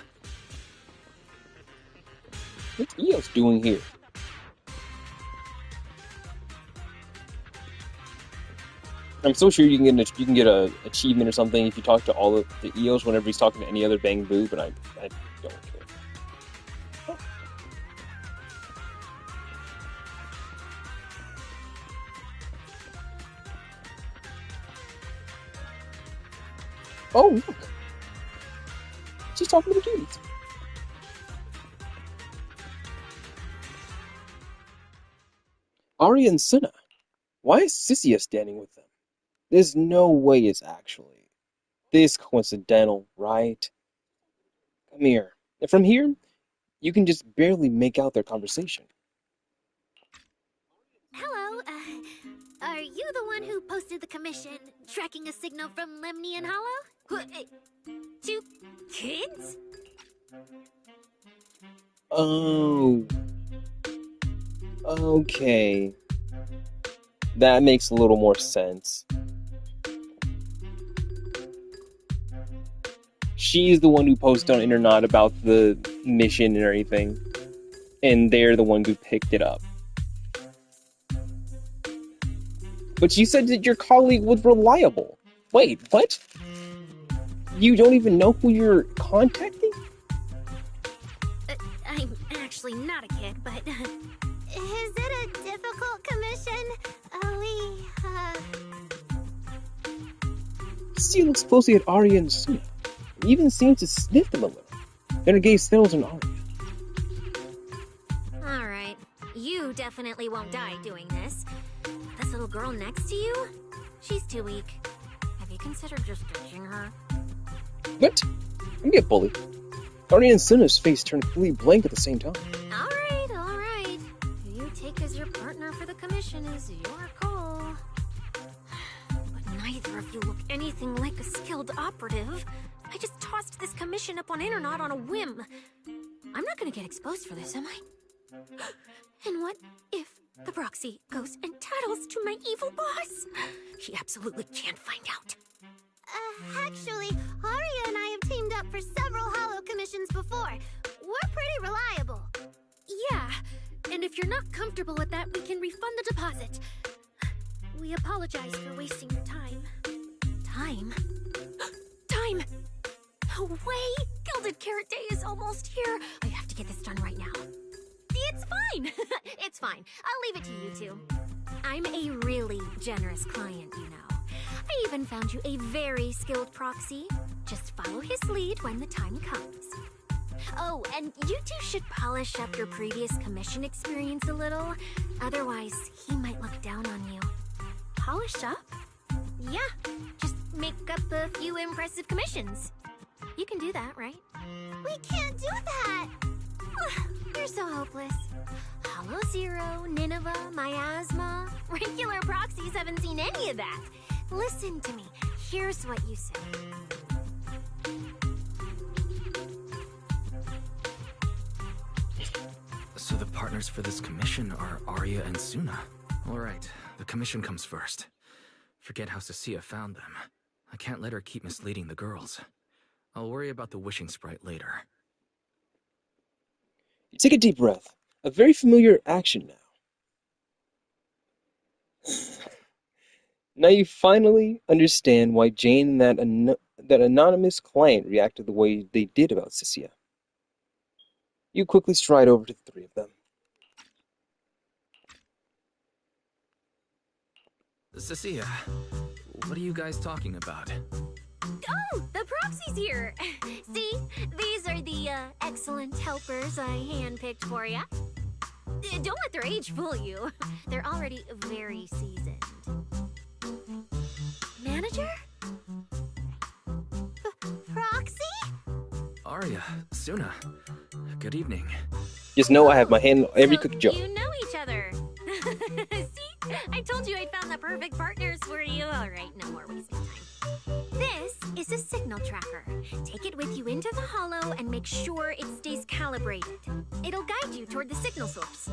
What's Eos doing here? I'm so sure you can get a achievement or something if you talk to all of the Eos whenever he's talking to any other Bang Boo, but I don't care. Oh, look! She's talking to the dudes. Arya and Senna. Why is Cecilia standing with them? There's no way it's actually this coincidental, right? Come here. And from here, you can just barely make out their conversation. Hello, are you the one who posted the commission tracking a signal from Lemnian Hollow? 2 kids? Oh. Okay. That makes a little more sense. She's the one who posted on Internet about the mission and everything. and they're the ones who picked it up. But you said that your colleague was reliable. Wait, what? You don't even know who you're contacting? I'm actually not a kid, but... Is it a difficult commission? She looks closely at Arya and Suna. He even seems to sniff them a little. Then her gaze settles on Arya. Alright, you definitely won't die doing this. But this little girl next to you? She's too weak. Have you considered just ditching her? What? You get bullied. Arya and Suna's face turned completely blank at the same time. Alright. Who you take as your partner for the commission is your call. But neither of you look anything like a skilled operative. I just tossed this commission up on Internet on a whim. I'm not gonna get exposed for this, am I? And what if the proxy goes and tattles to my evil boss? She absolutely can't find out. Actually, Arya and I have teamed up for several holo commissions before. We're pretty reliable. Yeah, and if you're not comfortable with that, we can refund the deposit. We apologize for wasting your time. Time? Time! No way! Gilded Carrot Day is almost here. I have to get this done right now. It's fine! It's fine. I'll leave it to you two. I'm a really generous client, you know. I even found you a very skilled proxy. Just follow his lead when the time comes. Oh, and you two should polish up your previous commission experience a little. Otherwise, he might look down on you. Polish up? Yeah, just make up a few impressive commissions. You can do that, right? We can't do that! You're so hopeless. Hollow Zero, Nineveh, Miasma. Regular proxies haven't seen any of that. Listen to me. Here's what you say. So the partners for this commission are Arya and Suna. Alright, the commission comes first. Forget how Cecilia found them. I can't let her keep misleading the girls. I'll worry about the wishing sprite later. You take a deep breath. A very familiar action now. Now you finally understand why Jane and that anonymous client reacted the way they did about Cecilia. You quickly stride over to the three of them. Cecilia, what are you guys talking about? Oh, the proxy's here! See, these are the excellent helpers I handpicked for you. Don't let their age fool you. They're already very seasoned. Manager? Proxy? Arya, Suna, good evening. Just know I have my hand on every cookie jar. You know each other. See? I told you I'd found the perfect partners for you. Alright, no more wasting time. This is a signal tracker. Take it with you into the holo and make sure it stays calibrated. It'll guide you toward the signal source.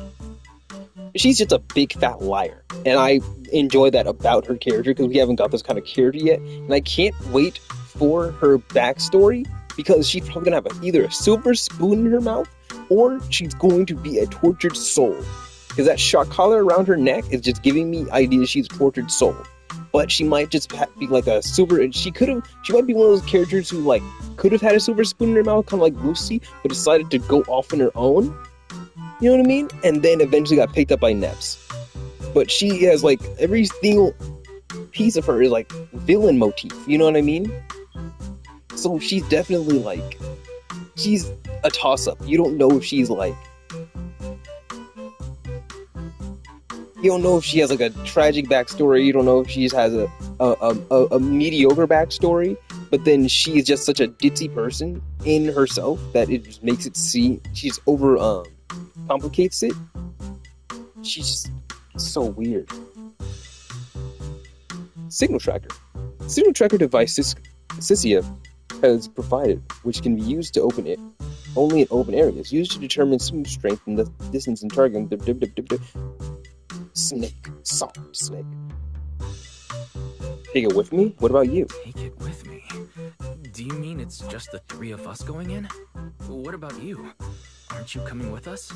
She's just a big fat liar. And I enjoy that about her character because we haven't got this kind of character yet. And I can't wait for her backstory because she's probably going to have either a silver spoon in her mouth or she's going to be a tortured soul. Because that shock collar around her neck is just giving me ideas she's a tortured soul. But she might just be like a silver, and she might be one of those characters who like could have had a silver spoon in her mouth, kind of like Lucy, but decided to go off on her own. You know what I mean? And then eventually got picked up by Neps. But she has like every single piece of her is like villain motif. You know what I mean? So she's definitely like, she's a toss-up. You don't know if she's like, you don't know if she has like a tragic backstory. You don't know if she just has a mediocre backstory. But then she is just such a ditzy person in herself that it just makes it seem she's over complicates it. She's just so weird. Signal tracker. Signal tracker device Cecilia has provided, which can be used to open it only in open areas. Used to determine signal strength and the distance and target. Snake. Soft snake. Take it with me? What about you? Take it with me? Do you mean it's just the three of us going in? What about you? Aren't you coming with us?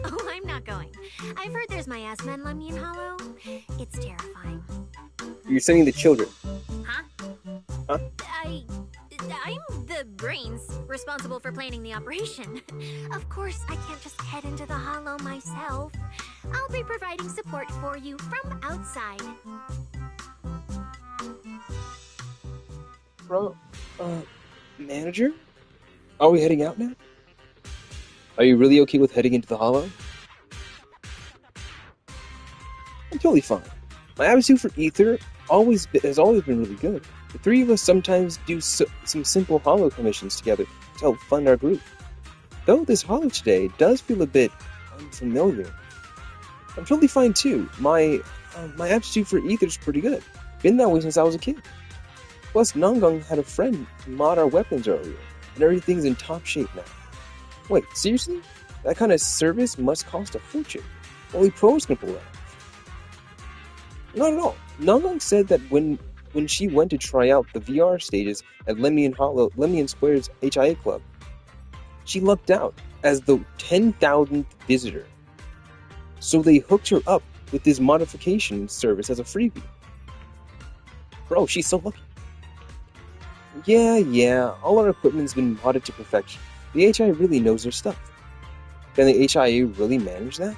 Oh, I'm not going. I've heard there's miasma in Lemnian Hollow. It's terrifying. You're sending the children. Huh? Huh? I'm the brains responsible for planning the operation. Of course, I can't just head into the Hollow myself. I'll be providing support for you from outside. Bro, manager? Are we heading out now? Are you really okay with heading into the Hollow? I'm totally fine. My aptitude for ether has always been really good. The three of us sometimes do some simple Hollow commissions together to help fund our group. Though this Hollow today does feel a bit unfamiliar. I'm totally fine too. My aptitude for ether is pretty good. Been that way since I was a kid. Plus, Nongong had a friend mod our weapons earlier, and everything's in top shape now. Wait, seriously? That kind of service must cost a fortune. Only pros can pull that off. Not at all. Nongong said that when she went to try out the VR stages at Lemnian Square's HIA Club, she lucked out as the 10,000th visitor. So they hooked her up with this modification service as a freebie. Bro, she's so lucky. Yeah, all our equipment's been modded to perfection. The HIA really knows their stuff. Can the HIA really manage that?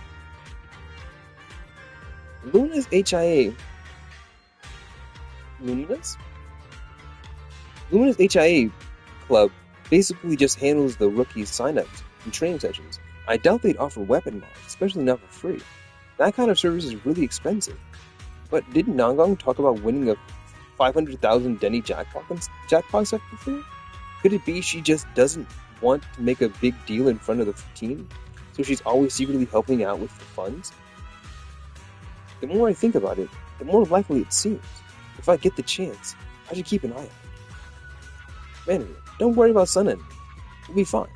Luna's HIA club basically just handles the rookies' signups and training sessions. I doubt they'd offer weapon mods, especially not for free. That kind of service is really expensive. But didn't Nongong talk about winning a 500,000 Denny jackpot stuff before? Could it be she just doesn't want to make a big deal in front of the team, so she's always secretly helping out with the funds? The more I think about it, the more likely it seems. If I get the chance, I should keep an eye out. Manager, don't worry about Sun Enemy. We'll be fine.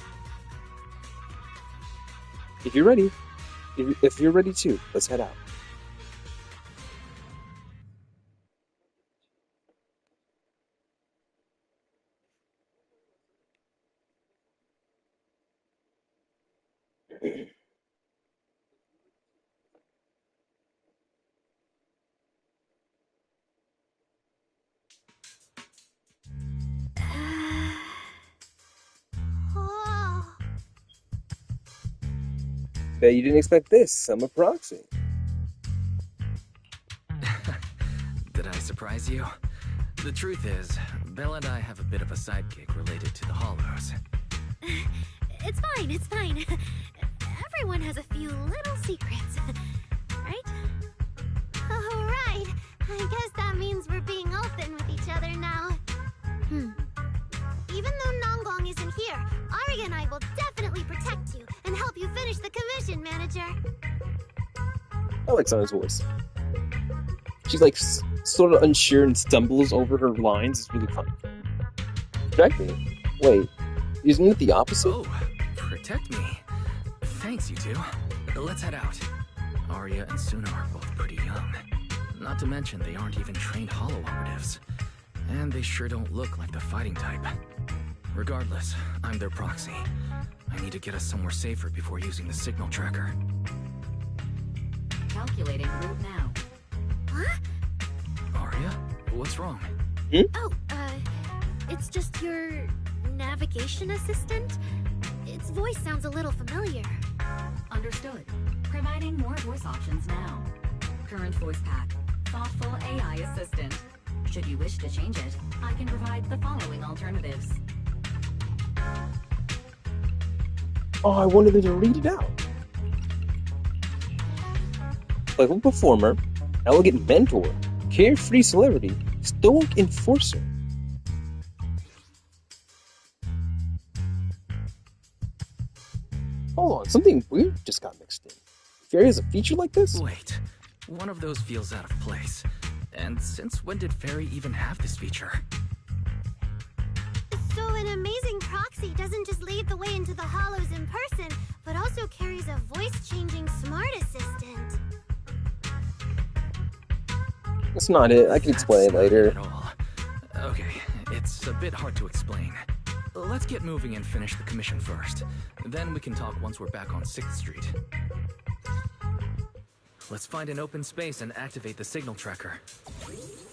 If you're ready too, let's head out. Bet you didn't expect this. I'm a proxy. Did I surprise you? The truth is, Belle and I have a bit of a side gig related to the Hollows. It's fine. Everyone has a few little secrets, right? Oh, right. I guess that means we're being open with each other now. Even though Nongong isn't here, Arya and I will definitely protect you and help you finish the commission, manager. I like Sana's voice. She's like sort of unsure and stumbles over her lines. It's really fun. Protect me? Wait, isn't it the opposite? Oh, protect me. Thanks, you two. Let's head out. Arya and Suna are both pretty young. Not to mention they aren't even trained Hollow operatives. And they sure don't look like the fighting type. Regardless, I'm their proxy. I need to get us somewhere safer before using the signal tracker. Calculating route now. What? Arya? What's wrong? Oh, it's just your navigation assistant? Its voice sounds a little familiar. Understood. Providing more voice options now. Current voice pack. Thoughtful AI assistant. Should you wish to change it, I can provide the following alternatives. Oh, I wanted to read it out. Playful performer, elegant mentor, carefree celebrity, stoic enforcer. Hold on, something weird just got mixed in. If there is a feature like this? Wait, one of those feels out of place. And since when did Fairy even have this feature? So an amazing proxy doesn't just lead the way into the Hollows in person, but also carries a voice-changing smart assistant. That's not it. I can explain it later. Okay, It's a bit hard to explain. Let's get moving and finish the commission first. Then we can talk once we're back on 6th Street. Let's find an open space and activate the signal tracker.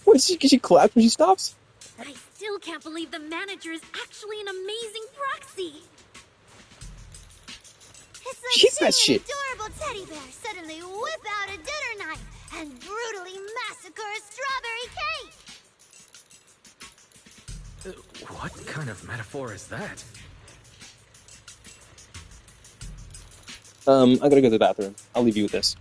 What, is she clap when she stops? I still can't believe the manager is actually an amazing proxy. It's like She's that seeing shit. an adorable teddy bear suddenly whip out a dinner knife and brutally massacre a strawberry cake. What kind of metaphor is that? I gotta go to the bathroom. I'll leave you with this.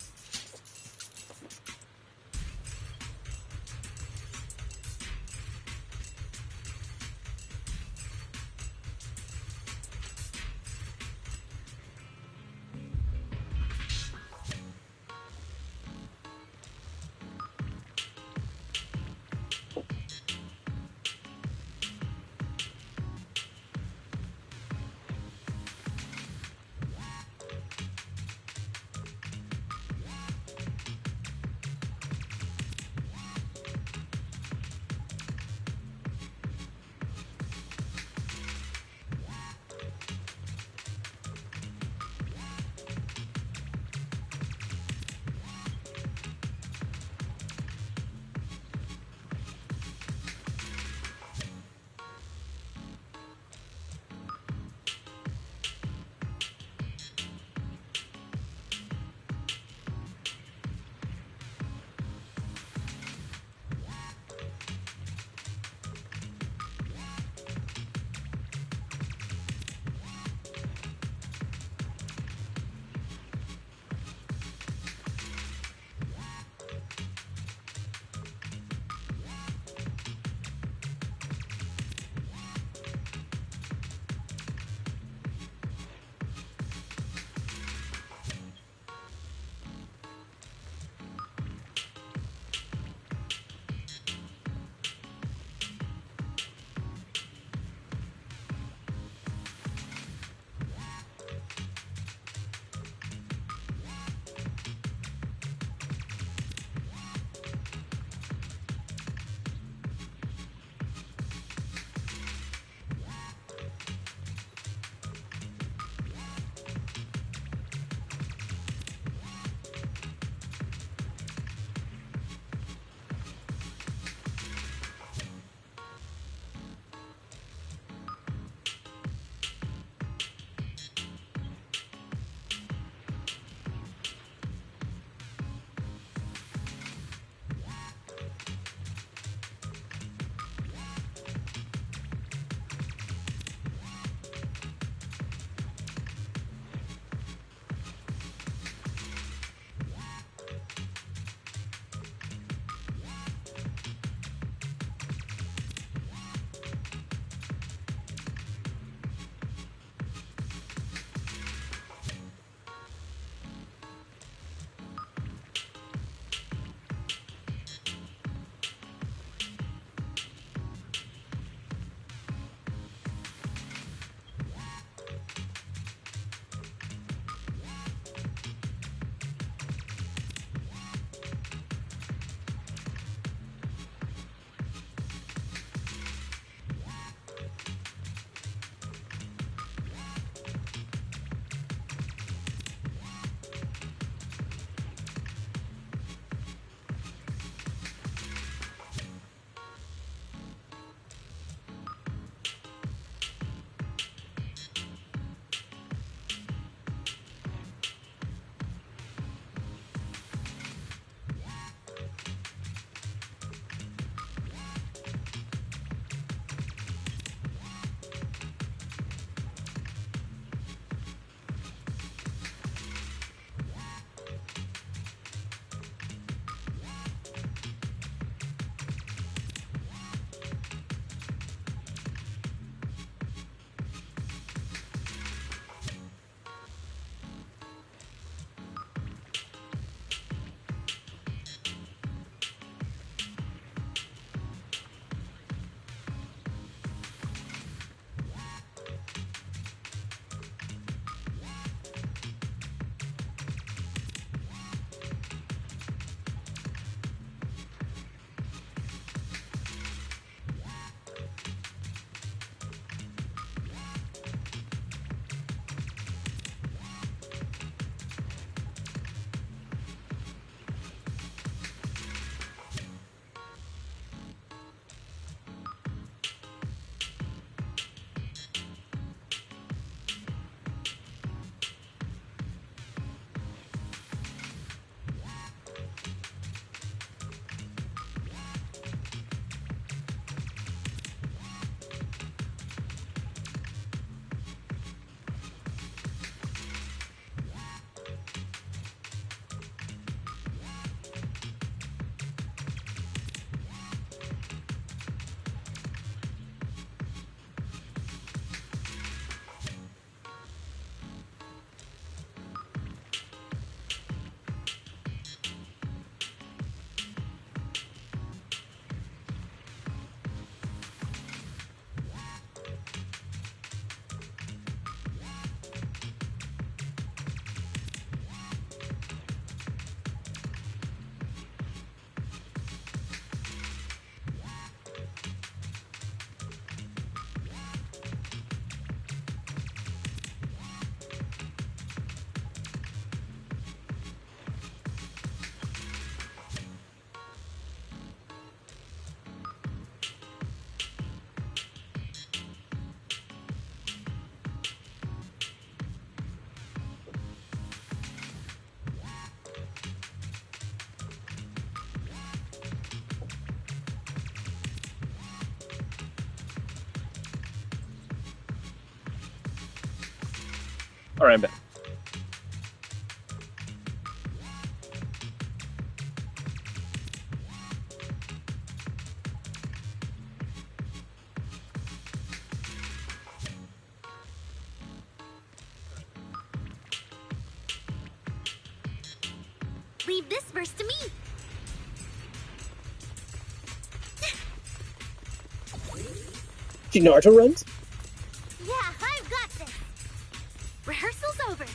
Alright, I'm back. Leave this verse to me. Do Naruto runs? Yeah, I've got this. Rehearsal's over.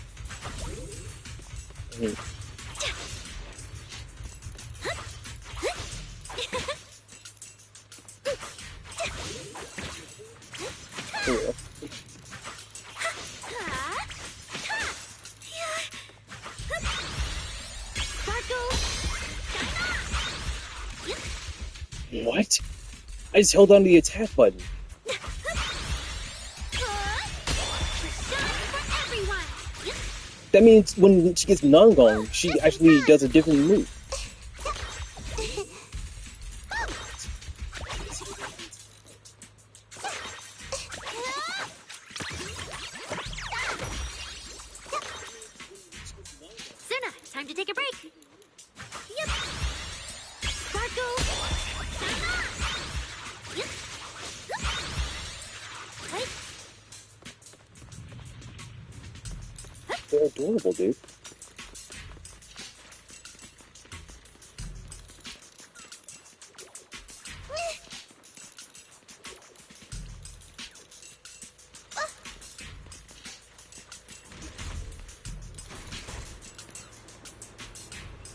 What? I just held on to the attack button. That means when she gets Nongong, she actually does a different move. Suna, time to take a break. Yep. Sparkle. Yep. Right. They're adorable, dude.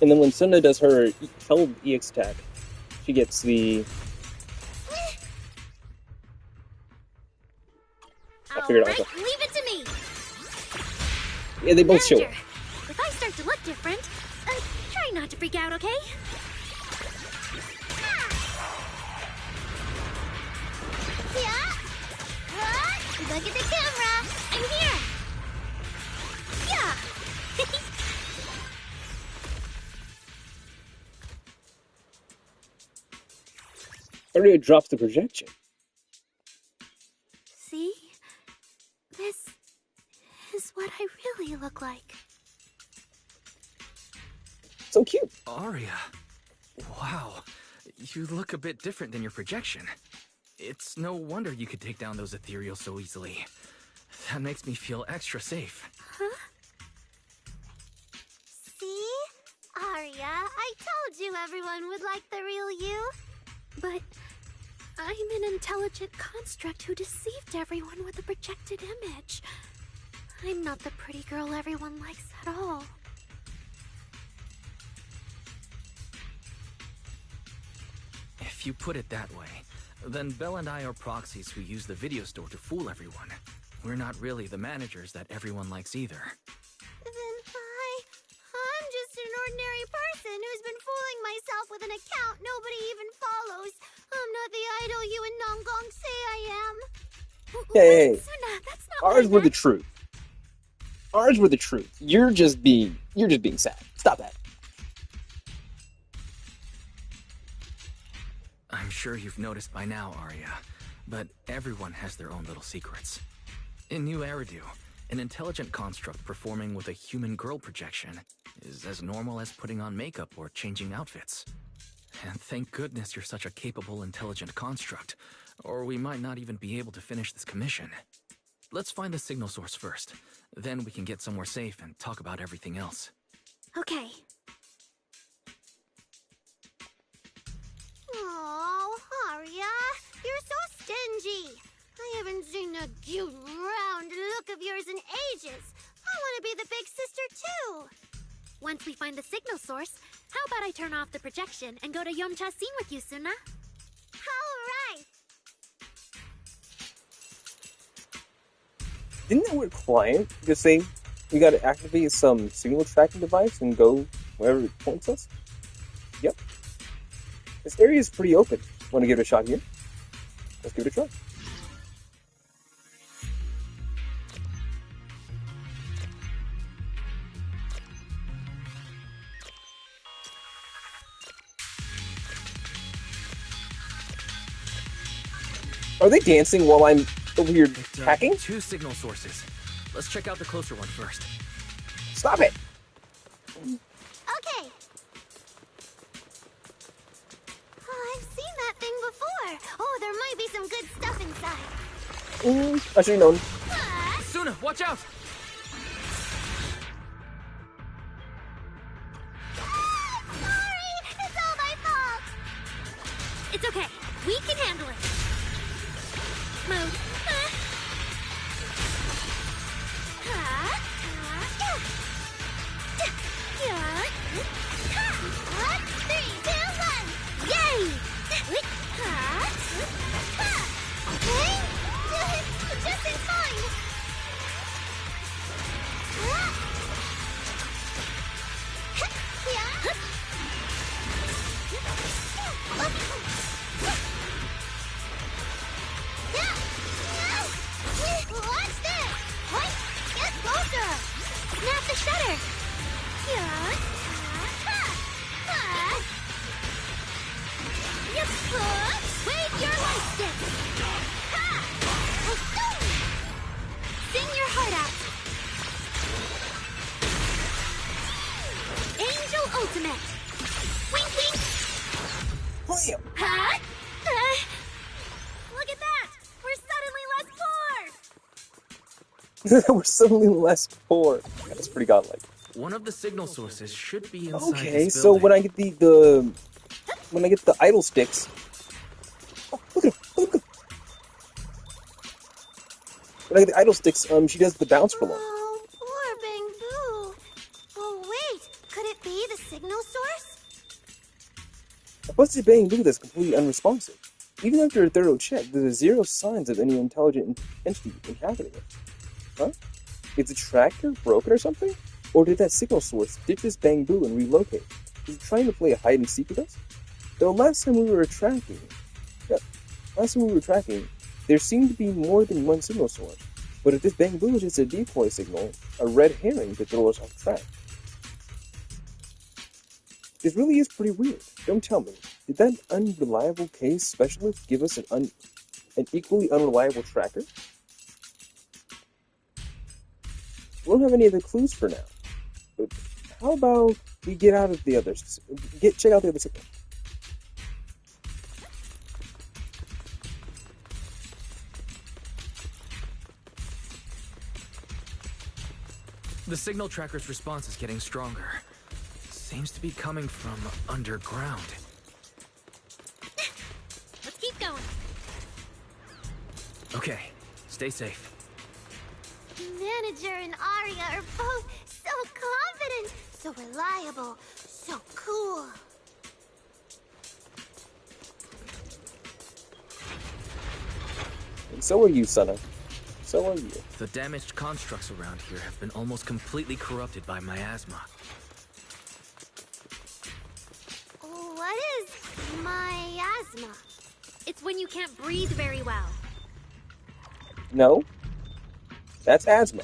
And then when Sunda does her held EX attack, she gets the... I figured it out. Leave it to me. Yeah, they both show it. If I start to look different, try not to freak out, okay? Yeah. Look at the camera. I'm here. Yeah. Already drops the projection. See? This is what I really look like. So cute. Arya. Wow. You look a bit different than your projection. It's no wonder you could take down those ethereals so easily. That makes me feel extra safe. Huh? See? Arya, I told you everyone would like the real you. But I'm an intelligent construct who deceived everyone with a projected image. I'm not the pretty girl everyone likes at all. If you put it that way, then Belle and I are proxies who use the video store to fool everyone. We're not really the managers that everyone likes either. Then I'm just an ordinary person who's been fooling myself with an account nobody even follows. I'm not the idol you and Nongong say I am. Hey, Suna, that's not ours were the truth. Ours were the truth. You're just being sad. Stop that. I'm sure you've noticed by now, Arya, but everyone has their own little secrets. In New Eridu, an intelligent construct performing with a human girl projection is as normal as putting on makeup or changing outfits. And thank goodness you're such a capable, intelligent construct, or we might not even be able to finish this commission. Let's find the signal source first. Then we can get somewhere safe and talk about everything else. Okay. Oh, Arya, you're so stingy. I haven't seen a cute, round look of yours in ages. I want to be the big sister, too. Once we find the signal source, how about I turn off the projection and go to Yomcha scene with you, Suna? All right. Didn't that word client just say we gotta activate some signal tracking device and go wherever it points us? Yep. This area is pretty open. Want to give it a shot here? Let's give it a try. Are they dancing while I'm over here hacking? 2 signal sources. Let's check out the closer one first. Stop it! Okay. Oh, I've seen that thing before. Oh, there might be some good stuff inside. I should've known. Suna, watch out! Sorry, it's all my fault. It's okay. We can handle it. Move. Three, two, one. Yay! Just in time. Watch this! Wait, get closer! Snap the shutter! Wave your light stick! Sing your heart out! Angel Ultimate! Wink, wink! Look at that! We're suddenly less poor! We're suddenly less poor. That's pretty godlike. One of the signal sources should be inside Okay, this so building. when I get when I get the idle sticks. Oh, look at him! Look at him! When I get the idle sticks, she does the bounce for long. Oh, poor Bangbu. Oh, wait. Could it be the signal source? A busted Bangbu that's completely unresponsive. Even after a thorough check, there's zero signs of any intelligent entity inhabiting it. Huh? Is the tracker broken or something? Or did that signal source ditch this Bangbu and relocate? Is it trying to play a hide and seek with us? Though last time we were tracking, there seemed to be more than one signal source. But if this Bangbu is just a decoy signal, a red herring to throw us off track. This really is pretty weird. Don't tell me. Did that unreliable case specialist give us an equally unreliable tracker? We don't have any other clues for now. But how about we get out of the others? Check out the other signal. The signal tracker's response is getting stronger. Seems to be coming from underground. Let's keep going. Okay, stay safe. Manager and Arya are both so confident, so reliable, so cool. And so are you, Sana. So are you. The damaged constructs around here have been almost completely corrupted by miasma. What is miasma? It's when you can't breathe very well. No, that's asthma.